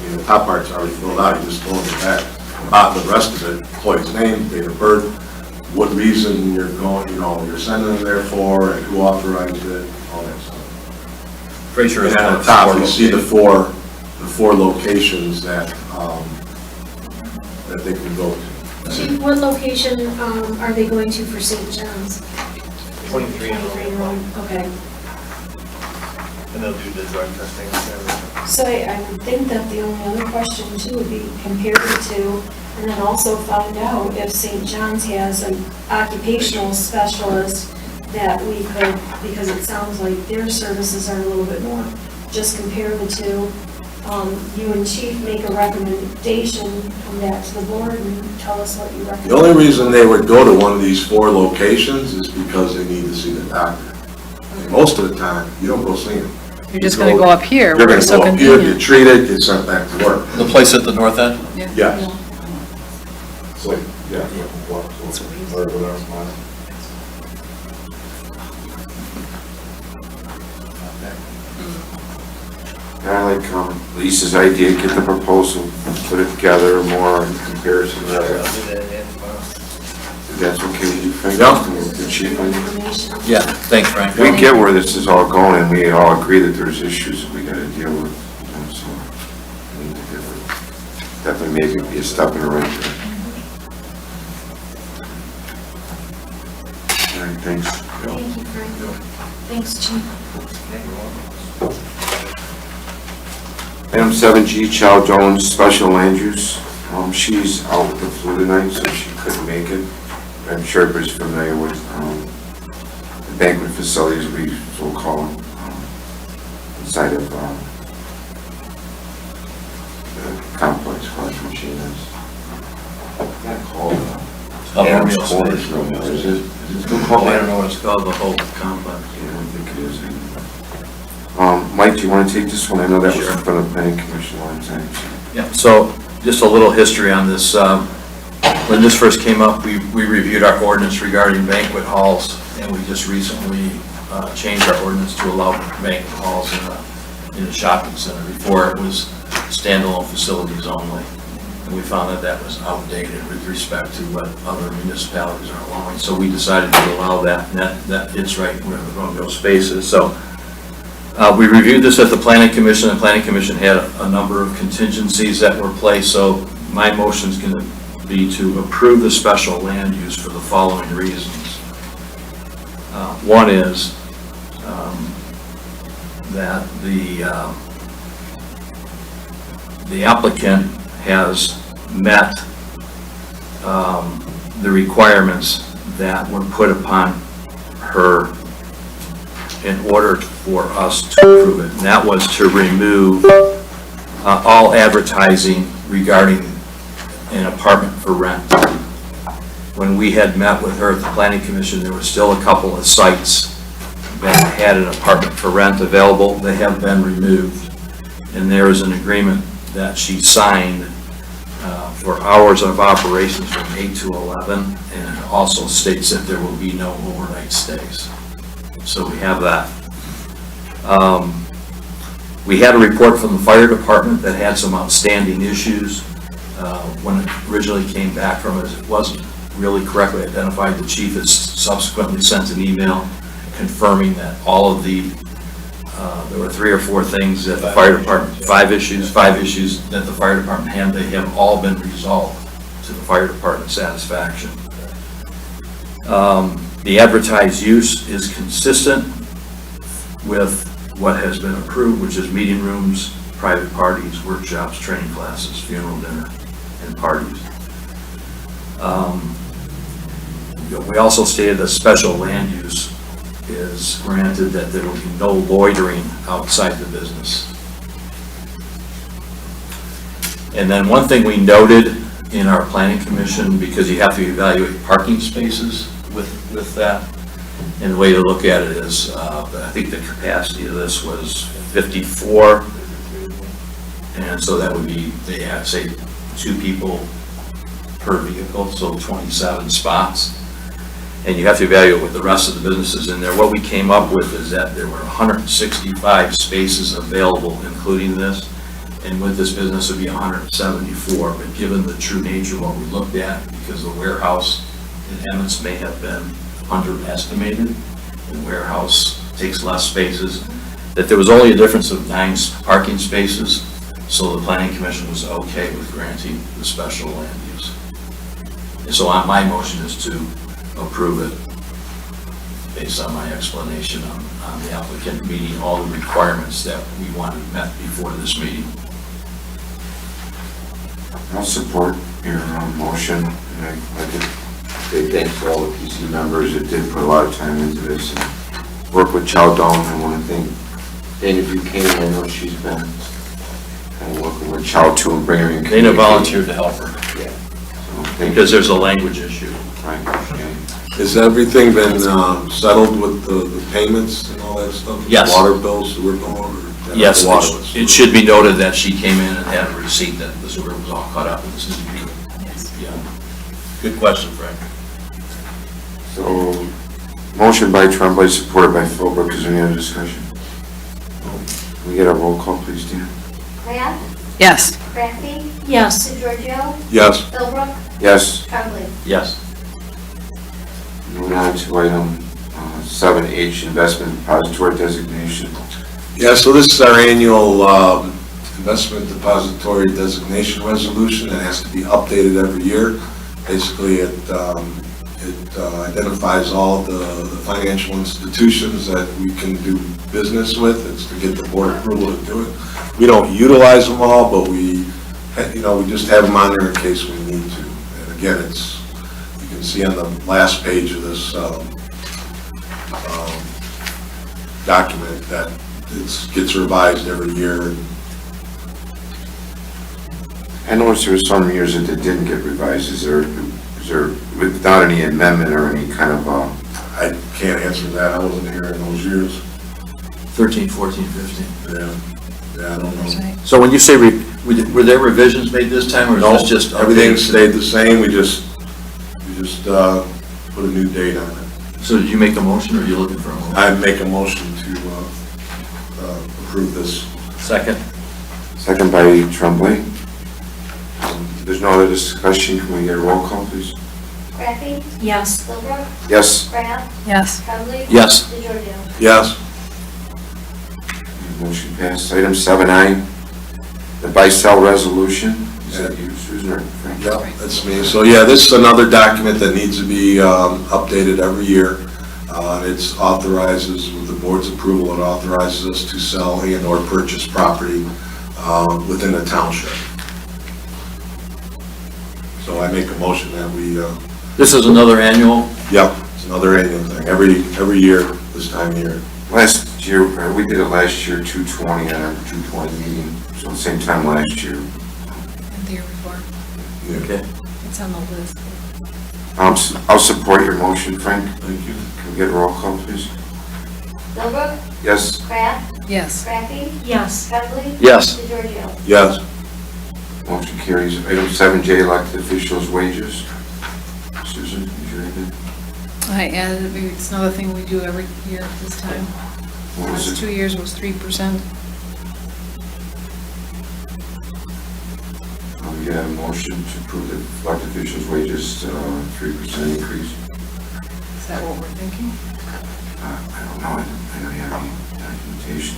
mean, the top part's already filled out, you just fill in the back. About the rest of it, employee's name, date of birth, what reason you're going, you're sending them there for, and who authorized it, all that stuff. Fraser is And one at of the top, four you see the four locations that they can go to. Chief, what location are they going to for St. John's? 23 and 23. Okay. And they'll do the drug testing and everything. So I would think that the only other question too would be compare the two, and then also find out if St. John's has an occupational specialist that we could, because it sounds like their services are a little bit more. Just compare the two. You and Chief make a recommendation, come back to the board and tell us what you recommend. The only reason they would go to one of these four locations is because they need to see the doctor. And most of the time, you don't go see him. You're just gonna go up here, You're where gonna it's so go up here, convenient. get treated, get sent back to work. The place at the north end? Yes. It's like, yeah. Whatever else, man. I like Lisa's idea, get the proposal, put it together more in comparison to that. If that's okay with you, Frank? The chief, Yeah, thanks, Frank. we get where this is all going, and we all agree that there's issues that we gotta deal with, you know, so we need to get it. Definitely maybe be a step in the right direction. All right, thanks. Thank you, Frank. Thanks, Chief. Item 7G, Chow Jones, special land use. She's out with the flu tonight, so she couldn't make it. I'm sure everybody's familiar with the banquet facilities, we so call them, inside of the complex where the machine is. Not called Adams Corners, no, is it still called? I don't know what it's called, the whole complex. Yeah, I don't think it is. Mike, do you want to take this one? I know that was in front of the planning commission a long time. Yeah, so just a little history on this. When this first came up, we reviewed our ordinance regarding banquet halls, and we just recently changed our ordinance to allow banquet halls in a shopping center. Before, it was standalone facilities only, and we found that that was outdated with respect to what other municipalities are allowing. So we decided to allow that, and that fits right where the road space is. So we reviewed this at the Planning Commission. The Planning Commission had a number of contingencies that were placed, so my motion is going to be to approve the special land use for the following reasons. One is that the applicant has met the requirements that were put upon her in order for us to approve it, and that was to remove all advertising regarding an apartment for rent. When we had met with her at the Planning Commission, there were still a couple of sites that had an apartment for rent available. They have been removed, and there is an agreement that she signed for hours of operations from 8 to 11, and it also states that there will be no overnight stays. So we have that. We had a report from the fire department that had some outstanding issues. When it originally came back from us, it wasn't really correctly identified. The chief has subsequently sent an email confirming that all of the, there were 3 or 4 things that the fire department, 5 issues that the fire department had, they have all been resolved to the fire department's satisfaction. The advertised use is consistent with what has been approved, which is meeting rooms, private parties, workshops, training classes, funeral dinner, and parties. We also stated that special land use is granted that there will be no loitering outside the business. And then one thing we noted in our planning commission, because you have to evaluate parking spaces with that, and the way to look at it is, I think the capacity of this was 54, and so that would be, they have, say, 2 people per vehicle, so 27 spots. And you have to evaluate with the rest of the businesses in there. What we came up with is that there were 165 spaces available, including this, and with this business it would be 174, but given the true nature of what we looked at, because the warehouse in Emmons may have been underestimated, the warehouse takes less spaces, that there was only a difference of 9 parking spaces, so the planning commission was okay with granting the special land use. And so my motion is to approve it based on my explanation on the applicant meeting all the requirements that we wanted met before this meeting. I'll support your motion, and I did say thanks to all the PC members that did put a lot of time into this and work with Chow Dong. I want to thank Dana Buchanan. I know she's been kind of working with Chow too and bringing her in. Dana volunteered to help her. Yeah. So, because there's a language issue. Right. Okay. Has everything been settled with the payments and all that stuff? Yes. Water bills, sewer bill, or? Yes, Water. it should be noted that she came in and had a receipt that the sewer was all cut up. This is, yeah. Good question, Frank. So, motion by Tremblay, supported by Philbrook. Is there any other discussion? Can we get a roll call, please, Dan? Kraft? Yes. Crafty? Yes. DeGiorgio? Yes. Philbrook? Yes. Tremblay? Yes. Moving on to item 7H, investment depository designation. Yeah, so this is our annual investment depository designation resolution that has to be updated every year. Basically, it identifies all the financial institutions that we can do business with. It's to get the board approval to do it. We don't utilize them all, but we just have them on there in case we need to. And again, you can see on the last page of this document that it gets revised every year. I noticed there were some years that it didn't get revised. Is there, without any amendment or any kind of, I can't answer that. I wasn't here in those years. 13, 14, 15. Yeah, I don't know. So when you say, were there revisions made this time, or is No, this just? everything stayed the same. We just put a new date on it. So did you make a motion, or are you looking for a motion? I make a motion to approve this. Second. second by Tremblay. If there's no other discussion, can we get a roll call, please? Crafty? Yes. Philbrook? Yes. Kraft? Yes. Tremblay? Yes. DeGiorgio? Yes. Motion passed. Item 7I, the buy-sell resolution. Is that you, Susan, or Frank? Yeah, that's me. So yeah, this is another document that needs to be updated every year. It authorizes, with the board's approval, it authorizes us to sell and/or purchase property within the township. So I make a motion that we, This is another annual? yep, it's another annual thing, every year, this time of year. Last year, we did it last year, 2/20 on our 2/20 meeting, so the same time last year. And the year before. Okay. It's on the list. I'll support your motion, Frank. Thank you. Can we get a roll call, please? Philbrook? Yes. Kraft? Yes. Crafty? Yes. Tremblay? Yes. DeGiorgio? Yes. Motion carries. Item 7J, elected officials' wages. Susan, is your anything? I added, maybe it's another thing we do every year at this time. What was Last it? 2 years was 3%. We have a motion to approve the elected officials' wages, 3% increase. Is that what we're thinking? I don't know. I don't have any documentation.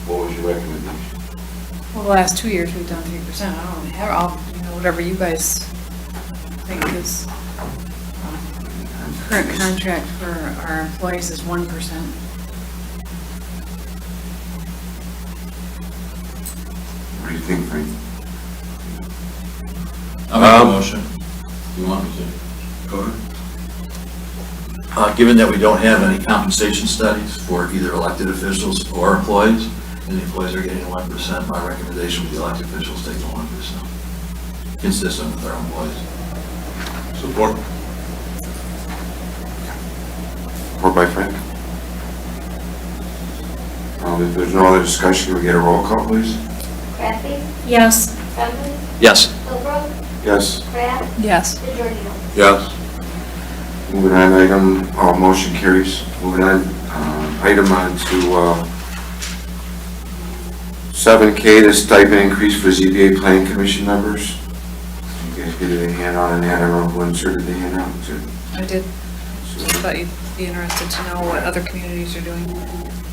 What was your recommendation? Well, the last 2 years we've done 3%. I don't have, whatever you guys think is. Current contract for our employees is 1%. What do you think, Frank? I'll make a motion. You want me to? Go ahead. Given that we don't have any compensation studies for either elected officials or employees, and the employees are getting 1%, my recommendation would be elected officials take the 1%, consistent with our employees. Support. Support by Frank. If there's no other discussion, we get a roll call, please? Crafty? Yes. Tremblay? Yes. Philbrook? Yes. Kraft? Yes. DeGiorgio? Yes. Moving on, motion carries. Moving on, item on to 7K, the stipend increase for ZBA Planning Commission members. You guys get a handout on that? I don't know who inserted the handout. I did. Just thought you'd be interested to know what other communities are doing.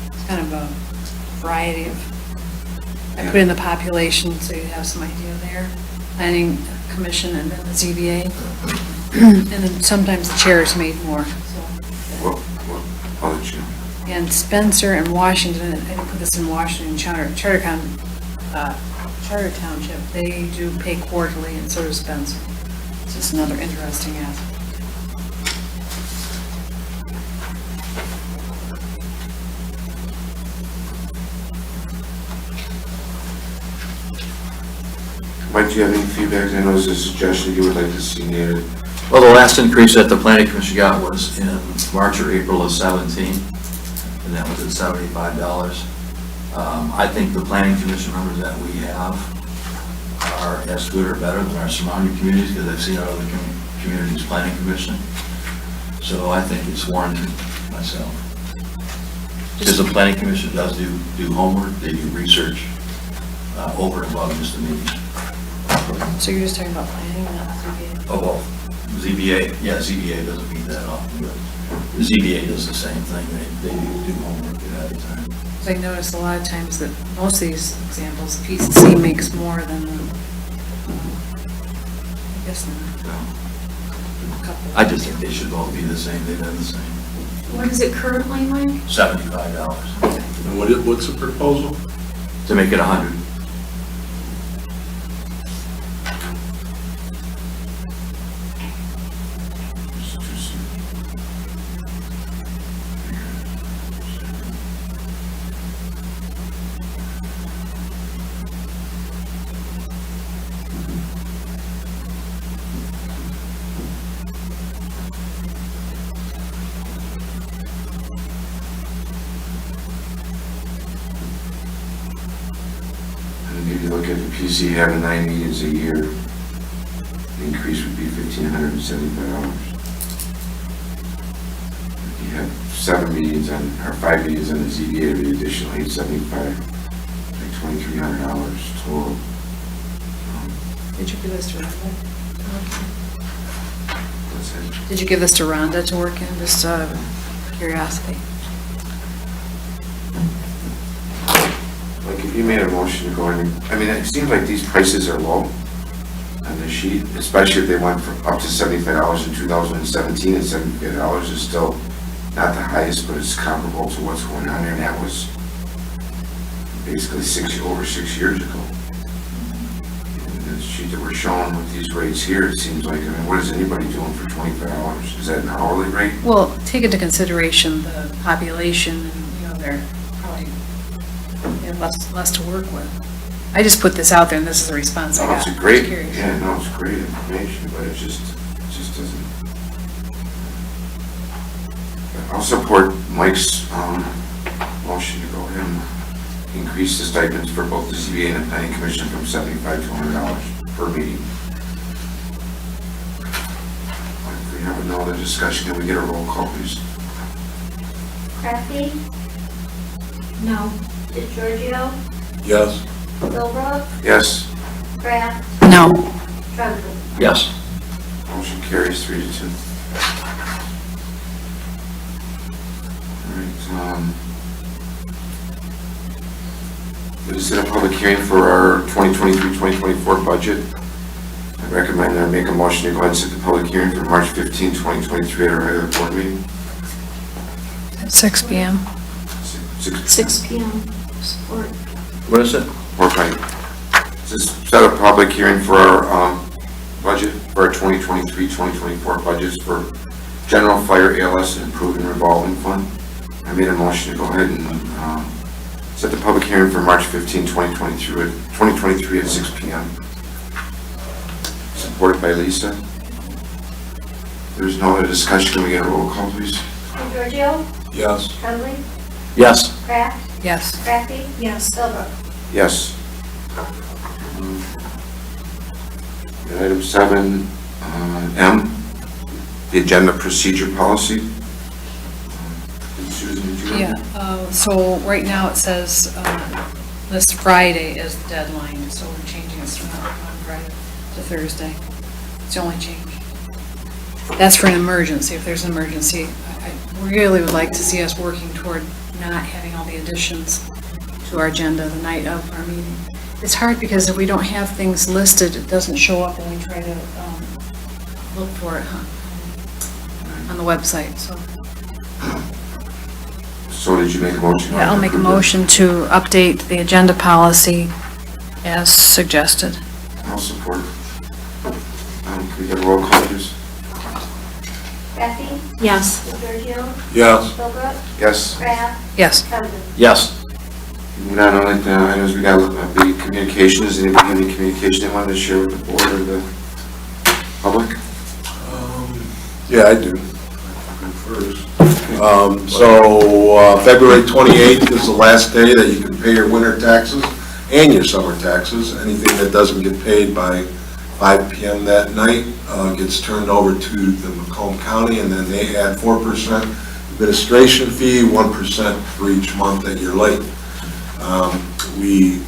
It's kind of a variety of, I put in the population so you have some idea there. Planning Commission and then the ZBA. And then sometimes the chairs made more, so. What other chair? And Spencer and Washington, I didn't put this in Washington, Charter Township, they do pay quarterly, and so does Spencer. It's just another interesting aspect. Mike, do you have any feedback? I know there's a suggestion you would like to see needed Well, the last increase that the planning commission got was in March or April of 17, and that was at $75. I think the planning commission members that we have are as good or better than our surrounding communities, because I've seen our other communities' planning commission. So I think it's warranted myself. Because the planning commission does do homework, they do research over and above just the meeting. So you're just talking about planning, not ZBA? Oh, well, ZBA, yeah, ZBA doesn't meet that often, but the ZBA does the same thing, they do homework ahead of time. So I noticed a lot of times that most of these examples, PCC makes more than, I guess, than a couple. I just think they should both be the same, they've been the same. What is it currently, Mike? $75. And what's the proposal? To make it 100. And if you look at the PC having 9 meetings a year, the increase would be $1,575. If you have 7 meetings on, or 5 meetings on the ZBA, it'd be additional $875, like $2,300 total. Did you give this to Rhonda? What's that? Did you give this to Rhonda to work in, just out of curiosity? Like, if you made a motion to go in, I mean, it seems like these prices are low on the sheet, especially if they went from up to $75 in 2017, and $75 is still not the highest, but it's comparable to what's going on there, and that was basically over 6 years ago. And the sheet that we're showing with these rates here, it seems like, I mean, what is anybody doing for $25? Is that an hourly rate? Well, take into consideration the population and, they're probably less to work with. I just put this out there and this is the response I No, got. it's a great, I'm curious. yeah, no, it's great information, but it just doesn't. I'll support Mike's, motion to go ahead and increase the stipends for both the ZBA and the planning commission from $75 to $100 per meeting. If we have no other discussion, can we get a roll call, please? Crafty, No. DeGiorgio, Yes. Philbrook, Yes, Kraft, No. Trumbull. Yes. motion carries 3-2. All right, we set a public hearing for our 2023-2024 budget. I recommend I make a motion to go ahead and set the public hearing for March 15, 2023 at our regular board meeting. At 6 p.m. 6 p.m. Support. What is it? Or right. Just set a public hearing for our budget, for our 2023-2024 budgets for general fire, ALS, and improvement revolving fund. I made a motion to go ahead and set the public hearing for March 15, 2023 at 6 p.m. Supported by Lisa. There's no other discussion. Can we get a roll call, please? DeGiorgio, Yes. Trumbull, Yes. Kraft, Yes. Crafty, Yes. Philbrook. Yes. And item 7, M, the agenda procedure policy. Susan, did you have? Yeah, so right now it says this Friday is the deadline, so we're changing it from Friday to Thursday. It's the only change. That's for an emergency, if there's an emergency. I really would like to see us working toward not having all the additions to our agenda the night of our meeting. It's hard because if we don't have things listed, it doesn't show up when we try to look for it on the website, so. So did you make a motion? Yeah, I'll make a motion to update the agenda policy as suggested. I'll support. Can we get a roll call, please? Crafty, Yes. DeGiorgio, Yes. Philbrook, Yes. Kraft, Yes. Trumbull. Yes. Moving on, items we got the communications. Anybody have any communication they wanted to share with the board or the public? Yeah, I do. So, February 28th is the last day that you can pay your winter taxes and your summer taxes. Anything that doesn't get paid by 5 PM that night gets turned over to the Macomb County, and then they add 4% administration fee, 1% for each month that you're late. We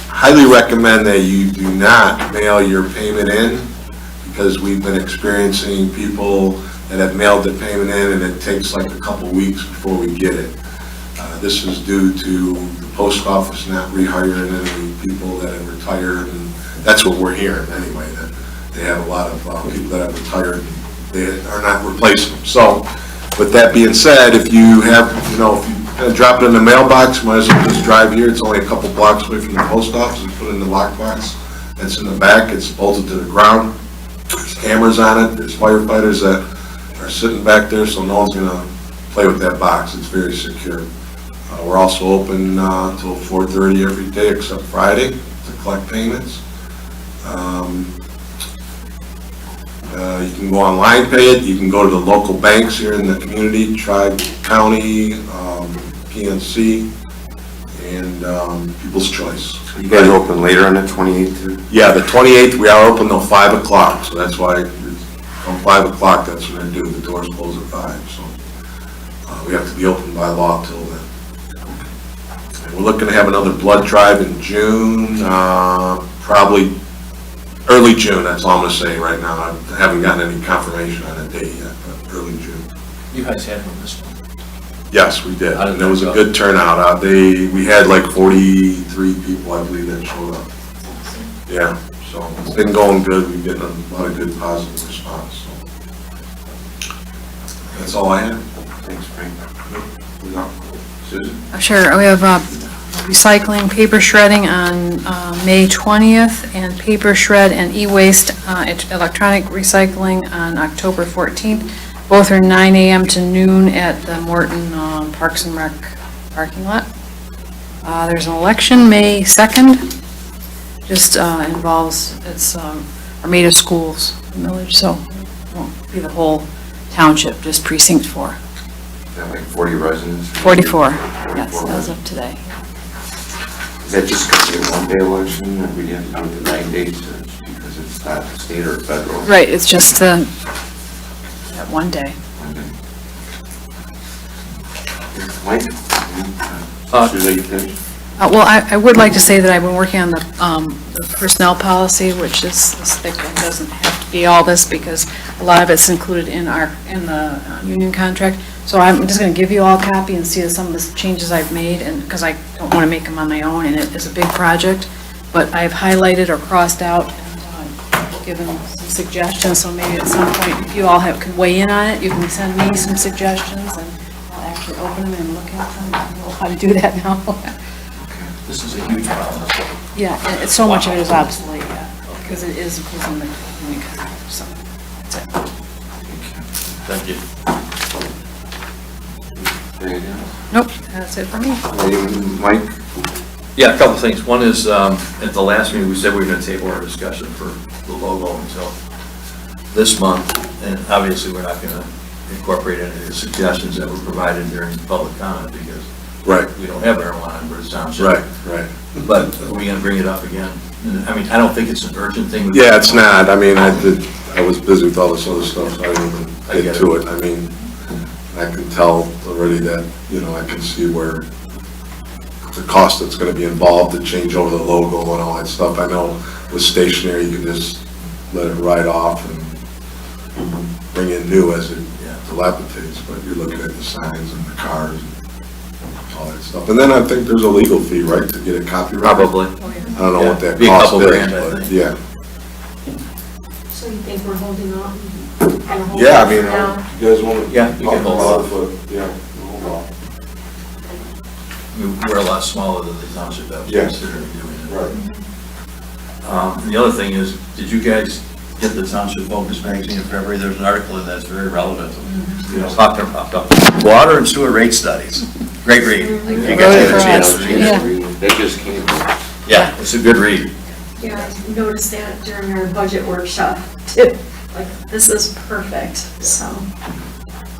highly recommend that you do not mail your payment in, because we've been experiencing people that have mailed the payment in and it takes like a couple weeks before we get it. This is due to the post office not rehiring any people that have retired, and that's what we're hearing anyway, that they have a lot of people that have retired and they are not replacing them. So with that being said, if you have, if you drop it in the mailbox, might as well just drive here. It's only a couple blocks away from the post office, and put it in the lockbox that's in the back. It's bolted to the ground. There's cameras on it. There's firefighters that are sitting back there, so no one's gonna play with that box. It's very secure. We're also open until 4:30 every day except Friday to collect payments. You can go online, pay it. You can go to the local banks here in the community, Tri-County, PNC, and People's Choice. You guys are open later on the 28th too? Yeah, the 28th, we are open till 5 o'clock, so that's why, from 5 o'clock, that's when they do, the doors close at 5, so we have to be open by law till then. And we're looking to have another blood drive in June, probably early June, that's all I'm gonna say right now. I haven't gotten any confirmation on a date yet, but early June. You guys had one this one? Yes, we did, and it was a good turnout. We had like 43 people, I believe, that showed up. Yeah, so it's been going good. We're getting a lot of good positive response, so. That's all I have. Thanks, Frank. Susan? Sure, we have recycling, paper shredding on May 20th, and paper shred and e-waste electronic recycling on October 14th. Both are 9 a.m. to noon at the Morton Parks and Rec parking lot. There's an election May 2nd, just involves, it's Armada Schools village, so it won't be the whole township, just precinct 4. Is that like 40 residents? 44, yes, as of today. Is that just going to be a one-day election, or we have to do it the 9 days, because it's not state or federal? Right, it's just that one day. Mike? Susan, you finish? Well, I would like to say that I've been working on the personnel policy, which is thick and doesn't have to be all this, because a lot of it's included in the union contract. So I'm just going to give you all a copy and see some of the changes I've made, and because I don't want to make them on my own, and it is a big project. But I've highlighted or crossed out and given some suggestions, so maybe at some point, if you all can weigh in on it, you can send me some suggestions, and I'll actually open them and look at them. I know how to do that now. This is a huge problem. Yeah, and it's so much of it is obsolete, because it is in the union contract, so that's it. Thank you. Anything else? Nope, that's it for me. Mike? Yeah, a couple things. One is, at the last meeting, we said we were going to table our discussion for the logo until this month, and obviously, we're not going to incorporate any of the suggestions that were provided during public comment, because we don't have marijuana in Bruce Township. Right. But are we going to bring it up again? I mean, I don't think it's an urgent thing. Yeah, it's not. I mean, I was busy with all this other stuff, so I didn't even get to it. I mean, I can tell already that, I can see where the cost that's going to be involved to change over the logo and all that stuff. I know with stationery, you can just let it ride off and bring in new as it dilapidates, but you're looking at the signs and the cars and all that stuff. And then I think there's a legal fee, right, to get it copyrighted? Probably. I don't know what that Be a cost couple is, grand, I but think. yeah. So you think we're holding on? Yeah, I mean, you guys want to? Yeah, we can hold off. Yeah, hold off. We're a lot smaller than the township that was considering doing it. Right. The other thing is, did you guys get the Township Focus magazine in February? There's an article in that's very relevant. Talking about water and sewer rate studies. Great read. You guys get a chance to read it. They just came. Yeah, it's a good read. Yeah, I noticed that during our budget workshop, too. Like, this is perfect, so.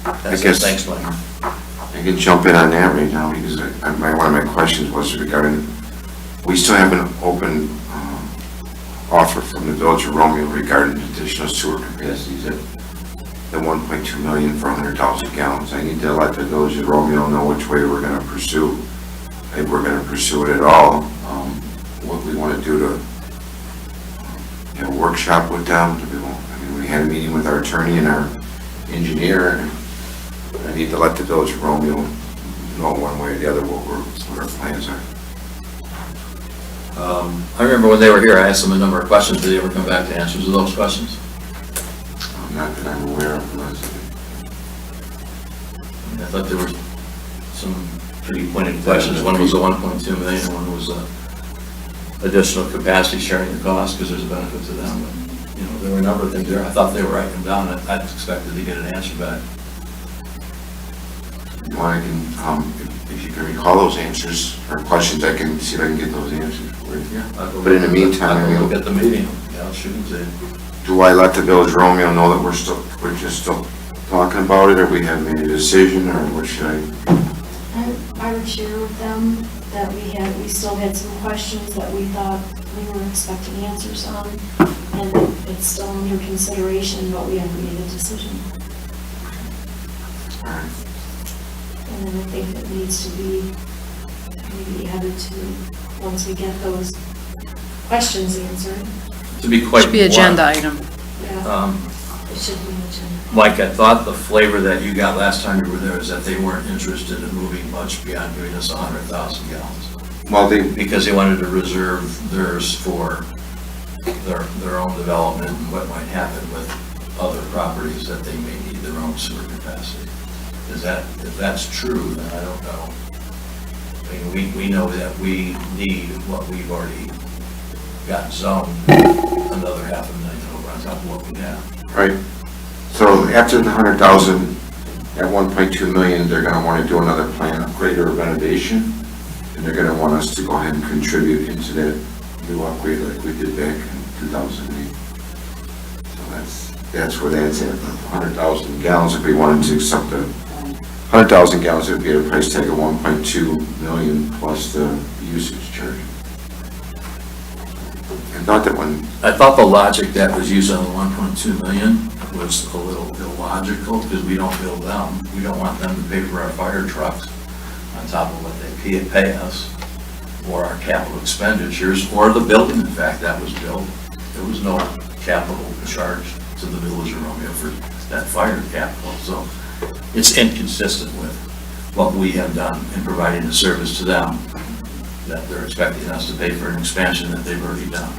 I guess, Thanks, Mike. I can jump in on that right now, because one of my questions was regarding, we still have an open offer from the Village of Romeo regarding additional sewer capacities at the 1.2 million for 100,000 gallons. I need to let the Village of Romeo know which way we're going to pursue, if we're going to pursue it at all, what we want to do to have a workshop with them. We had a meeting with our attorney and our engineer, and I need to let the Village of Romeo know one way or the other what our plans are. I remember when they were here, I asked them a number of questions. Did they ever come back to answers to those questions? Not that I'm aware of, I thought there were some pretty pointed questions. One was the 1.2 million, and one was additional capacity sharing the cost, because there's a benefit to them. But, you know, there were a number of things there. I thought they were writing them down. I expected to get an answer back. If you can recall those answers or questions, I can see if I can get those answers for you. Yeah. But in the meantime, I'll look at the meeting. Yeah, I'll shoot and do I let the Village of Romeo know that we're just still talking about it, or we haven't made a decision, or what should I would share with them that we still had some questions that we thought we were expecting answers on, and it's still under consideration, but we haven't made a decision. And then I think it needs to be maybe added to, once we get those questions answered. To be quite Should be agenda item. Yeah, it should be an agenda. Mike, I thought the flavor that you got last time you were there is that they weren't interested in moving much beyond giving us 100,000 gallons. Well, because they wanted to reserve theirs for their own development and what might happen with other properties that they may need their own sewer capacity. If that's true, then I don't know. I mean, we know that we need what we've already got zoned, another 500,000 over on top of what we have. Right. So after the 100,000, at 1.2 million, they're going to want to do another plan upgrade or renovation, and they're going to want us to go ahead and contribute into that new upgrade like we did back in 2008. So that's where that's at. 100,000 gallons. If we wanted to accept the 100,000 gallons, it would be at a price tag of 1.2 million plus the usage charge. I thought the logic that was used on the 1.2 million was a little illogical, because we don't build them. We don't want them to pay for our fire trucks on top of what they pay us, or our capital expenditures, or the building, in fact, that was built. There was no capital charge to the Village of Romeo for that fire capital. So it's inconsistent with what we have done in providing the service to them, that they're expecting us to pay for an expansion that they've already done.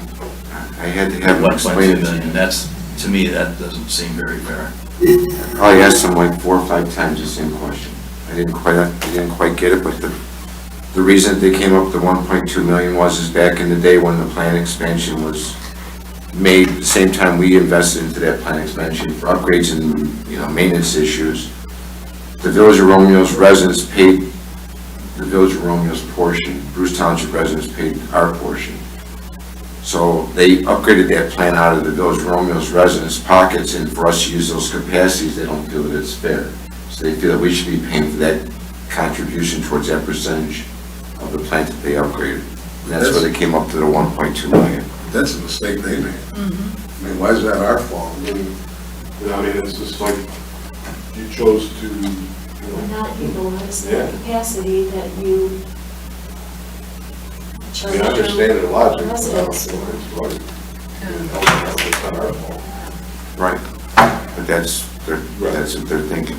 I had to have them explain it to me. That's, to me, that doesn't seem very fair. I probably asked them like 4 or 5 times the same question. I didn't quite get it, but the reason they came up with the 1.2 million is back in the day when the plant expansion was made, the same time we invested into that plant expansion for upgrades and maintenance issues. The Village of Romeo's residents paid the Village of Romeo's portion. Bruce Township residents paid our portion. So they upgraded that plant out of the Village of Romeo's residents' pockets, and for us to use those capacities, they don't feel that it's fair. So they feel that we should be paying for that contribution towards that percentage of the plant that they upgraded. And that's where they came up to the 1.2 million. That's a mistake they made. I mean, why is that our fault? I mean, it's just like you chose to, And not utilize the capacity that you I mean, I understand the logic, but residents. it's not our fault. Right. But that's what they're thinking.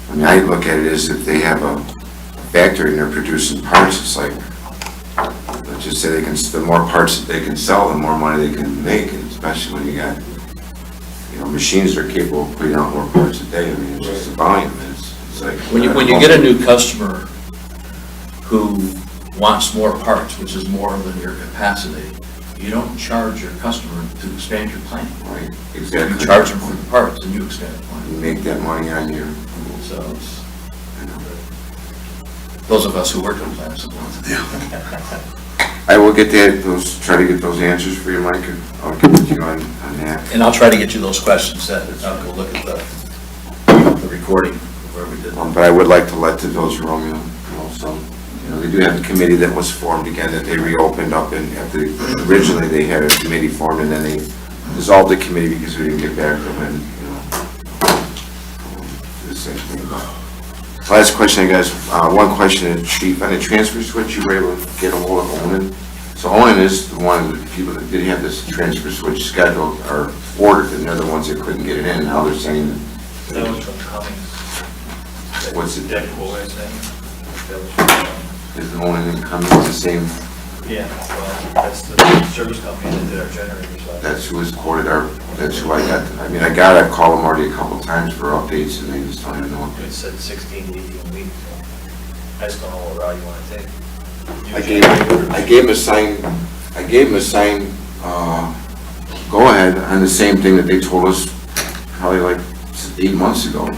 I mean, I look at it as if they have a factory and they're producing parts, it's like, let's just say the more parts that they can sell, the more money they can make, and especially when you got, machines that are capable of putting out more parts a day. I mean, it's just a volume. It's like When you get a new customer who wants more parts, which is more than your capacity, you don't charge your customer to expand your plant. Right, exactly. You charge them for the parts and you expand the plant. You make that money on your... So those of us who work in plants. I will get try to get those answers for you, Mike, and I'll get with you on that. And I'll try to get you those questions, I'll go look at the recording of where we did. But I would like to let the Village of Romeo know some, they do have a committee that was formed again, that they reopened up, and originally they had a committee formed, and then they dissolved the committee because we didn't get back to them, and, the same thing about. Last question, guys, one question, Chief, on the transfer switch, you were able to get a hold of Onan. So Onan is one of the people that did have this transfer switch scheduled, or ordered, and they're the ones that couldn't get it in, and now they're saying that. That was from Cummings. What's it? Deck boy, I think. Is the Onan and Cummings the same? Yeah, well, that's the service company that did our generators. That's who was quoted, that's who I got, I called them already a couple times for updates, and they just don't even know. It said 16 to 18 weeks. I just don't know what route you want to take. I gave him a sign, go ahead on the same thing that they told us probably like 8 months ago.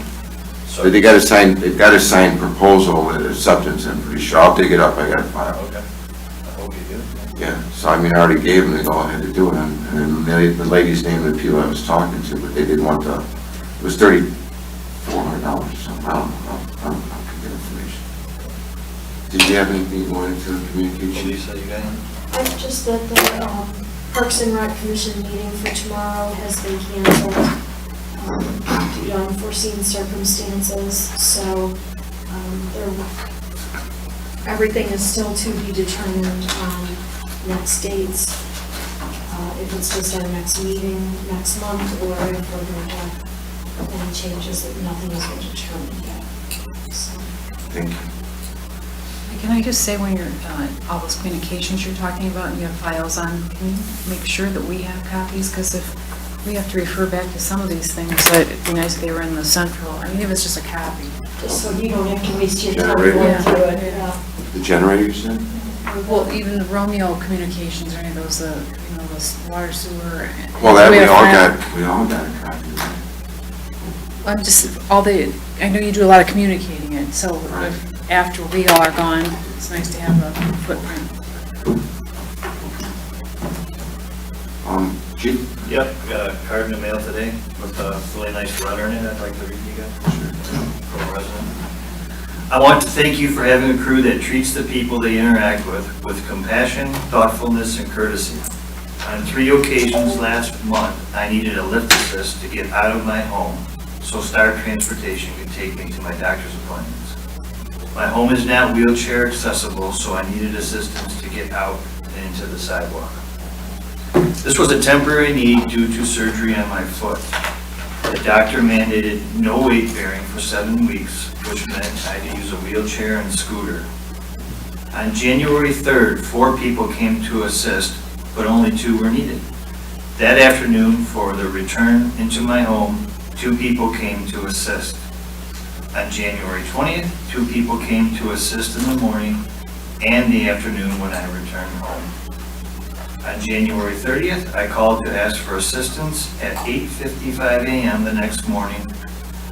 But they've got a signed proposal with acceptance, I'm pretty sure. I'll dig it up, I got a file. Okay. I hope you do. Yeah, so I already gave them the go-ahead to do it, and then the lady's name of the people I was talking to, but they didn't want it was $3,400 or something, I don't know, I can get information. Did you have anything you wanted to communicate? Lisa, you got anything? Just that the Parks and Rec Commission meeting for tomorrow has been canceled due to unforeseen circumstances, so everything is still to be determined on next dates. If it's just our next meeting next month, or if we're going to have any changes, that nothing has been determined yet. So. Thank you. Can I just say, when you're, all those communications you're talking about and you have files on, can you make sure that we have copies? Because if we have to refer back to some of these things, it'd be nice if they were in the central. Even if it's just a copy. Just so you don't have to waste your time Generator. going through it. Yeah. The generator, you said? Well, even the Romeo communications or any of those, the water sewer. Well, that we all got a copy, right? I'm just, I know you do a lot of communicating it, so if after we all are gone, it's nice to have a footprint. Chief? Yep, got a card in the mail today with a really nice letter in it. I'd like to read you guys. From a resident. I want to thank you for having a crew that treats the people they interact with compassion, thoughtfulness, and courtesy. On 3 occasions last month, I needed a lift assist to get out of my home, so Star Transportation could take me to my doctor's appointments. My home is not wheelchair accessible, so I needed assistance to get out and into the sidewalk. This was a temporary need due to surgery on my foot. The doctor mandated no weight bearing for 7 weeks, which meant I had to use a wheelchair and scooter. On January 3rd, 4 people came to assist, but only 2 were needed. That afternoon, for the return into my home, 2 people came to assist. On January 20th, 2 people came to assist in the morning and the afternoon when I returned home. On January 30th, I called to ask for assistance at 8:55 a.m. the next morning,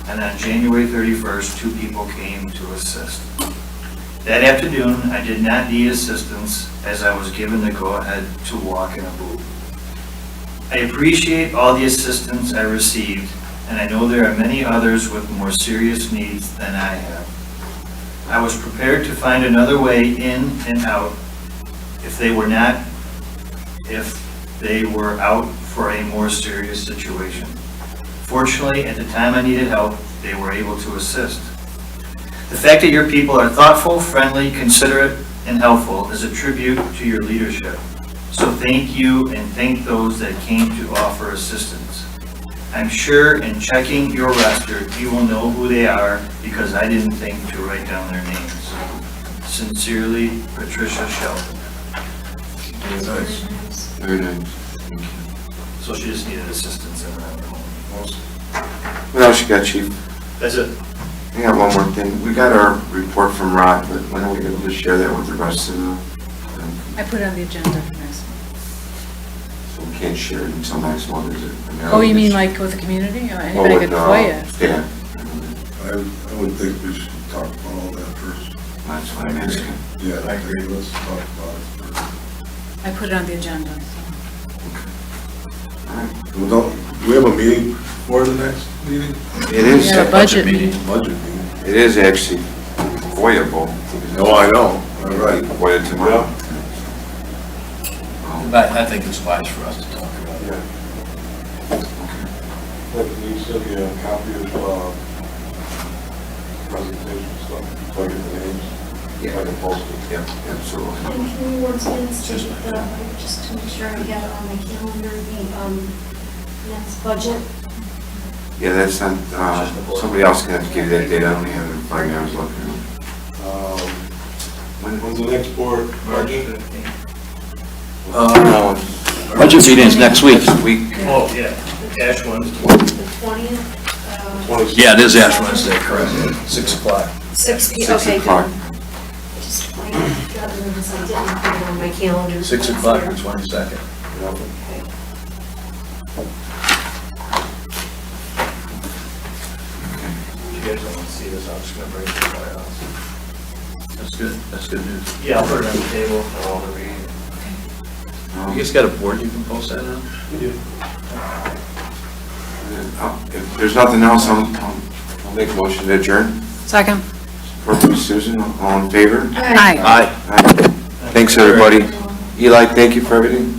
and on January 31st, 2 people came to assist. That afternoon, I did not need assistance as I was given the go-ahead to walk in a boot. I appreciate all the assistance I received, and I know there are many others with more serious needs than I have. I was prepared to find another way in and out if they were out for a more serious situation. Fortunately, at the time I needed help, they were able to assist. The fact that your people are thoughtful, friendly, considerate, and helpful is a tribute to your leadership. So thank you, and thank those that came to offer assistance. I'm sure in checking your roster, you will know who they are because I didn't think to write down their names. Sincerely, Patricia Shelton. Very nice. Thank you. So she just needed assistance in her home. What else you got, Chief? That's it. I got one more thing. We got our report from Rod, but when are we going to share that with the rest of the... I put it on the agenda for next month. So we can't share it until next month, is it? Oh, you mean like with the community? Anybody could FOIA? Yeah. I would think we should talk about all that first. That's what I'm asking. Yeah, I agree, let's talk about it first. I put it on the agenda. Do we have a meeting for the next meeting? It is. Yeah, budget meeting. Budget meeting. It is actually voidable. No, I know, all right. Voided tomorrow. But I think it's wise for us to talk about it. You send me a copy of presentation stuff, so I get the names, Yeah. I can post it. Yeah, absolutely. And can you once again state just to make sure I have it on my calendar, the next budget? Yeah, that's not, somebody else can have to give you that date. I don't have it in front of me. I was looking. When's the next board? Budget? Budget meeting's next week. Next week. Oh, yeah, Ash ones. The 20th? Yeah, it is Ash Wednesday, correct. 6 o'clock. 6 p.m. 6 Okay, o'clock. good. Just, I got nervous, I didn't put it on my calendar. 6 o'clock, the 22nd. You guys don't want to see this, I'm just gonna bring it to the firehouse. That's good, that's good news. Yeah, I'll put it on the table for all to read. You guys got a board you can post that on? We do. If there's nothing else, I'll make a motion to adjourn. Second. Support by Susan, all in favor? Aye. Aye. Thanks, everybody. Eli, thank you for everything.